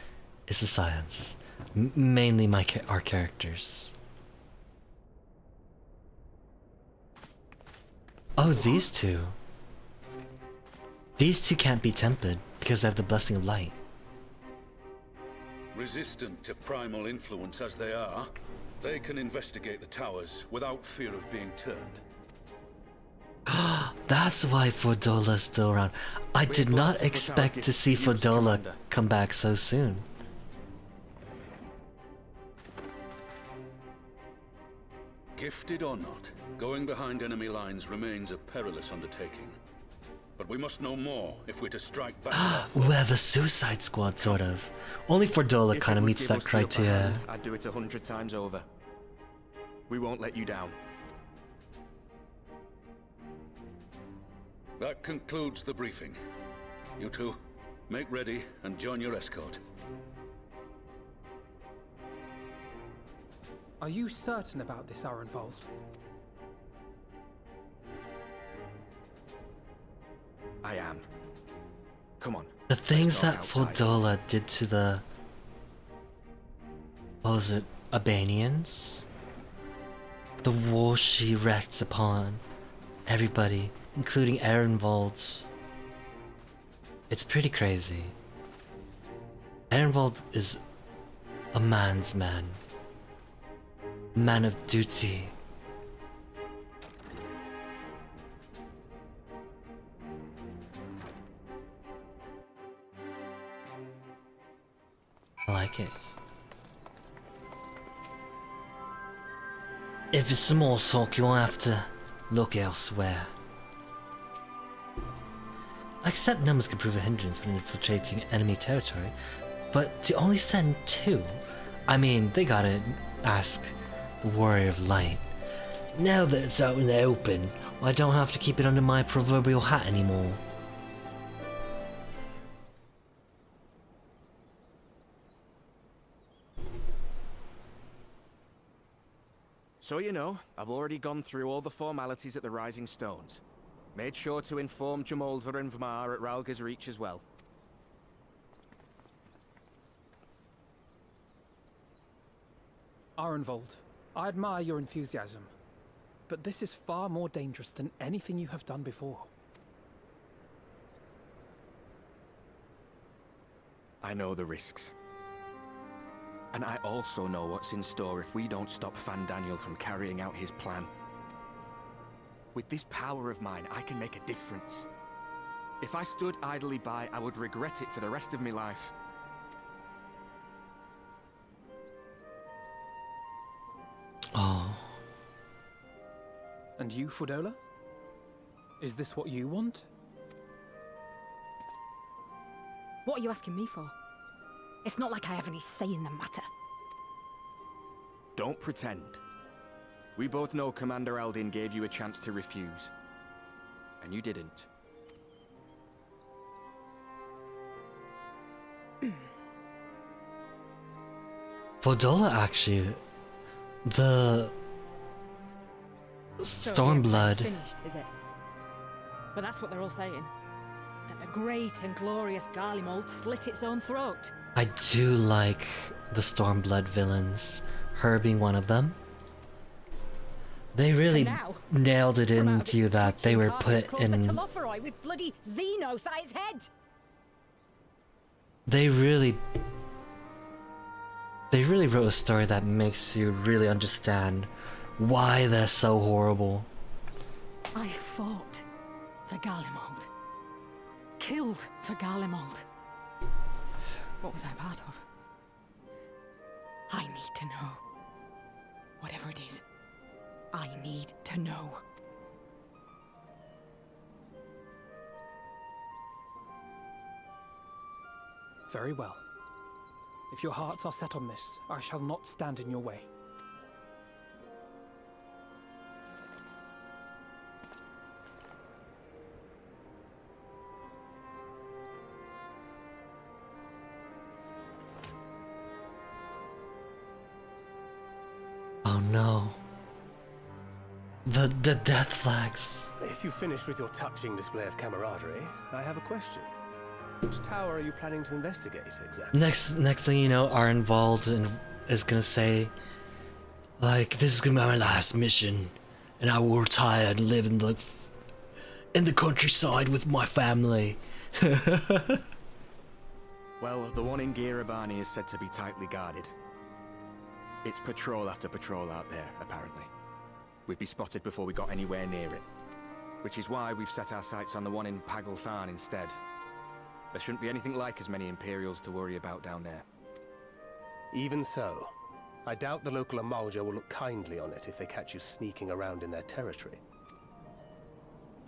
It's the science. Mainly our characters. Oh, these two. These two can't be tempered because they have the blessing of light.
Resistant to primal influence as they are, they can investigate the towers without fear of being turned.
That's why Fodola's still around. I did not expect to see Fodola come back so soon.
Gifted or not, going behind enemy lines remains a perilous undertaking. But we must know more if we're to strike back.
We're the Suicide Squad, sort of. Only Fordola kind of meets that criteria.
I'd do it 100 times over. We won't let you down.
That concludes the briefing. You two, make ready and join your escort.
Are you certain about this, Arenvold?
I am. Come on.
The things that Fordola did to the... what was it? Albanians? The war she wreaked upon everybody, including Arenvold. It's pretty crazy. Arenvold is a man's man. Man of duty. I like it. If it's small talk, you'll have to look elsewhere. I accept numbers can prove a hindrance when infiltrating enemy territory, but to only send 2? I mean, they gotta ask the Warrior of Light. Now that it's out in the open, I don't have to keep it under my proverbial hat anymore.
So you know, I've already gone through all the formalities at the Rising Stones. Made sure to inform Jamoldva and Vamar at Ralga's Reach as well.
Arenvold, I admire your enthusiasm, but this is far more dangerous than anything you have done before.
I know the risks. And I also know what's in store if we don't stop Fandaniel from carrying out his plan. With this power of mine, I can make a difference. If I stood idly by, I would regret it for the rest of my life.
Oh.
And you, Fordola? Is this what you want?
What are you asking me for? It's not like I have any say in the matter.
Don't pretend. We both know Commander Aldin gave you a chance to refuse. And you didn't.
Fordola actually... the... Stormblood...
Finished, is it? But that's what they're all saying. That the great and glorious Garlemald slit its own throat.
I do like the Stormblood villains, her being one of them. They really nailed it into you that they were put in...
with bloody Xenos at its head.
They really wrote a story that makes you really understand why they're so horrible.
I fought for Garlemald. Killed for Garlemald. What was I part of? I need to know. Whatever it is, I need to know.
Very well. If your hearts are set on this, I shall not stand in your way.
Oh no. The death flags.
If you finished with your touching display of camaraderie, I have a question. Which tower are you planning to investigate exactly?
Next thing you know, Arenvald is gonna say, like, this is gonna be my last mission, and I will retire and live in the countryside with my family.
Well, the one in Girabani is said to be tightly guarded. It's patrol after patrol out there, apparently. We'd be spotted before we got anywhere near it. Which is why we've set our sights on the one in Pagalthan instead. There shouldn't be anything like as many Imperials to worry about down there.
Even so, I doubt the local Amalja will look kindly on it if they catch you sneaking around in their territory.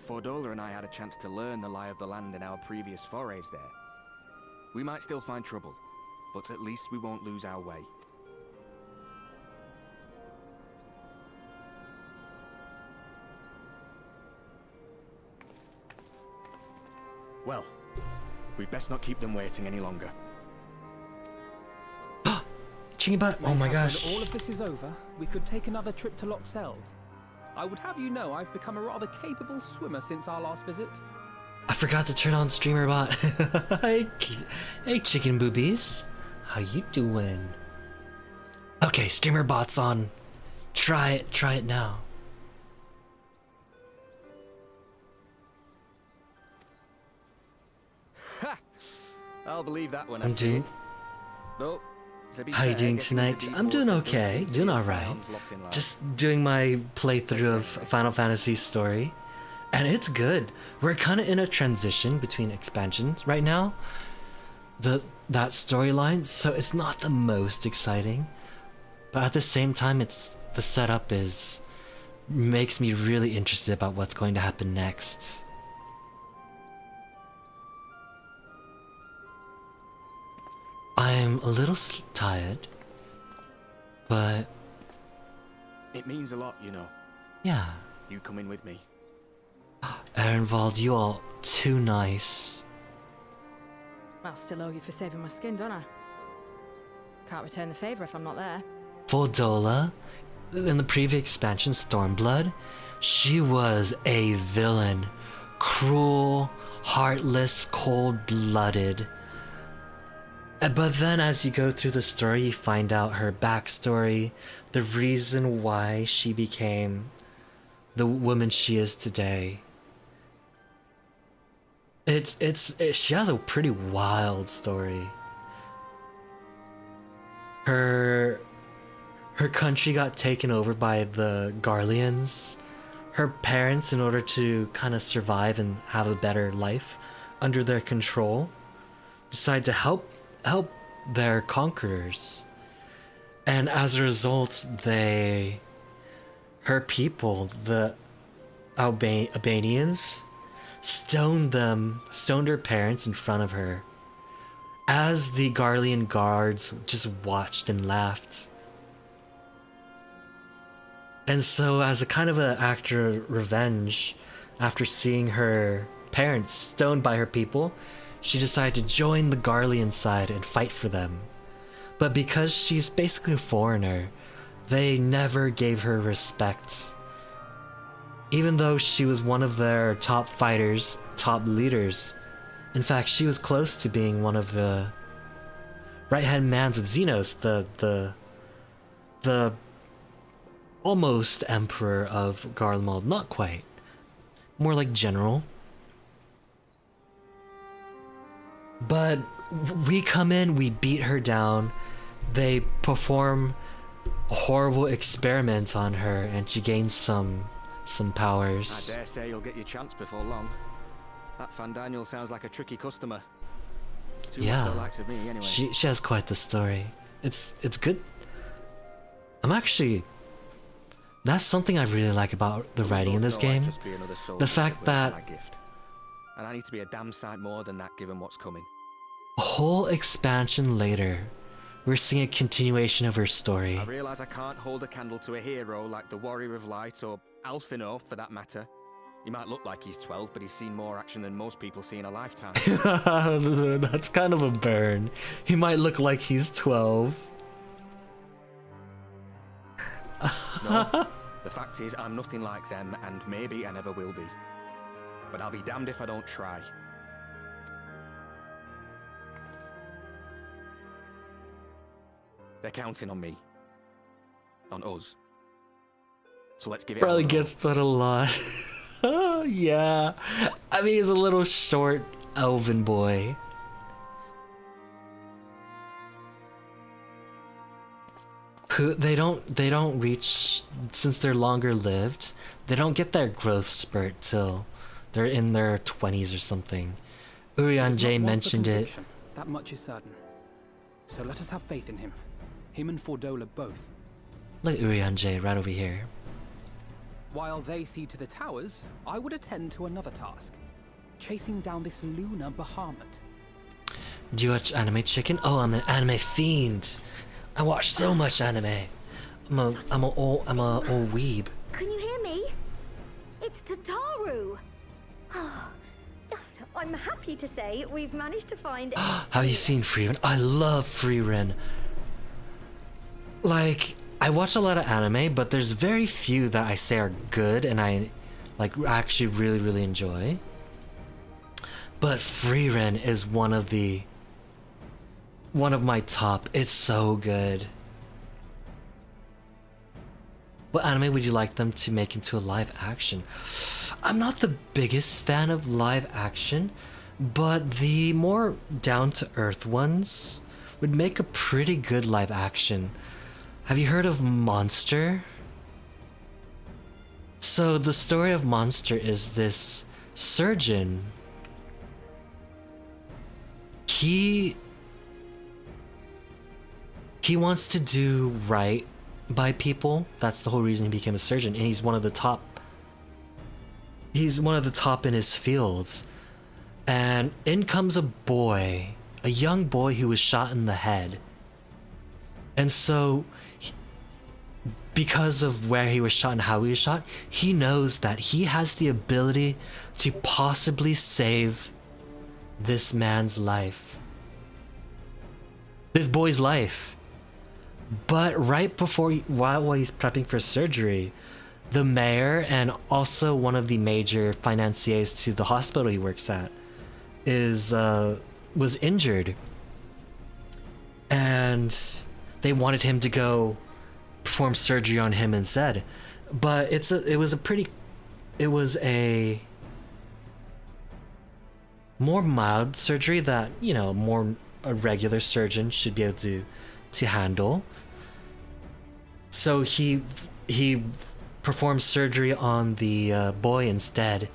Fordola and I had a chance to learn the lie of the land in our previous forays there. We might still find trouble, but at least we won't lose our way. Well, we'd best not keep them waiting any longer.
Chingybat, oh my gosh.
When all of this is over, we could take another trip to Loxeld. I would have you know I've become a rather capable swimmer since our last visit.
I forgot to turn on streamer bot. Hey chicken boobies. How you doing? Okay, streamer bot's on. Try it now.
Ha! I'll believe that when I
I'm
see
doing.
it. Though, to be
How you
fair,
doing
getting
tonight?
into
I'm
deep
doing
water
okay,
does
doing
seem
alright.
sounds locked in life.
Just doing my playthrough of Final Fantasy story, and it's good. We're kind of in a transition between expansions right now. That storyline, so it's not the most exciting, but at the same time, the setup makes me really interested about what's going to happen next. I'm a little tired, but
It means a lot, you know.
yeah.
You coming with me.
Arenvald, you are too nice.
I'll still owe you for saving my skin, don't I? Can't return the favor if I'm not there.
Fordola, in the previous expansion, Stormblood, she was a villain. Cruel, heartless, cold-blooded. But then as you go through the story, you find out her backstory, the reason why she became the woman she is today. She has a pretty wild story. Her country got taken over by the Garleans. Her parents, in order to kind of survive and have a better life under their control, decide to help their conquerors. And as a result, her people, the Albanians, stoned her parents in front of her, as the Garlean guards just watched and laughed. And so, as a kind of an act of revenge, after seeing her parents stoned by her people, she decided to join the Garlean side and fight for them. But because she's basically a foreigner, they never gave her respect. Even though she was one of their top fighters, top leaders. In fact, she was close to being one of the right-hand mans of Xenos, the almost emperor of Garlemald. Not quite. More like general. But we come in, we beat her down. They perform horrible experiment on her, and she gains some powers.
I dare say you'll get your chance before long. That Fandaniel sounds like a tricky customer. Too much for the likes of me, anyway.
She has quite the story. It's good. I'm actually. That's something I really like about the writing in this game. The fact that
and I need to be a damn sight more than that, given what's coming.
a whole expansion later, we're seeing a continuation of her story.
I realise I can't hold a candle to a hero like the Warrior of Light or Alphino, for that matter. He might look like he's 12, but he's seen more action than most people see in a lifetime.
That's kind of a burn. He might look like he's 12.
No, the fact is, I'm nothing like them, and maybe I never will be. But I'll be damned if I don't try. They're counting on me. On us. So let's give it
Probably gets that a lot. Yeah. I mean, he's a little short elven boy. Who they don't reach, since they're longer lived, they don't get their growth spurt till they're in their 20s or something. Urian J mentioned it.
That much is certain. So let us have faith in him. Him and Fordola both.
Look at Urian J right over here.
While they see to the towers, I would attend to another task. Chasing down this lunar Bahamut.
Do you watch Anime Chicken? Oh, I'm an anime fiend. I watch so much anime. I'm a old weeb.
Can you hear me? It's Tataru. I'm happy to say we've managed to find.
Have you seen Freerin? I love Freerin. Like, I watch a lot of anime, but there's very few that I say are good and I like actually really enjoy. But Freerin is one of my top. It's so good. What anime would you like them to make into a live action? I'm not the biggest fan of live action, but the more down-to-earth ones would make a pretty good live action. Have you heard of Monster? So the story of Monster is this surgeon. He wants to do right by people. That's the whole reason he became a surgeon, and he's one of the top in his field. And in comes a boy, a young boy who was shot in the head. And so because of where he was shot and how he was shot, he knows that he has the ability to possibly save this man's life. This boy's life. But right before, while he's prepping for surgery, the mayor and also one of the major financiers to the hospital he works at was injured. And they wanted him to go perform surgery on him instead. But it was a more mild surgery that, you know, more a regular surgeon should be able to handle. So he performed surgery on the boy instead.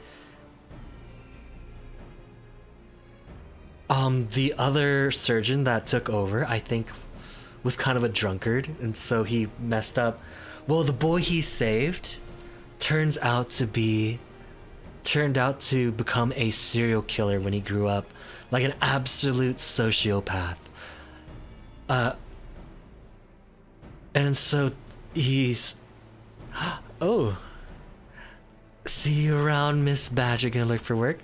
The other surgeon that took over, I think, was kind of a drunkard, and so he messed up. Well, the boy he saved turned out to become a serial killer when he grew up, like an absolute sociopath. And so he's... Oh. See you around, Miss Badger. Gonna look for work?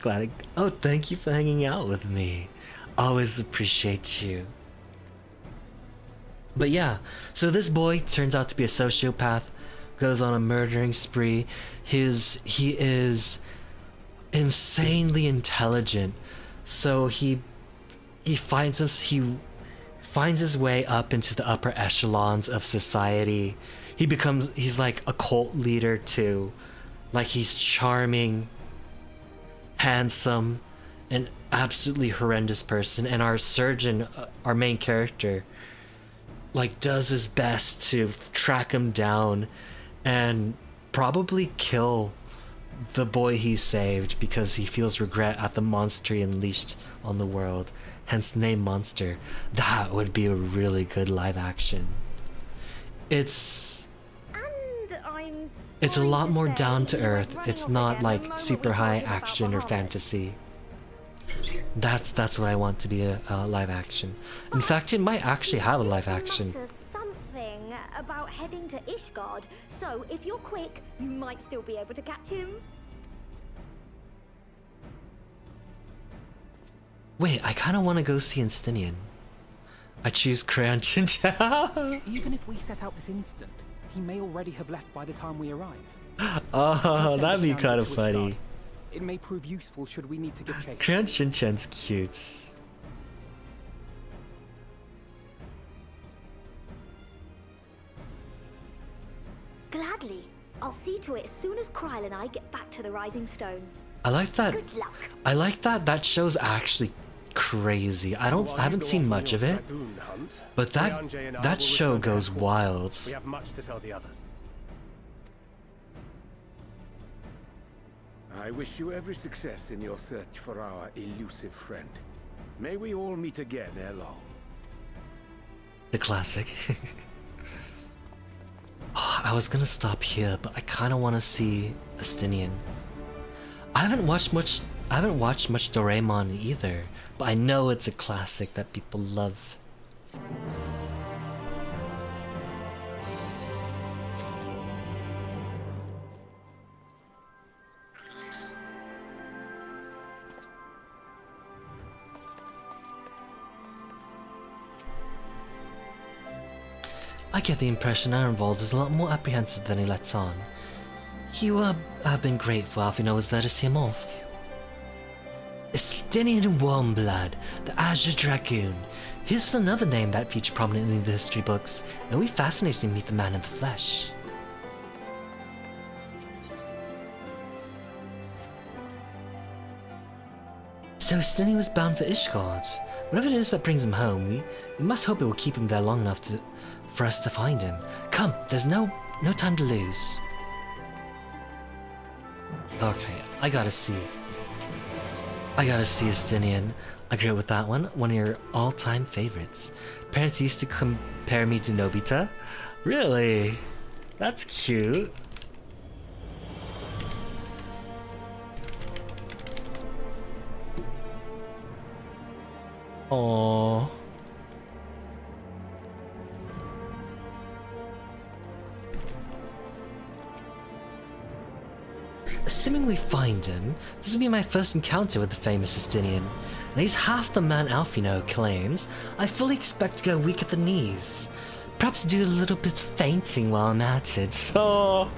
Oh, thank you for hanging out with me. Always appreciate you. But yeah, so this boy turns out to be a sociopath, goes on a murdering spree. He is insanely intelligent, so he finds his way up into the upper echelons of society. He's like a cult leader too. Like, he's charming, handsome, an absolutely horrendous person. And our surgeon, our main character, like does his best to track him down and probably kill the boy he saved because he feels regret at the monster he unleashed on the world, hence the name Monster. That would be a really good live action. It's a lot more down to earth. It's not like super high action or fantasy. That's what I want to be a live action. In fact, it might actually have a live action.
Something about heading to Ishgard, so if you're quick, you might still be able to catch him.
Wait, I kind of want to go see Instinian. I choose Crayon Chincha.
Even if we set out this instant, he may already have left by the time we arrive.
Oh, that'd be kind of funny.
It may prove useful should we need to give chase.
Crayon Shinchan's cute.
Gladly. I'll see to it as soon as Kryl and I get back to the Rising Stones.
I like that.
Good luck.
I like that. That show's actually crazy. I haven't seen much of it, but that show goes wild.
We have much to tell the others.
I wish you every success in your search for our elusive friend. May we all meet again ere long.
The classic. Oh, I was gonna stop here, but I kind of want to see Astinian. I haven't watched much Doraemon either, but I know it's a classic that people love. I get the impression Arenvold is a lot more apprehensive than he lets on. You have been grateful Alfino was there to see him off. Estinian Warmblood, the Azure Dragoon. His was another name that featured prominently in the history books, and it would be fascinating to meet the man in the flesh. So Estinian was bound for Ishgard. Whatever it is that brings him home, we must hope it will keep him there long enough for us to find him. Come, there's no time to lose. Okay, I gotta see Estinian. I agree with that one. One of your all-time favorites. Parents used to compare me to Nobita. Really? That's cute. Aww. Assuming we find him, this will be my first encounter with the famous Estinian, and he's half the man Alfino claims. I fully expect to go weak at the knees. Perhaps do a little bit of fainting while I'm at it, so...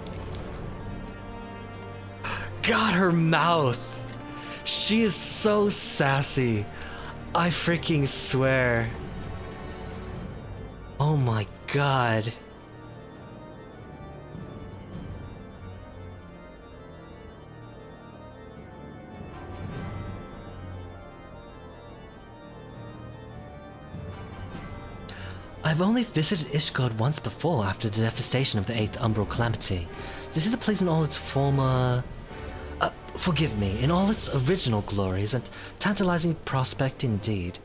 God, her mouth! She is so sassy. I freaking swear. Oh my god. I've only visited Ishgard once before after the devastation of the 8th Umbral Calamity. To see the place in all its former... forgive me, in all its original glory is a tantalizing prospect indeed.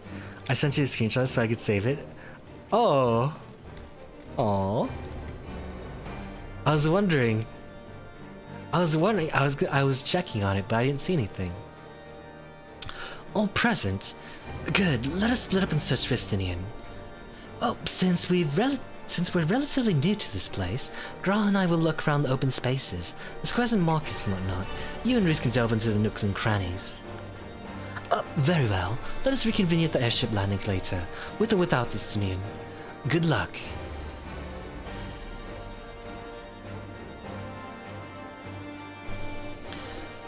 I sent you a screenshot so I could save it. Oh. Aww. I was checking on it, but I didn't see anything. All present? Good, let us split up and search for Estinian. Oh, since we're relatively new to this place, Graal and I will look around the open spaces, the squares and markets and whatnot. You and Reese can delve into the nooks and crannies. Very well. Let us reconvene at the airship landings later, with or without the Estinian. Good luck.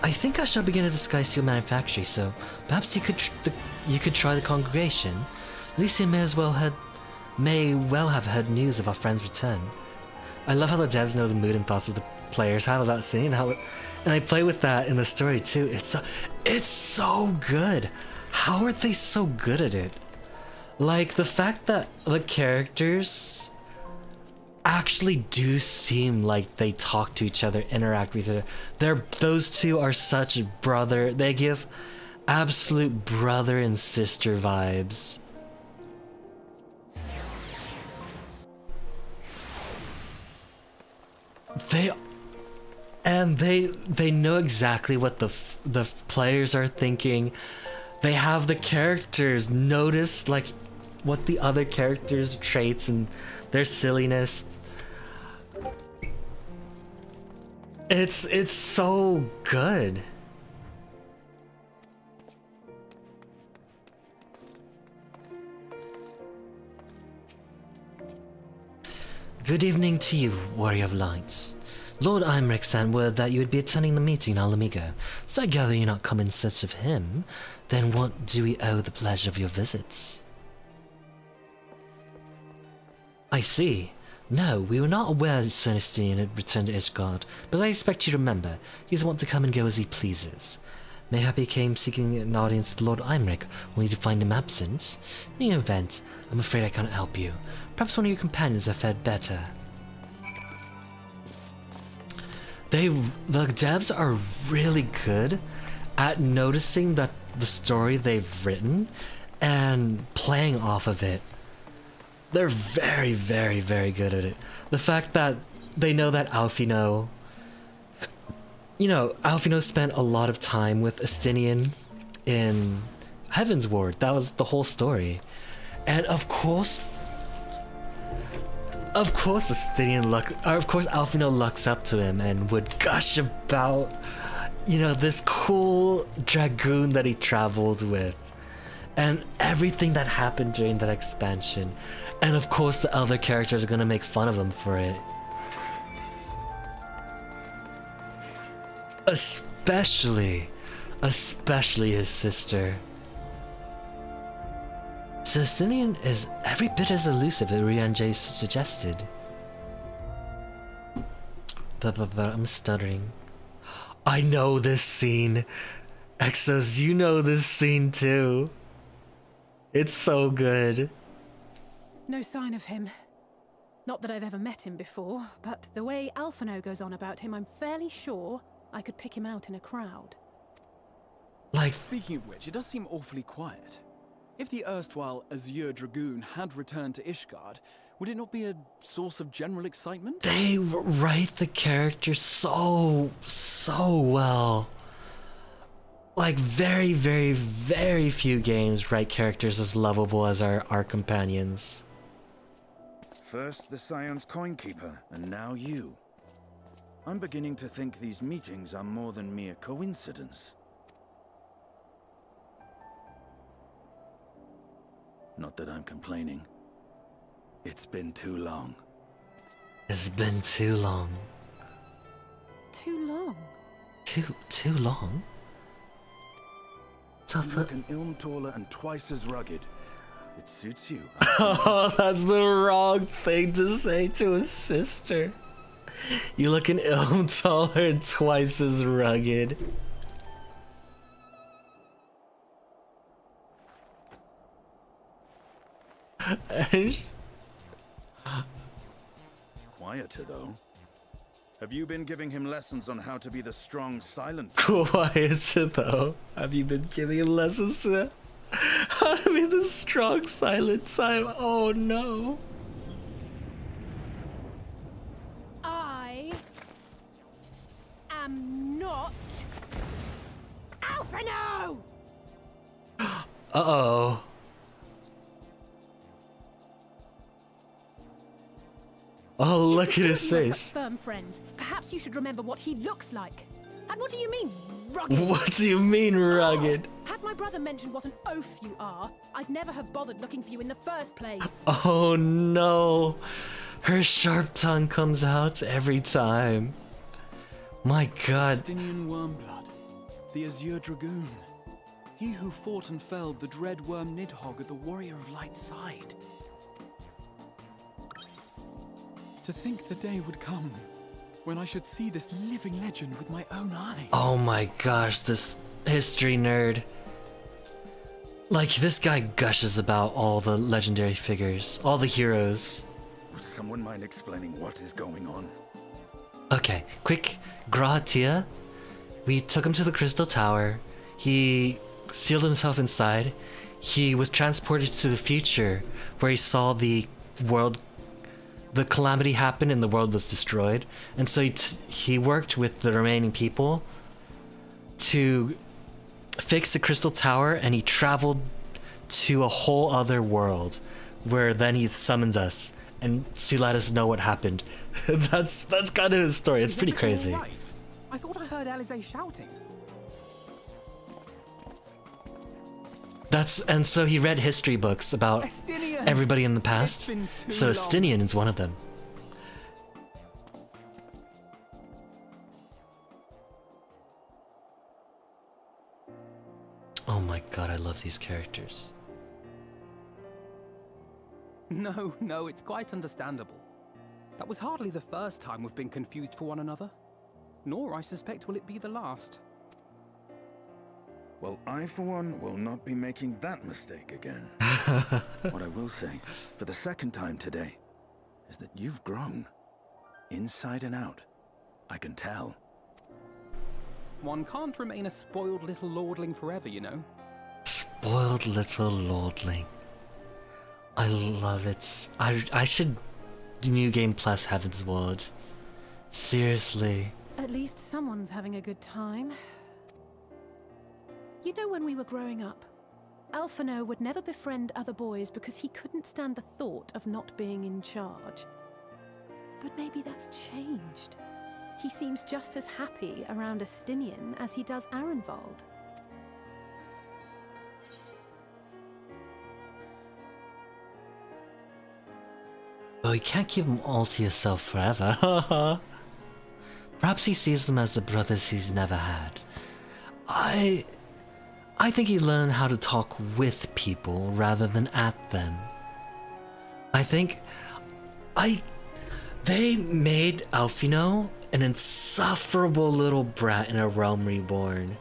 I think I shall begin a disguise seal manufactory, so perhaps you could try the congregation. Lucia may well have heard news of our friend's return. I love how the devs know the mood and thoughts of the players have about seeing how it, and I play with that in the story too. It's so good. How are they so good at it? Like, the fact that the characters actually do seem like they talk to each other, interact with each other. Those two are such brother. They give absolute brother and sister vibes. They know exactly what the players are thinking. They have the characters notice like what the other characters' traits and their silliness. It's so good. Good evening to you, Warrior of Light. Lord Imric sent word that you would be attending the meeting in Alamigo, so I gather you're not come in search of him. Then what do we owe the pleasure of your visits? I see. No, we were not aware that Cernistine had returned to Ishgard, but I expect you to remember, he doesn't want to come and go as he pleases. Mayhap he came seeking an audience with Lord Imric, only to find him absent. In any event, I'm afraid I cannot help you. Perhaps one of your companions have fared better. The devs are really good at noticing that the story they've written and playing off of it. They're very, very, very good at it. The fact that they know that Alphino, Alphino spent a lot of time with Estinian in Heaven's Ward. That was the whole story. And of course Alphino looks up to him and would gush about, this cool dragoon that he traveled with and everything that happened during that expansion. And of course the other characters are gonna make fun of him for it. Especially his sister. Justinian is every bit as elusive as Rianjay suggested. But I'm stuttering. I know this scene. Exos, you know this scene too. It's so good.
No sign of him. Not that I've ever met him before, but the way Alphino goes on about him, I'm fairly sure I could pick him out in a crowd.
Speaking of which, it does seem awfully quiet. If the erstwhile Azure Dragoon had returned to Ishgard, would it not be a source of general excitement?
They write the characters so well. Like, very, very, very few games write characters as lovable as our companions.
First the Scion's Coinkeeper, and now you. I'm beginning to think these meetings are more than mere coincidence. Not that I'm complaining. It's been too long.
It's been too long.
Too long?
Too long?
You look an ilm taller and twice as rugged. It suits you.
Oh, that's the wrong thing to say to a sister. You look an ilm taller and twice as rugged.
Quieter, though. Have you been giving him lessons on how to be the strong, silent?
Quieter, though. Have you been giving him lessons to how to be the strong, silent type? Oh no.
I am not Alphino!
Uh-oh. Oh, look at his face.
Firm friends. Perhaps you should remember what he looks like. And what do you mean, rugged?
What do you mean, rugged?
Had my brother mentioned what an oaf you are, I'd never have bothered looking for you in the first place.
Oh no. Her sharp tongue comes out every time. My god.
Estinian Wormblood, the Azure Dragoon. He who fought and felled the dread worm Nidhogg at the Warrior of Light's side. To think the day would come when I should see this living legend with my own eyes.
Oh my gosh, this history nerd. Like, this guy gushes about all the legendary figures, all the heroes.
Would someone mind explaining what is going on?
Okay, quick. Grahatia. We took him to the Crystal Tower. He sealed himself inside. He was transported to the future, where he saw the calamity happen and the world was destroyed. And so he worked with the remaining people to fix the Crystal Tower, and he traveled to a whole other world, where then he summons us and to let us know what happened. that's kind of his story. It's pretty crazy.
Right? I thought I heard Alize shouting.
And so he read history books about
Estinian.
everybody in the past. So Estinian is one of them. Oh my god, I love these characters.
No, it's quite understandable. That was hardly the first time we've been confused for one another. Nor, I suspect, will it be the last.
Well, I, for one, will not be making that mistake again. What I will say, for the second time today, is that you've grown. Inside and out. I can tell.
One can't remain a spoiled little lordling forever, you know.
Spoiled little lordling. I love it. I should New Game Plus Heaven's Ward. Seriously.
At least someone's having a good time. You know, when we were growing up, Alphino would never befriend other boys because he couldn't stand the thought of not being in charge. But maybe that's changed. He seems just as happy around Estinian as he does Arenvald.
Oh, you can't keep them all to yourself forever. Perhaps he sees them as the brothers he's never had. I think he learned how to talk with people rather than at them. I think they made Alphino an insufferable little brat in A Realm Reborn.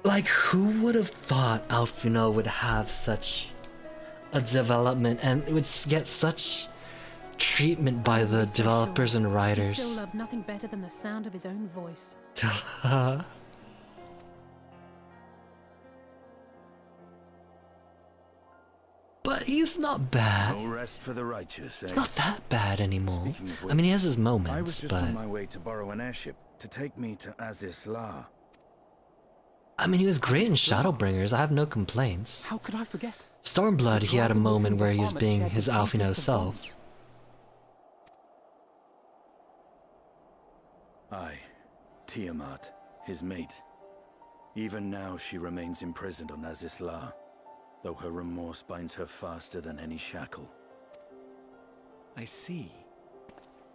Like, who would have thought Alphino would have such a development and it would get such treatment by the developers and writers?
He still loves nothing better than the sound of his own voice.
But he's not bad.
No rest for the righteous, eh?
It's not that bad anymore.
Which,
I mean, he has his moments,
I was just
but
on my way to borrow an airship to take me to Azis La.
I mean, he was great in Shadowbringers. I have no complaints.
How could I forget?
Stormblood, he had a moment where he was being his Alphino self.
Aye, Tiamat, his mate. Even now she remains imprisoned on Azis La, though her remorse binds her faster than any shackle.
I see.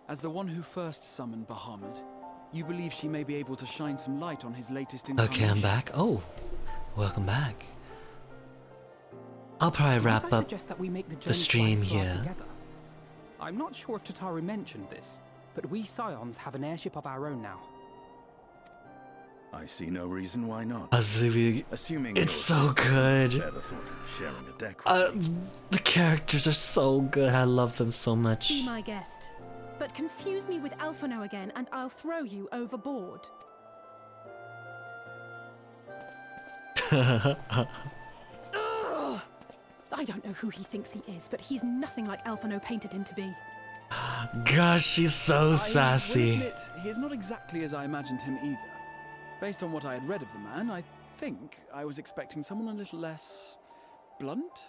As the one who first summoned Bahamut, you believe she may be able to shine some light on his latest incarnation?
Okay, I'm back. Oh, welcome back. I'll probably wrap up the stream here.
I'm not sure if Tataru mentioned this, but we Scions have an airship of our own now.
I see no reason why not.
Assuming it's so good.
Sharing a deck
the characters are so good. I love them so much.
Be my guest, but confuse me with Alphino again and I'll throw you overboard. I don't know who he thinks he is, but he's nothing like Alphino painted him to be.
Gosh, she's so sassy.
I will admit, he's not exactly as I imagined him either. Based on what I had read of the man, I think I was expecting someone a little less blunt.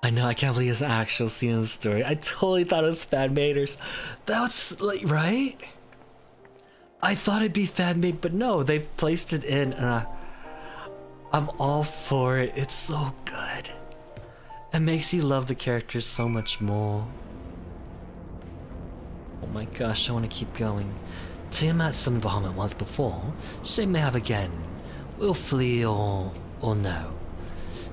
I know, I can't believe it's an actual scene in the story. I totally thought it was fan-maders. That's like, right? I thought it'd be fan-made, but no, they placed it in, and I'm all for it. It's so good. It makes you love the characters so much more. Oh my gosh, I want to keep going. Tiamat summoned Bahamut once before. She may have again. We'll flee or no.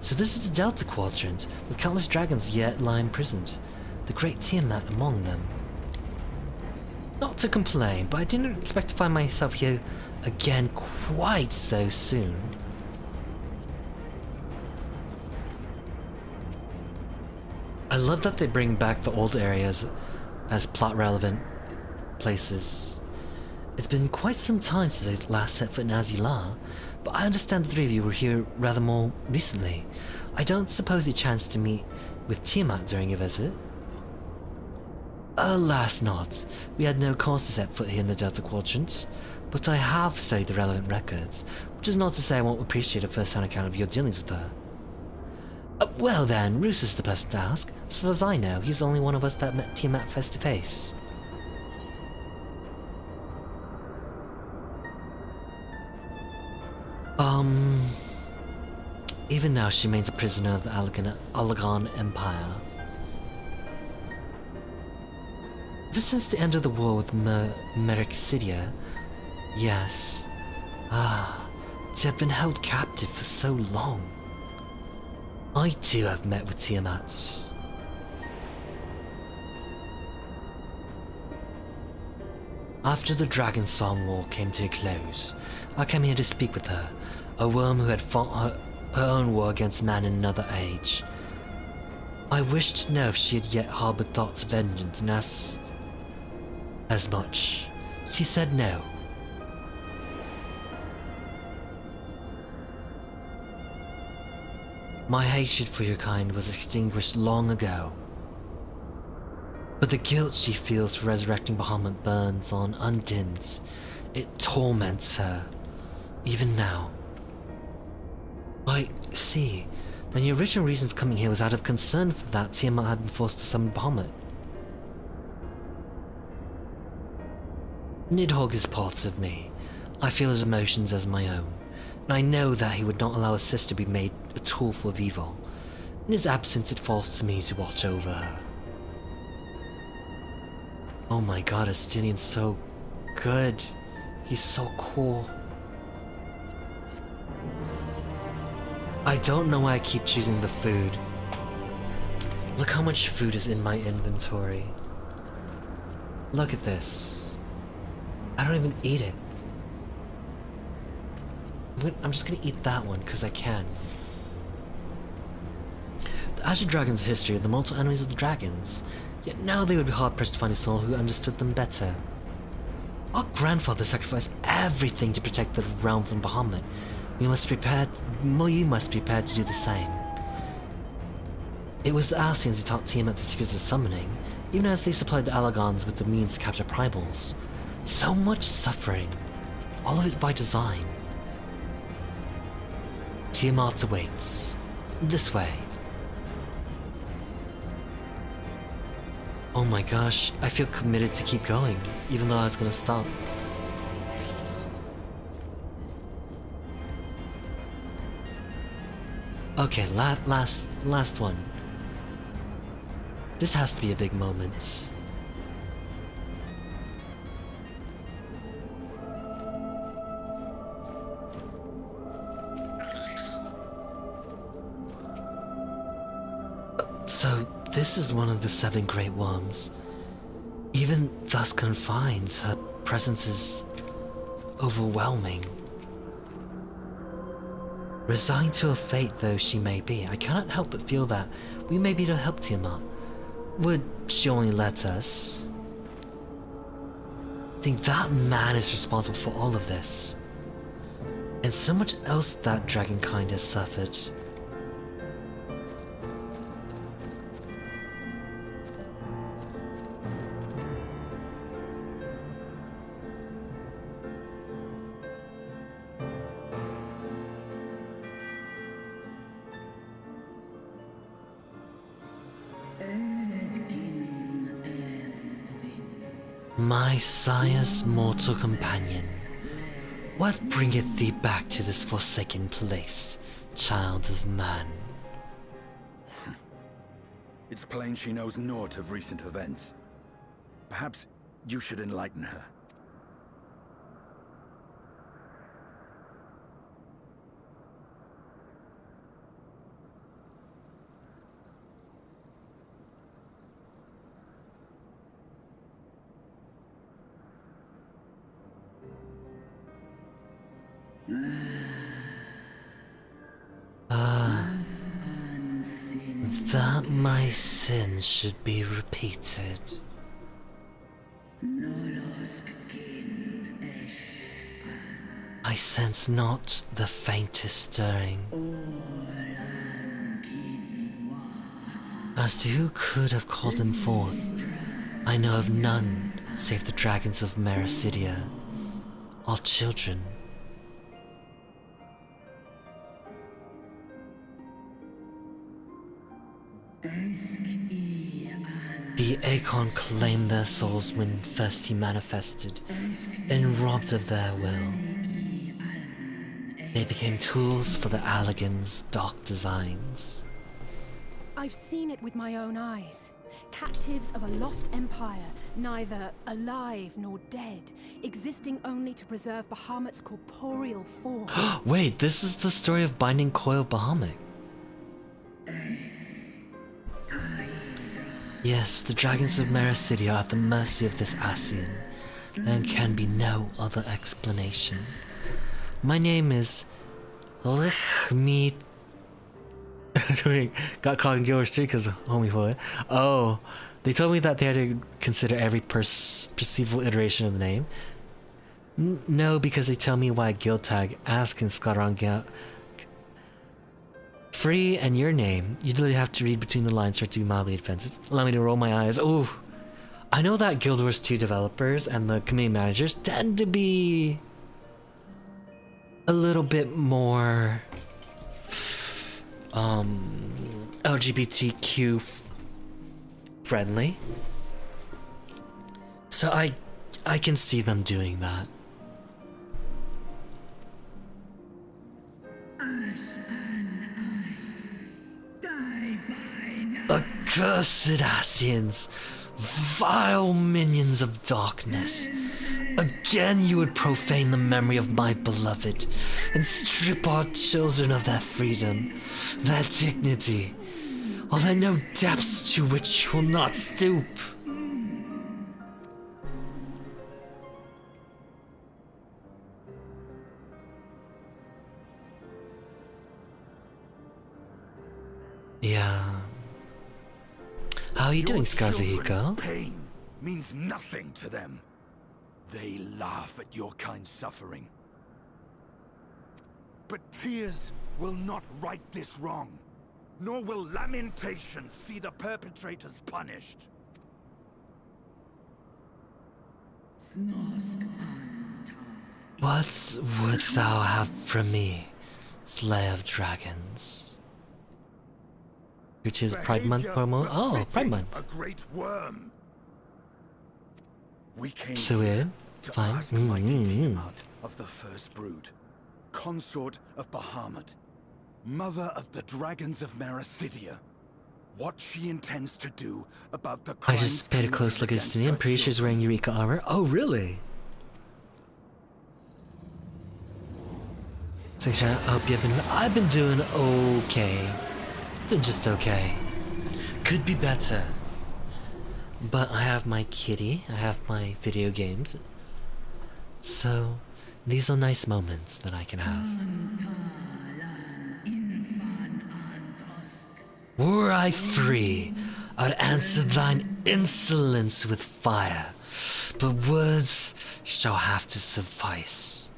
So this is the Delta Quadrant, with countless dragons yet lie imprisoned. The great Tiamat among them. Not to complain, but I didn't expect to find myself here again quite so soon. I love that they bring back the old areas as plot-relevant places. It's been quite some time since I last set foot in Azila, but I understand the three of you were here rather more recently. I don't suppose you chanced to meet with Tiamat during your visit? Alas not. We had no cause to set foot here in the Delta Quadrant, but I have studied the relevant records, which is not to say I won't appreciate a first-hand account of your dealings with her. Well then, Roos is the person to ask. As far as I know, he's the only one of us that met Tiamat face to face. Even now she remains a prisoner of the Alagon Empire. Ever since the end of the war with Merixidia, yes. To have been held captive for so long. I too have met with Tiamat. After the Dragon Song War came to a close, I came here to speak with her, a worm who had fought her own war against man in another age. I wished to know if she had yet harbored thoughts of vengeance and asked as much. She said no. My hatred for your kind was extinguished long ago. But the guilt she feels for resurrecting Bahamut burns on undimmed. It torments her, even now. I see. Then your original reason for coming here was out of concern for that Tiamat had been forced to summon Bahamut. Nidhogg is part of me. I feel his emotions as my own, and I know that he would not allow his sister to be made a tool for evil. In his absence, it falls to me to watch over her. Oh my god, Astinian's so good. He's so cool. I don't know why I keep choosing the food. Look how much food is in my inventory. Look at this. I don't even eat it. I'm just gonna eat that one because I can. The Azure Dragon's history are the mortal enemies of the dragons. Yet now they would be hard-pressed to find a soul who understood them better. Our grandfather sacrificed everything to protect the realm from Bahamut. You must be prepared to do the same. It was the Alcians who taught Tiamat the secrets of summoning, even as they supplied the Alagons with the means to capture primals. So much suffering, all of it by design. Tiamat awaits. This way. Oh my gosh, I feel committed to keep going, even though I was gonna stop. Okay, last one. This has to be a big moment. So, this is one of the 7 great worms. Even thus confined, her presence is overwhelming. Resigned to her fate though she may be, I cannot help but feel that we may be to help Tiamat. Would she only let us? I think that man is responsible for all of this. And so much else that dragonkind has suffered. My sire's mortal companion, what bringeth thee back to this forsaken place, child of man?
It's plain she knows naught of recent events. Perhaps you should enlighten her.
that my sins should be repeated. I sense not the faintest stirring. As to who could have called him forth, I know of none save the dragons of Mericidia, all children. The Acorn claimed their souls when first he manifested, and robbed of their will. They became tools for the Allagan's dark designs.
I've seen it with my own eyes. Captives of a lost empire, neither alive nor dead, existing only to preserve Bahamut's corporeal form.
Wait, this is the story of Binding Coil Bahamut. Yes, the dragons of Mericidia are at the mercy of this Ascian. There can be no other explanation. My name is Lichmeet. Got caught in Gilbert Street because homie for it. Oh, they told me that they had to consider every perceivable iteration of the name. No, because they tell me why guild tag ask and Skaran Free and your name. You literally have to read between the lines for it to be mildly offensive. Allow me to roll my eyes. Ooh. I know that Guild Wars 2 developers and the community managers tend to be a little bit more LGBTQ friendly. So I can see them doing that. Accursed Ascians, vile minions of darkness. Again you would profane the memory of my beloved and strip our children of their freedom, their dignity. Are there no depths to which you will not stoop? Yeah. How are you doing, Skazuhiko?
Pain means nothing to them. They laugh at your kind suffering. But tears will not right this wrong, nor will lamentation see the perpetrators punished.
What would thou have from me, Slayer of Dragons? Which is Pride Month promo? Oh, Pride Month.
A great worm. We came
So weird. Fine.
ask mighty Tiamat of the first brood, consort of Bahamut, mother of the dragons of Mericidia, what she intends to do about the
I
crimes
just paid a close look at
committed
Destiny. I'm pretty sure she's wearing Eureka armor. Oh, really? Thanks, chat. I hope you've been. I've been doing okay. Doing just okay. Could be better. But I have my kitty. I have my video games. So these are nice moments that I can have. Were I free, I would answer thine insolence with fire. But words shall have to suffice.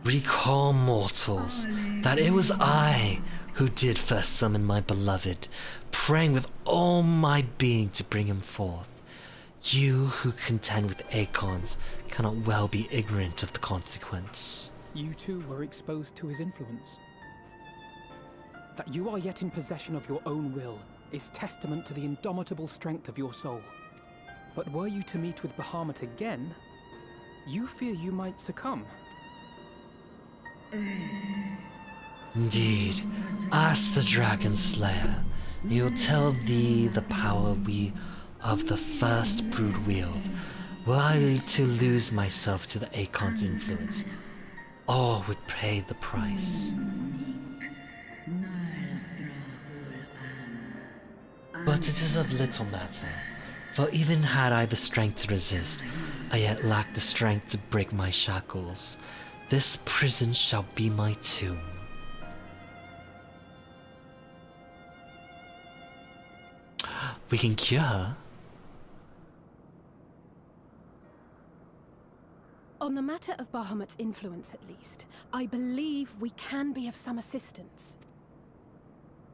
Recall, mortals, that it was I who did first summon my beloved, praying with all my being to bring him forth. You who contend with acorns cannot well be ignorant of the consequence.
You too were exposed to his influence. That you are yet in possession of your own will is testament to the indomitable strength of your soul. But were you to meet with Bahamut again, you fear you might succumb.
Indeed, ask the Dragon Slayer. He will tell thee the power we of the first brood wield. Were I to lose myself to the Acorn's influence, all would pay the price. But it is of little matter, for even had I the strength to resist, I yet lack the strength to break my shackles. This prison shall be my tomb. we can cure her.
On the matter of Bahamut's influence, at least, I believe we can be of some assistance.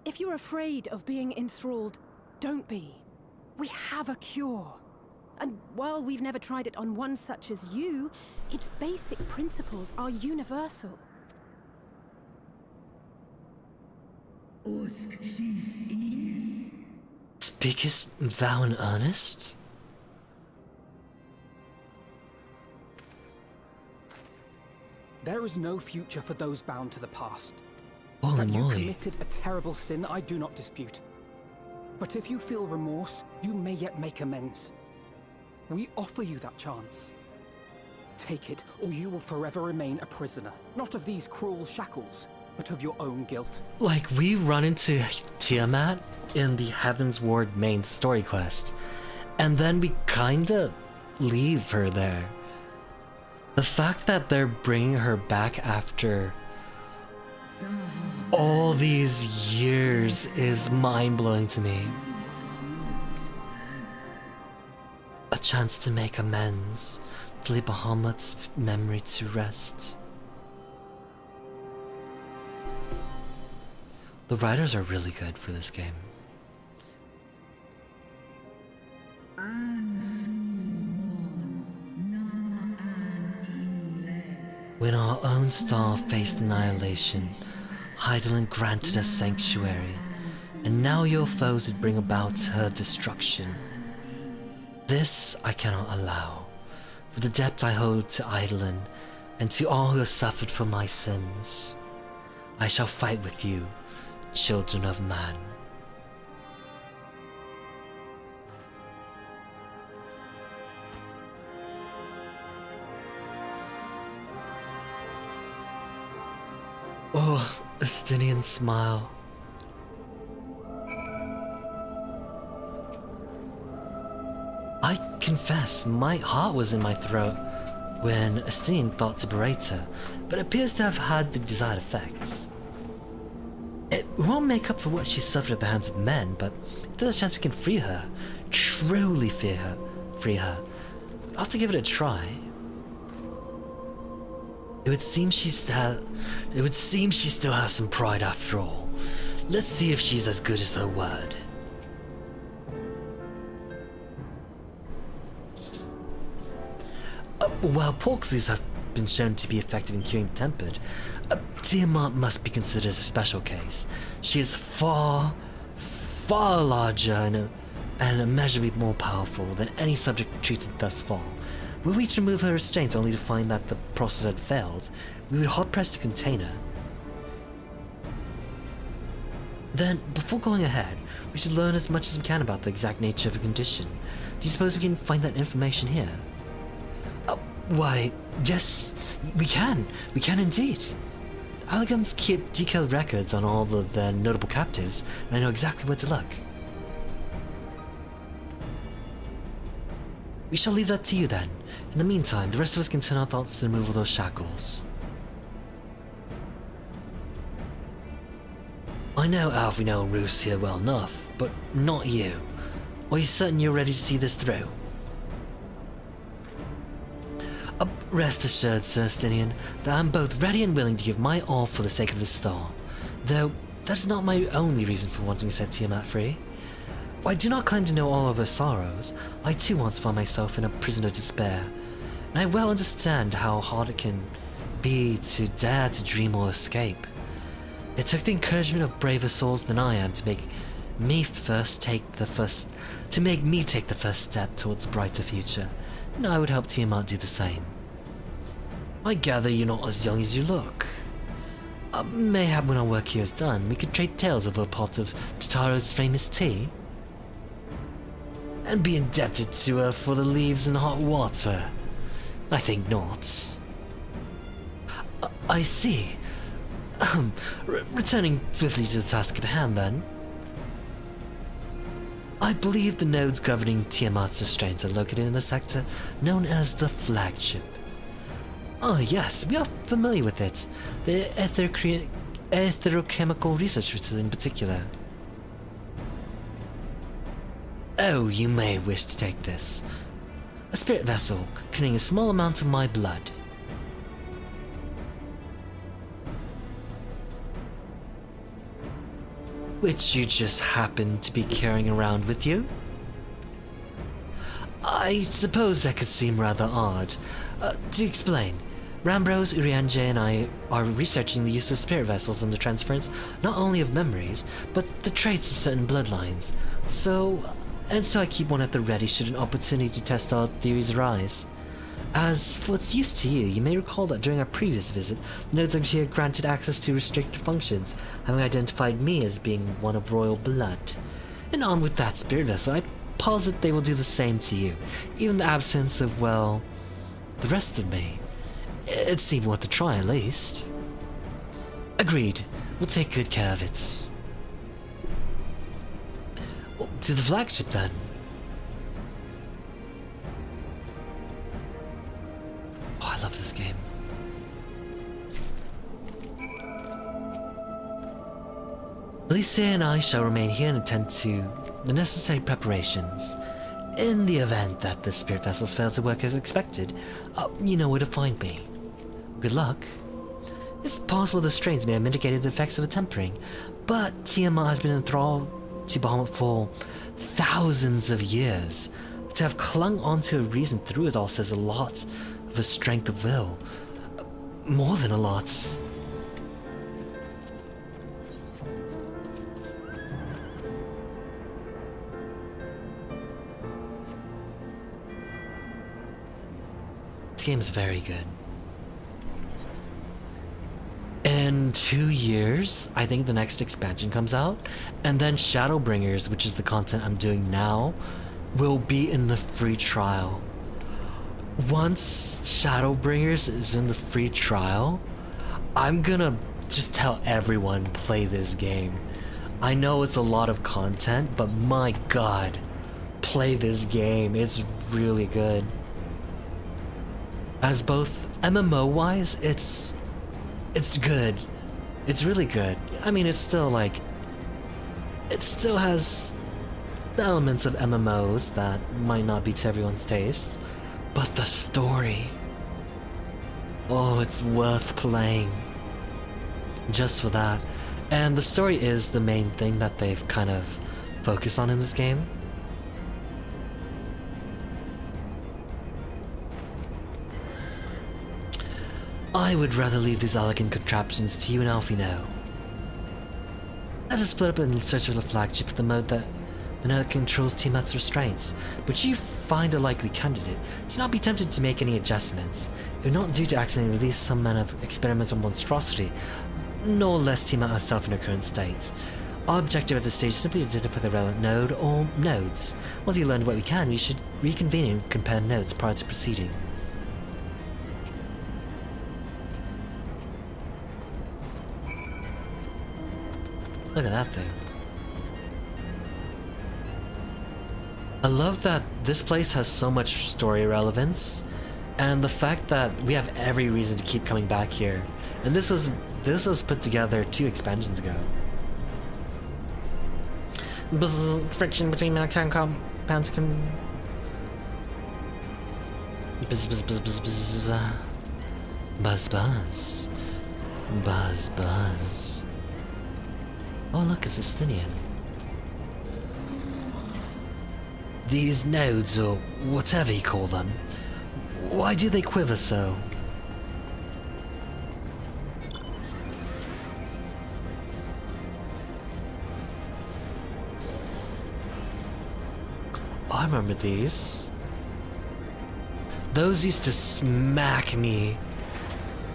If you're afraid of being enthralled, don't be. We have a cure. And while we've never tried it on one such as you, its basic principles are universal.
Speakest thou in earnest?
There is no future for those bound to the past.
Holy
That you
moly.
committed a terrible sin, I do not dispute. But if you feel remorse, you may yet make amends. We offer you that chance. Take it, or you will forever remain a prisoner. Not of these cruel shackles, but of your own guilt.
Like, we run into Tiamat in the Heaven's Ward main story quest, and then we kinda leave her there. The fact that they're bringing her back after all these years is mind-blowing to me. A chance to make amends, to lay Bahamut's memory to rest. The writers are really good for this game. When our own star faced annihilation, Hydaelyn granted us sanctuary, and now your foes would bring about her destruction. This I cannot allow, for the debt I hold to Hydaelyn, and to all who have suffered for my sins. I shall fight with you, children of man. Oh, Estinian smile. I confess, my heart was in my throat when Estinian thought to berate her, but appears to have had the desired effect. It won't make up for what she suffered at the hands of men, but if there's a chance we can free her, truly free her, I'll have to give it a try. It would seem she still has some pride after all. Let's see if she's as good as her word. While Porxies have been shown to be effective in curing the tempered, Tiamat must be considered a special case. She is far, far larger and immeasurably more powerful than any subject treated thus far. Were we to remove her restraints only to find that the process had failed, we would hard-press to contain her. Then, before going ahead, we should learn as much as we can about the exact nature of her condition. Do you suppose we can find that information here? Why, yes, we can. We can indeed. The Allegans keep detailed records on all of their notable captives, and I know exactly where to look. We shall leave that to you then. In the meantime, the rest of us can turn our thoughts to the removal of those shackles. I know Alvino and Roos here well enough, but not you. Are you certain you're ready to see this through? Rest assured, Sir Stinian, that I'm both ready and willing to give my all for the sake of the star. Though, that's not my only reason for wanting to set Tiamat free. I do not claim to know all of her sorrows. I too once found myself in a prison of despair, and I well understand how hard it can be to dare to dream or escape. It took the encouragement of braver souls than I am to make me take the first step towards a brighter future, and I would help Tiamat do the same. I gather you're not as young as you look. Mayhap when our work here is done, we could trade tales over a pot of Tataro's famous tea? And be indebted to her for the leaves and hot water? I think not. I see. Returning swiftly to the task at hand then. I believe the nodes governing Tiamat's restraints are located in the sector known as the Flagship. Oh yes, we are familiar with it. The etherochemical research facility in particular. Oh, you may wish to take this. A spirit vessel containing a small amount of my blood. Which you just happen to be carrying around with you? I suppose that could seem rather odd. To explain, Rambros, Urianje, and I are researching the use of spirit vessels and the transference not only of memories, but the traits of certain bloodlines. So I keep one at the ready should an opportunity to test our theories arise. As for its use to you, you may recall that during our previous visit, the nodes over here granted access to restricted functions, having identified me as being one of royal blood. And on with that spirit vessel, I posit they will do the same to you, even in the absence of, well, the rest of me. It's even worth a try, at least. Agreed. We'll take good care of it. Well, to the flagship, then. Oh, I love this game. Alicia and I shall remain here and attend to the necessary preparations. In the event that the spirit vessels fail to work as expected, you know where to find me. Good luck. It's possible the strains may have mitigated the effects of a tempering, but Tiamat has been enthralled to Bahamut for thousands of years. To have clung onto a reason through it all says a lot of a strength of will. More than a lot. This game's very good. In 2 years, I think the next expansion comes out, and then Shadowbringers, which is the content I'm doing now, will be in the free trial. Once Shadowbringers is in the free trial, I'm gonna just tell everyone play this game. I know it's a lot of content, but my god, play this game. It's really good. As both MMO-wise, it's good. It's really good. I mean, it's still like... It still has the elements of MMOs that might not be to everyone's tastes. But the story... Oh, it's worth playing. Just for that. And the story is the main thing that they've kind of focused on in this game. I would rather leave these elegant contraptions to you and Alfie now. Let us split up in search of the flagship for the mode that controls Tiamat's restraints. But you find a likely candidate. Do not be tempted to make any adjustments. It would not do to accidentally release some manner of experimental monstrosity, no less Tiamat herself in her current state. Our objective at this stage is simply to identify the relevant node or nodes. Once we learn what we can, we should reconvene and compare nodes prior to proceeding. Look at that thing. I love that this place has so much story relevance, and the fact that we have every reason to keep coming back here. And this was put together 2 expansions ago. Friction between Maxan compounds can... Buzz buzz buzz buzz buzz. Buzz buzz. Buzz buzz. Oh look, it's a Stinian. These nodes, or whatever you call them, why do they quiver so? Oh, I remember these. Those used to smack me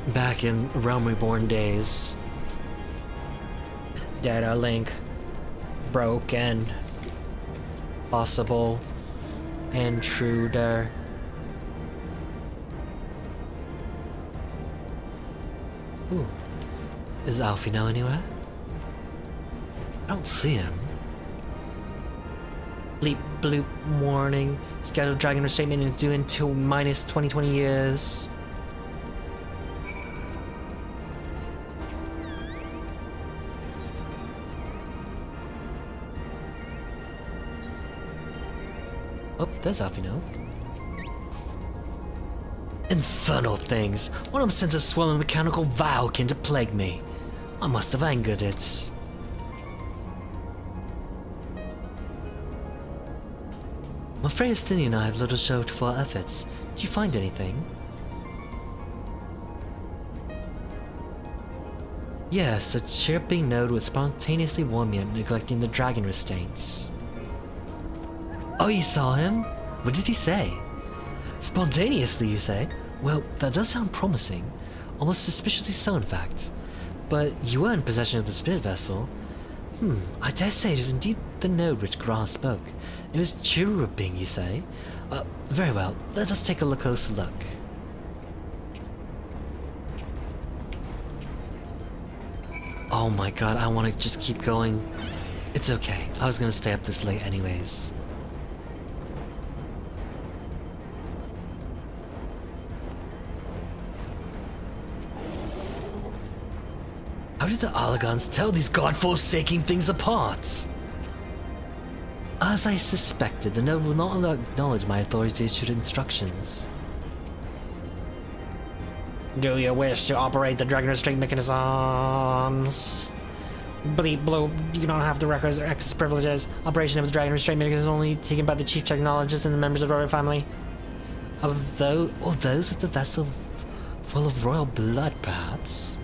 back in Realm Reborn days. Data link broken. Possible intruder. Ooh. Is Alfie now anywhere? I don't see him. Bleep bloop warning. Scheduled dragon restatement is due until minus 20 years. Oh, there's Alfino. Infernal things! One of them sent a swarm of mechanical Valkin to plague me. I must have angered it. I'm afraid Cindy and I have little show for our efforts. Did you find anything? Yes, a chirping note would spontaneously warn me of neglecting the dragon restraints. Oh, you saw him? What did he say? Spontaneously, you say? Well, that does sound promising. Almost suspiciously so, in fact. But you were in possession of the spirit vessel. I dare say it is indeed the node which Gra spoke. It was chirruping, you say? Very well, let us take a closer look. Oh my god, I want to just keep going. It's okay, I was gonna stay up this late anyways. How did the Alagons tell these god-forsaking things apart? As I suspected, the node will not acknowledge my authority to issue instructions. Do you wish to operate the dragon restraint mechanisms? Bleep bloop, you don't have the records or access privileges. Operation of the dragon restraint mechanism is only taken by the chief technologist and the members of the royal family. Of those, or those with the vessel full of royal blood, perhaps?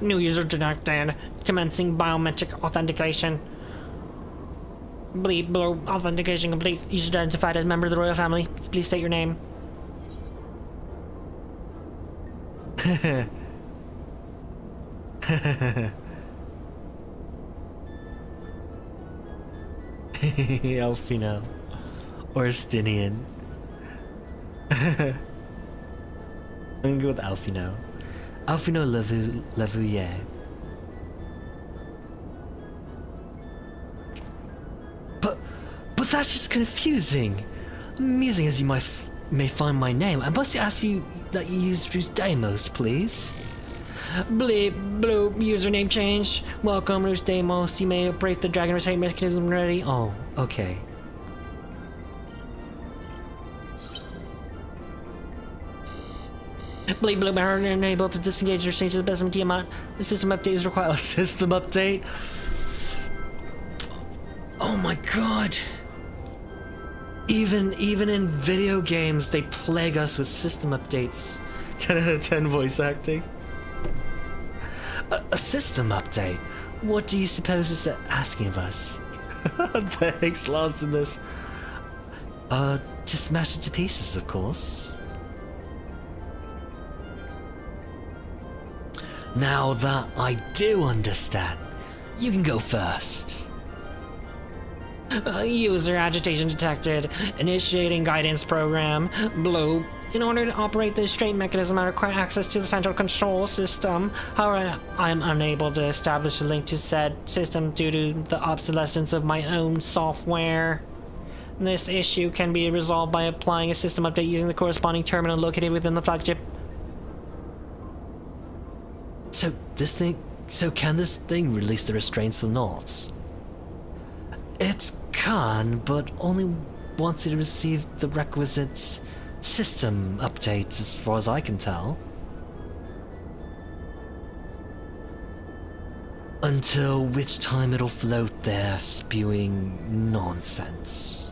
New user detected. Commencing biometric authentication. Bleep bloop, authentication complete. User identified as member of the royal family. Please state your name. Alfino. Or Stinian. I'm gonna go with Alfino. Alfino Lavouillet. But that's just confusing. Amusing as you may find my name, I must ask you that you use Rus Deimos, please. Bleep bloop, username change. Welcome, Rus Deimos. You may operate the dragon restraint mechanism ready. Oh, okay. Bleep bloop, are unable to disengage your stage to the best of Tiamat. The system update is required. A system update? Oh my god. Even in video games, they plague us with system updates. 10 out of 10 voice acting. A system update? What do you suppose is asking of us? Thanks, lost in this. To smash it to pieces, of course. Now that I do understand, you can go first. User agitation detected. Initiating guidance program. Bloop. In order to operate the restraint mechanism, I require access to the central control system. However, I am unable to establish a link to said system due to the obsolescence of my own software. This issue can be resolved by applying a system update using the corresponding terminal located within the flagship. So can this thing release the restraints or not? It can, but only once it receives the requisite system updates, as far as I can tell. Until which time it'll float there spewing nonsense.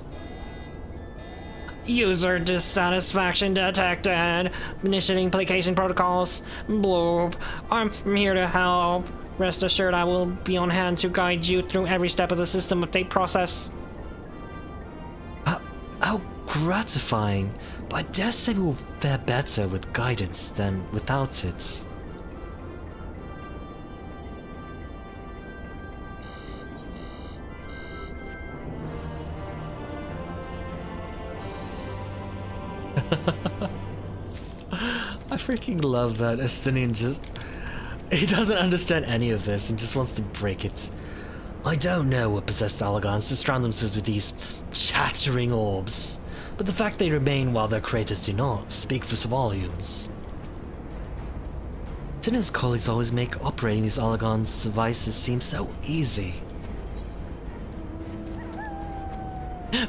User dissatisfaction detected. Initiating placation protocols. Bloop. I'm here to help. Rest assured I will be on hand to guide you through every step of the system update process. How gratifying. But I dare say we will fare better with guidance than without it. I freaking love that Estinian just... He doesn't understand any of this and just wants to break it. I don't know what possessed Alagons to surround themselves with these chattering orbs, but the fact they remain while their creators do not speak for volumes. Didn't his colleagues always make operating these Alagon's devices seem so easy?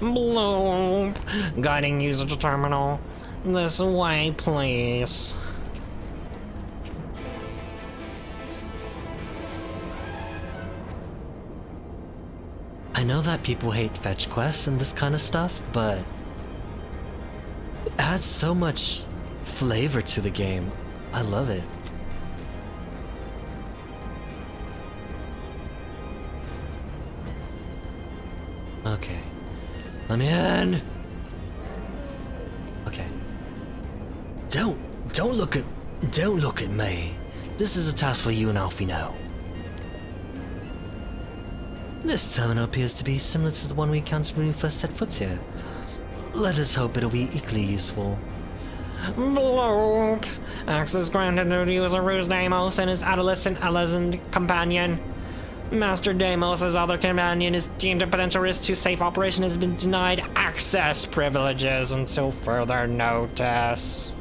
Bloom, guiding user to terminal. This way, please.
I know that people hate fetch quests and this kind of stuff, but it adds so much flavor to the game. I love it. Okay. Let me in! Okay. Don't look at me. This is a task for you and Alfino. This terminal appears to be similar to the one we encountered when we first set foot here. Let us hope it'll be equally useful.
Bloop. Access granted to user Ruse Deimos and his adolescent companion. Master Deimos' other companion is deemed a potential risk to safe operation, has been denied access privileges until further notice.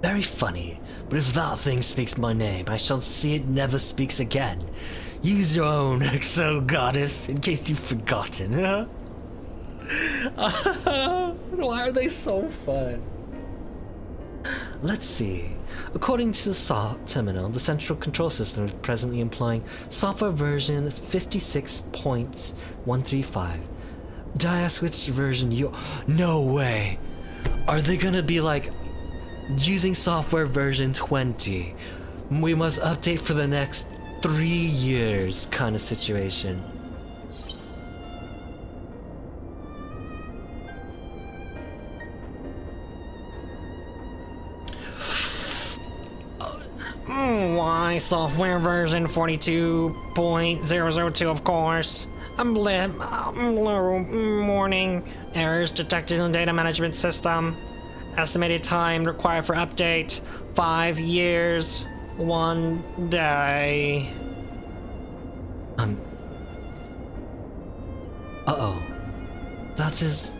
Very funny, but if that thing speaks my name, I shall see it never speaks again. Use your own exo goddess, in case you've forgotten, huh? Why are they so fun? Let's see. According to the terminal, the central control system is presently employing software version 56.135. Did I ask which version you... No way! Are they gonna be like, using software version 20? We must update for the next 3 years kind of situation.
Why software version 42.002, of course. Warning. Errors detected in the data management system. Estimated time required for update 5 years, 1 day.
Uh-oh. That is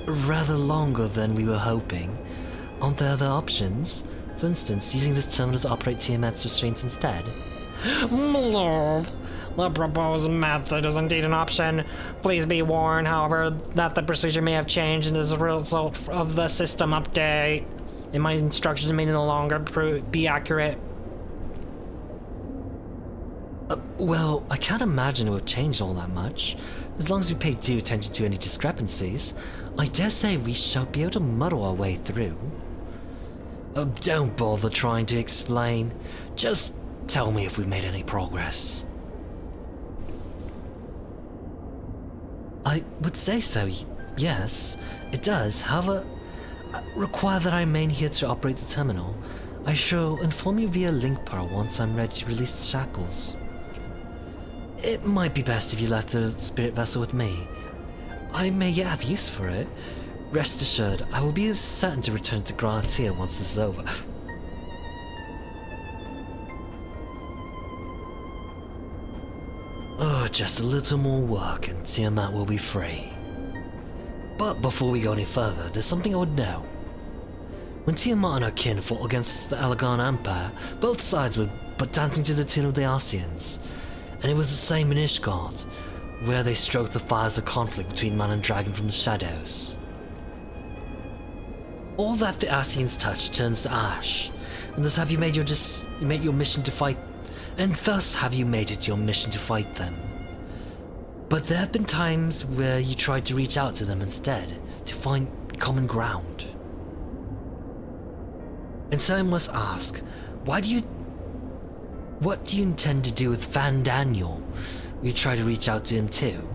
rather longer than we were hoping. Aren't there other options? For instance, using this terminal to operate TMS restraints instead?
The proposed method is indeed an option. Please be warned, however, that the procedure may have changed as a result of the system update. And my instructions may no longer be accurate.
Well, I can't imagine it would change all that much. As long as we pay due attention to any discrepancies, I dare say we shall be able to muddle our way through. Don't bother trying to explain. Just tell me if we've made any progress. I would say so, yes. It does. However, require that I remain here to operate the terminal. I shall inform you via link pearl once I'm ready to release the shackles. It might be best if you left the spirit vessel with me. I may yet have use for it. Rest assured, I will be certain to return to Grantia once this is over. Oh, just a little more work and Tiamat will be free. But before we go any further, there's something I would know. When Tiamat and her kin fought against the Alagon Empire, both sides were but dancing to the tune of the Arceans. And it was the same in Ishgard, where they stroked the fires of conflict between man and dragon from the shadows. All that the Arceans touch turns to ash, and thus have you made your mission to fight, and thus have you made it your mission to fight them. But there have been times where you tried to reach out to them instead, to find common ground. And so I must ask, what do you intend to do with Van Daniel? Will you try to reach out to him too?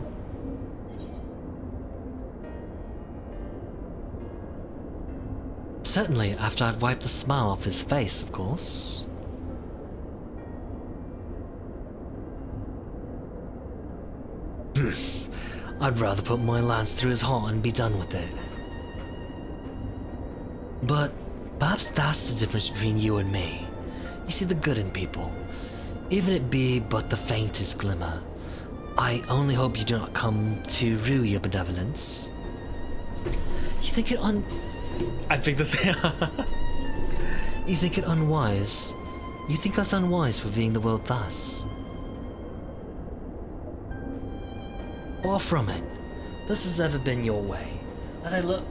Certainly, after I've wiped the smile off his face, of course. I'd rather put my lance through his heart and be done with it. But perhaps that's the difference between you and me. You see the good in people, even it be but the faintest glimmer. I only hope you do not come to rue your benevolence. You think it I picked this. You think it unwise? You think us unwise for viewing the world thus? Far from it. This has ever been your way. As I look.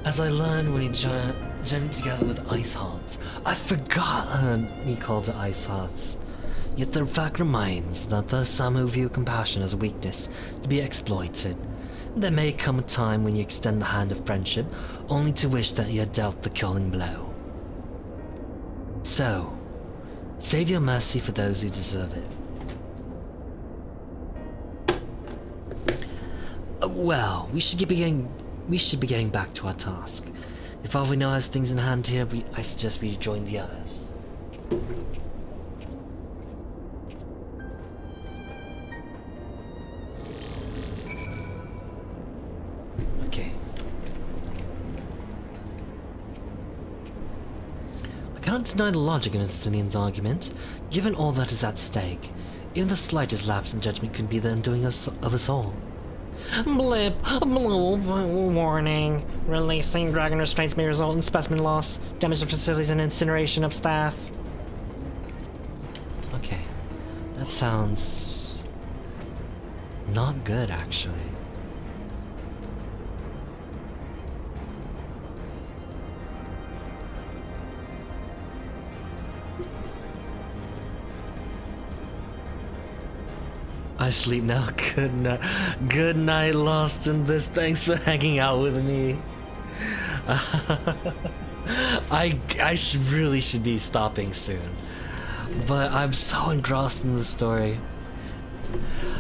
As I learned when he journeyed together with Ice Hearts. I forgot he called it Ice Hearts. Yet the fact remains that there are some who view compassion as a weakness to be exploited. There may come a time when you extend the hand of friendship, only to wish that you had dealt the killing blow. So, save your mercy for those who deserve it. Well, we should be getting back to our task. If all we know has things in hand here, I suggest we join the others. Okay. I cannot deny the logic in Estinian's argument. Given all that is at stake, even the slightest lapse in judgment can be the undoing of us all.
Blip. Warning. Releasing dragon restraints may result in specimen loss, damage to facilities, and incineration of staff.
Okay. That sounds not good, actually. I sleep now. Good night, Lost in this. Thanks for hanging out with me. I really should be stopping soon, but I'm so engrossed in the story.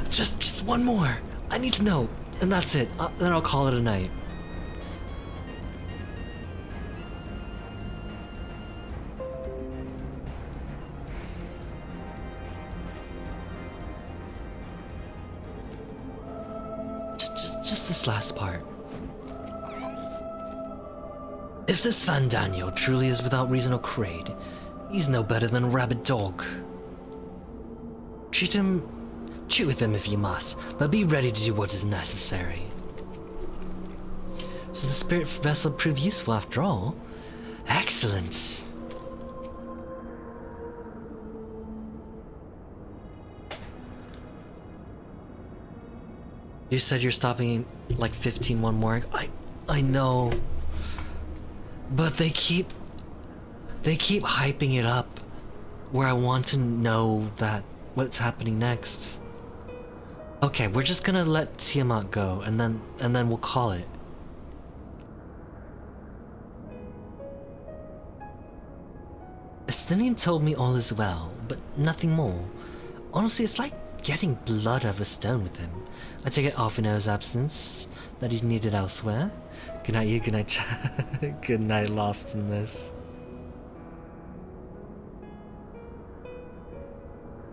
Just one more. I need to know, and that's it. Then I'll call it a night. Just this last part. If this Van Daniel truly is without reason or creed, he's no better than a rabid dog. Treat with him if you must, but be ready to do what is necessary. So the spirit vessel proved useful after all. Excellent. You said you're stopping like 15 one more. I know. But they keep hyping it up where I want to know that what's happening next. Okay, we're just gonna let Tiamat go and then we'll call it. Estinian told me all is well, but nothing more. Honestly, it's like getting blood out of a stone with him. I take it Alfino's absence, that he's needed elsewhere. Good night, you. Good night, good night, Lost in this.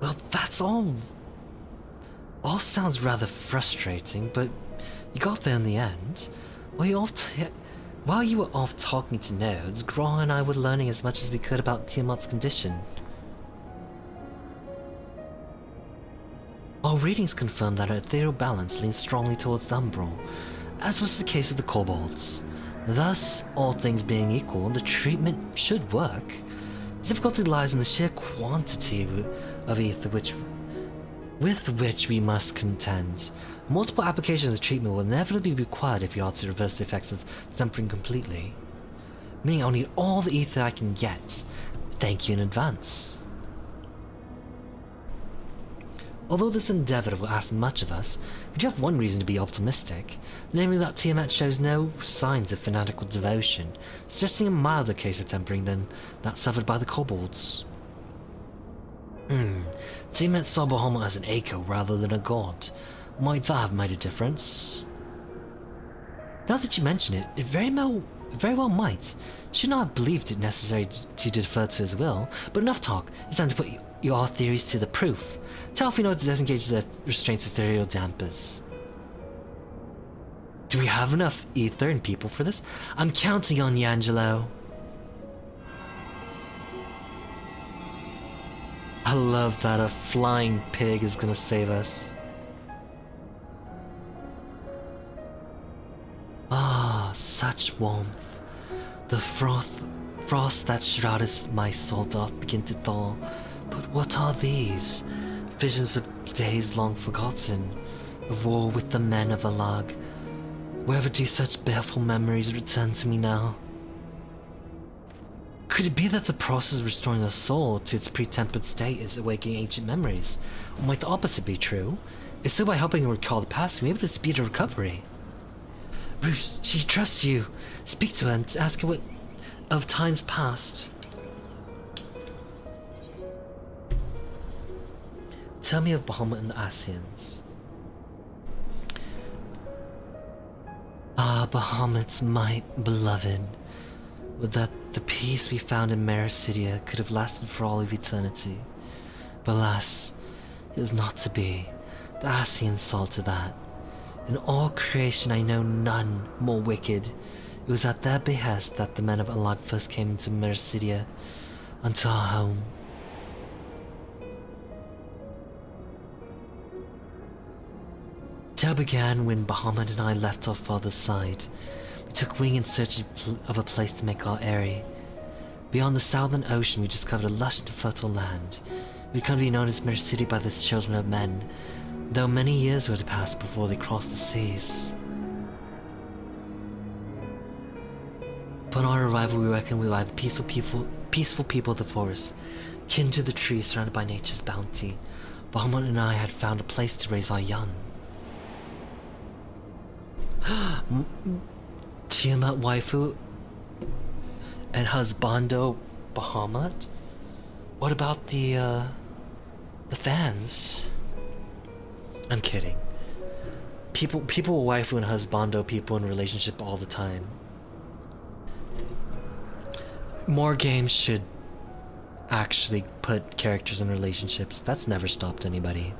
Well, that's all. All sounds rather frustrating, but you got there in the end. While you were off talking to nodes, Gra and I were learning as much as we could about Tiamat's condition. Our readings confirmed that her ethereal balance leans strongly towards the umbral, as was the case with the kobolds. Thus, all things being equal, the treatment should work. The difficulty lies in the sheer quantity of ether with which we must contend. Multiple applications of the treatment will inevitably be required if we are to reverse the effects of tempering completely. Meaning I'll need all the ether I can get. Thank you in advance. Although this endeavour will ask much of us, we do have one reason to be optimistic, namely that Tiamat shows no signs of fanatical devotion, suggesting a milder case of tempering than that suffered by the kobolds. Tiamat saw Bahamut as an echo rather than a god. Might that have made a difference? Now that you mention it, it very well might. Should not have believed it necessary to defer to his will, but enough talk. It's time to put your theories to the proof. Tell Alfino to disengage the restraints ethereal dampers. Do we have enough ether and people for this? I'm counting on you, Angelo. I love that a flying pig is gonna save us. Ah, such warmth. The frost that shrouded my soul doth begin to thaw. But what are these? Visions of days long forgotten, of war with the men of Alag. Wherever do such baleful memories return to me now? Could it be that the process of restoring a soul to its pre-tempered state is awakening ancient memories? Or might the opposite be true? If so, by helping her recall the past, we're able to speed her recovery. Ruth, she trusts you. Speak to her and ask her what of times past. Tell me of Bahamut and the Asians. Ah, Bahamut, my beloved. Would that the peace we found in Mericidia could have lasted for all of eternity. But alas, it was not to be. The Asians saw to that. In all creation I know none more wicked. It was at their behest that the men of Alag first came into Mericidia, unto our home. Tale began when Bahamut and I left our father's side. We took wing in search of a place to make our eyrie. Beyond the southern ocean we discovered a lush and fertile land. We would come to be known as Mericidia by the children of men, though many years were to pass before they crossed the seas. Upon our arrival we reckoned we were the peaceful people of the forest, kin to the trees surrounded by nature's bounty. Bahamut and I had found a place to raise our young. Tiamat waifu and husbando Bahamut? What about the fans? I'm kidding. People waifu and husbando people in relationship all the time. More games should actually put characters in relationships. That's never stopped anybody.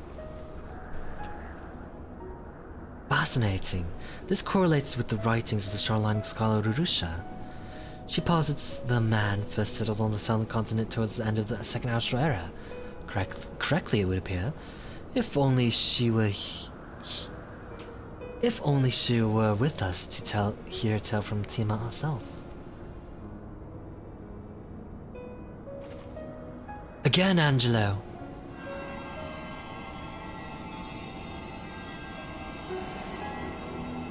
Fascinating. This correlates with the writings of the shoreline scholar Rurusha. She posits the man first settled on the southern continent towards the end of the Second Austral Era. Correctly, it would appear. If only she were with us to hear a tale from Tiamat herself. Again, Angelo.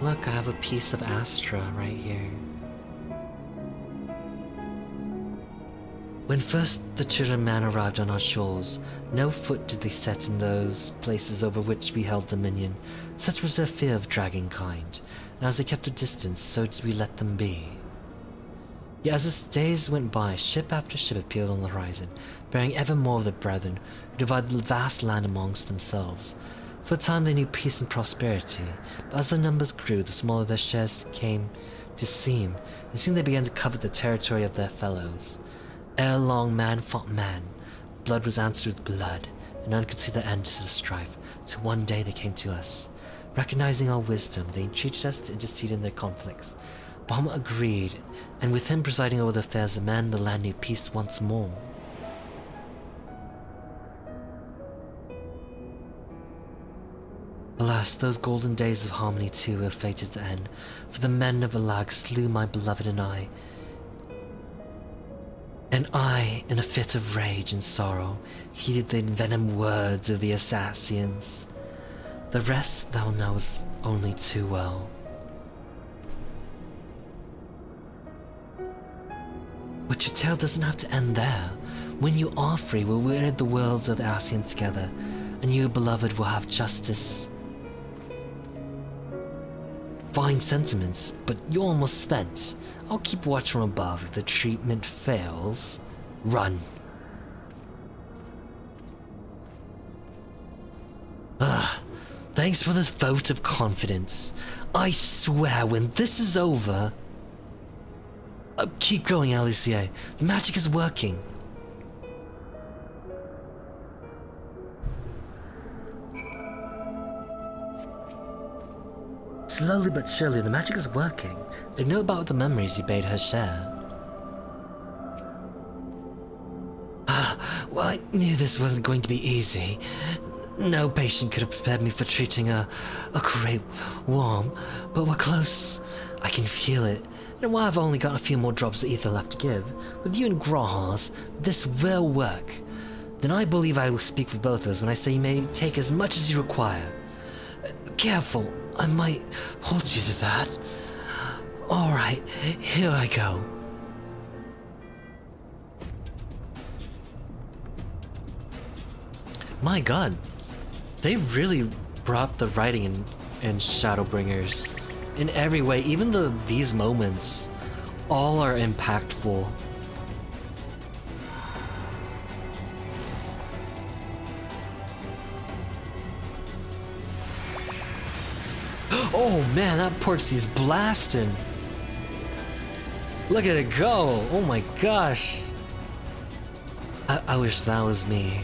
Look, I have a piece of Astra right here. When first the children of man arrived on our shores, no foot did they set in those places over which we held dominion. Such was their fear of dragging kind, and as they kept a distance, so did we let them be. Yet as the days went by, ship after ship appeared on the horizon, bearing ever more of the brethren, who divided the vast land amongst themselves. For a time they knew peace and prosperity, but as their numbers grew, the smaller their shares came to seem, and soon they began to covet the territory of their fellows. Ere long man fought man, blood was answered with blood, and none could see the end to the strife, till one day they came to us. Recognizing our wisdom, they entreated us to intercede in their conflicts. Bahamut agreed, and with him presiding over the affairs of men, the land knew peace once more. Alas, those golden days of harmony too were fated to end, for the men of Alag slew my beloved and I, in a fit of rage and sorrow, heeded the envenomed words of the assassins. The rest thou knowest only too well. But your tale doesn't have to end there. When you are free, we'll rid the worlds of the Asians together, and you, beloved, will have justice. Fine sentiments, but you're almost spent. I'll keep watch from above. If the treatment fails, run. Thanks for this vote of confidence. I swear when this is over... keep going, Alicia. The magic is working. Slowly but surely, the magic is working. I know about the memories you bade her share. Well, I knew this wasn't going to be easy. No patient could have prepared me for treating a great worm, but we're close. I can feel it. And while I've only got a few more drops of ether left to give, with you and Grahas, this will work. Then I believe I will speak for both of us when I say you may take as much as you require. Careful, I might hold you to that. Alright, here I go. My god, they really brought the writing in Shadowbringers. In every way, even these moments, all are impactful. Oh man, that Porxie's blasting. Look at it go. Oh my gosh. I wish that was me.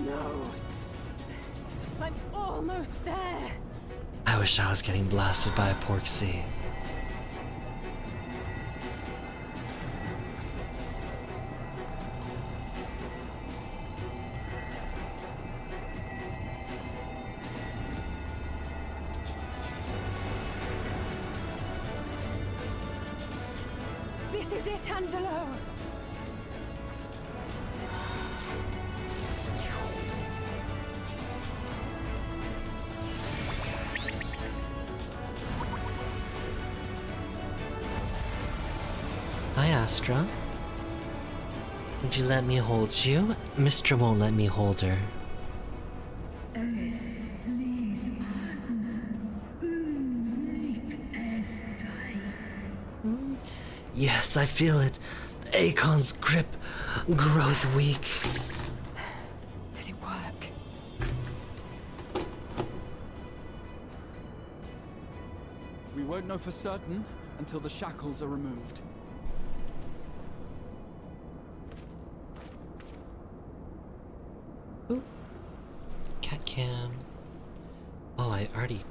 No. I'm almost there.
I wish I was getting blasted by a Porxie.
This is it, Angelo.
Hi, Astra. Would you let me hold you? Mister won't let me hold her. Yes, I feel it. Akon's grip growth weak.
Did it work?
We won't know for certain until the shackles are removed.
Ooh. Cat cam. Oh, I already...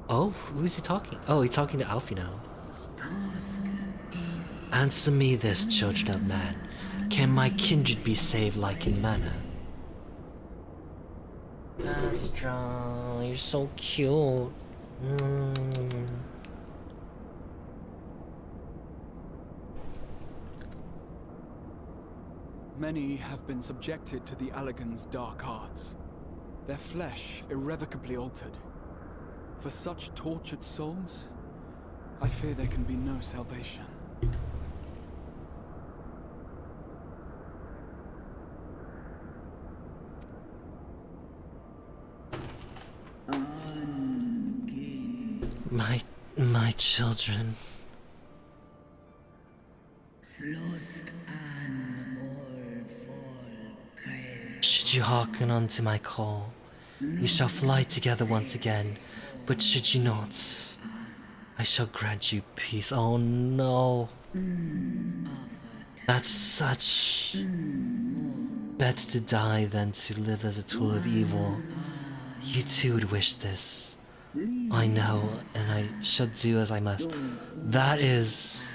Oh, who is he talking? Oh, he's talking to Alfie now. Answer me this, children of man. Can my kindred be saved like in manner? Astra, you're so cute.
Many have been subjected to the Allagan's dark arts, their flesh irrevocably altered. For such tortured souls, I fear there can be no salvation.
My children. Should you hearken unto my call, we shall fly together once again, but should you not, I shall grant you peace. Oh no. That's such... Better to die than to live as a tool of evil. You too would wish this. I know, and I shall do as I must. That is...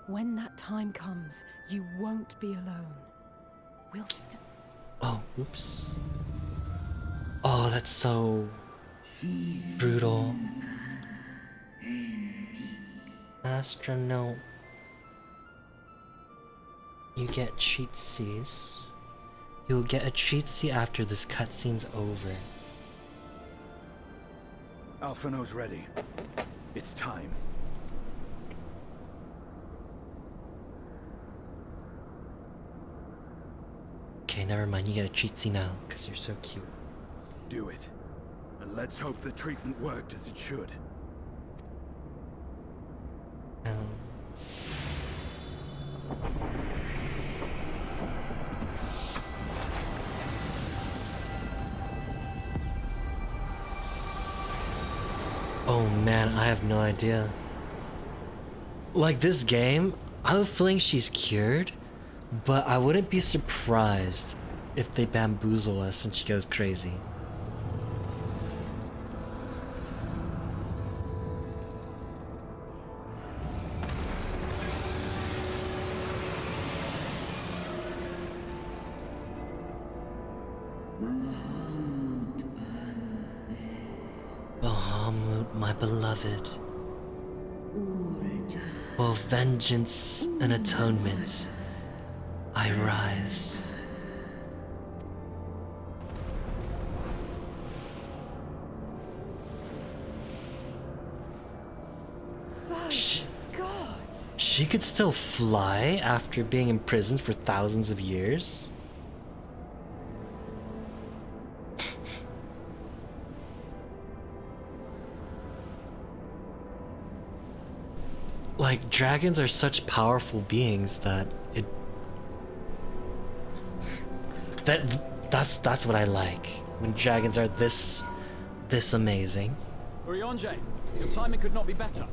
When that time comes, you won't be alone. We'll
Oh, oops. Oh, that's so... brutal. Astra, no. You get treatsies. You'll get a treatsie after this cutscene's over.
Alphino's ready. It's time.
Okay, never mind. You get a treatsie now, because you're so cute.
Do it. And let's hope the treatment worked as it should.
Oh man, I have no idea. Like this game, I have a feeling she's cured, but I wouldn't be surprised if they bamboozle us and she goes crazy. Bahamut, my beloved. For vengeance and atonement, I rise. She could still fly after being imprisoned for thousands of years? Like, dragons are such powerful beings that that's what I like. When dragons are this amazing.
Urianger, your timing could not be better.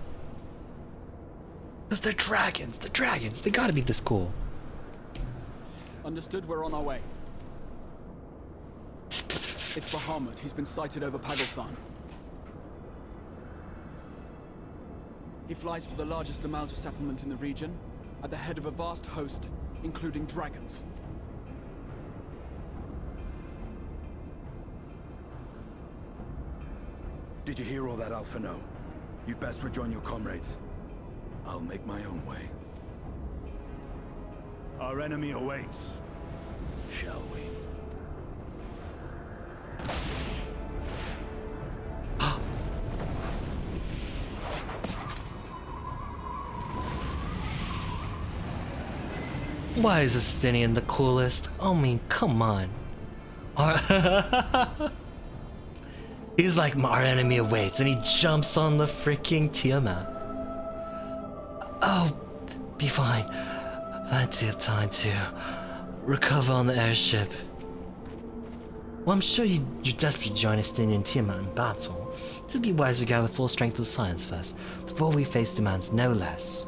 Because they're dragons, they gotta be this cool.
Understood, we're on our way. It's Bahamut, he's been sighted over Pagalthan. He flies for the largest Amalja settlement in the region, at the head of a vast host, including dragons.
Did you hear all that, Alpha? No. You'd best rejoin your comrades. I'll make my own way. Our enemy awaits. Shall we?
Why is Estinian the coolest? I mean, come on. He's like, our enemy awaits, and he jumps on the freaking Tiamat. Oh, be fine. Plenty of time to recover on the airship. Well, I'm sure you're desperate to join Estinian and Tiamat in battle. It'd be wise to gather full strength of science first. The war we face demands no less.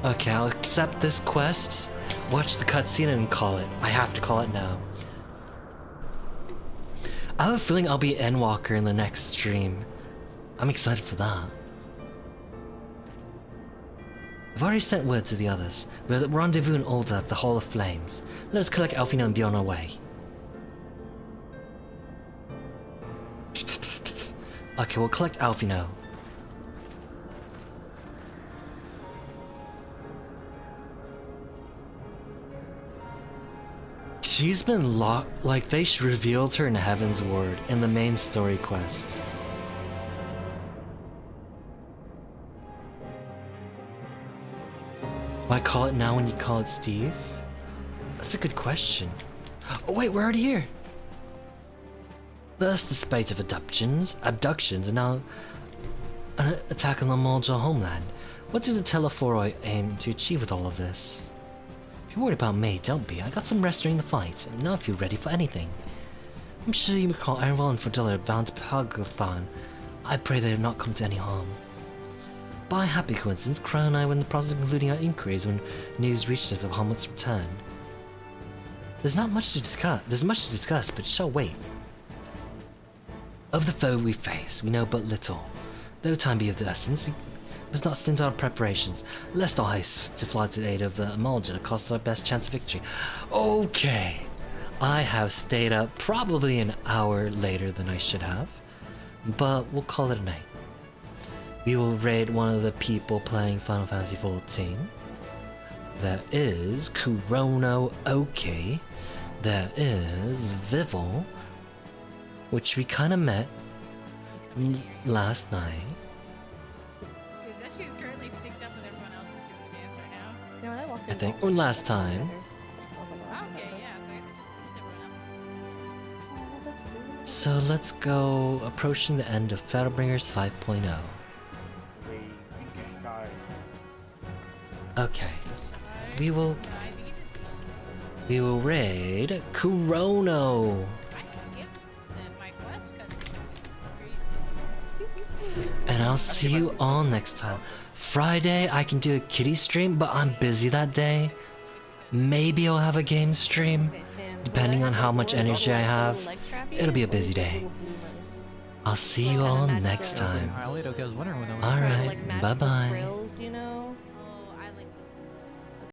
Okay, I'll accept this quest, watch the cutscene and call it. I have to call it now. I have a feeling I'll be Endwalker in the next stream. I'm excited for that. I've already sent word to the others. We're at rendezvous in Ulda at the Hall of Flames. Let us collect Alfino and be on our way. Okay, we'll collect Alfino. She's been locked, like they revealed her in Heaven's Word in the main story quest. Why call it now when you call it Steve? That's a good question. Oh wait, we're already here. Thus, despite of abductions, and now an attack on the Mulja homeland. What do the Telephoroi aim to achieve with all of this? If you're worried about me, don't be. I got some rest during the fight, and now I feel ready for anything. I'm sure you recall Ironwall and Fordilla are bound to Pagalthan. I pray they do not come to any harm. By a happy coincidence, Crow and I were in the process of concluding our inquiries when news reached us of Bahamut's return. There's much to discuss, but shall wait. Of the foe we face, we know but little. Though time be of the essence, we must not stint our preparations, lest our haste to fly to the aid of the Amalja costs our best chance of victory. Okay, I have stayed up probably an hour later than I should have, but we'll call it a night. We will raid one of the people playing Final Fantasy XIV. There is Kurono Oki. There is Vival, which we kind of met last night.
She's currently synced up with everyone else who's doing the dance right now.
You know, I walk
I think, or last time.
Okay, yeah, so I just synced everyone up.
So let's go approaching the end of Shadowbringers 5.0. Okay, we will raid Kurono.
I skipped my quest
And I'll see you all next time. Friday, I can do a kitty stream, but I'm busy that day. Maybe I'll have a game stream, depending on how much energy I have. It'll be a busy day. I'll see you all next time. Alright, bye-bye.
You know?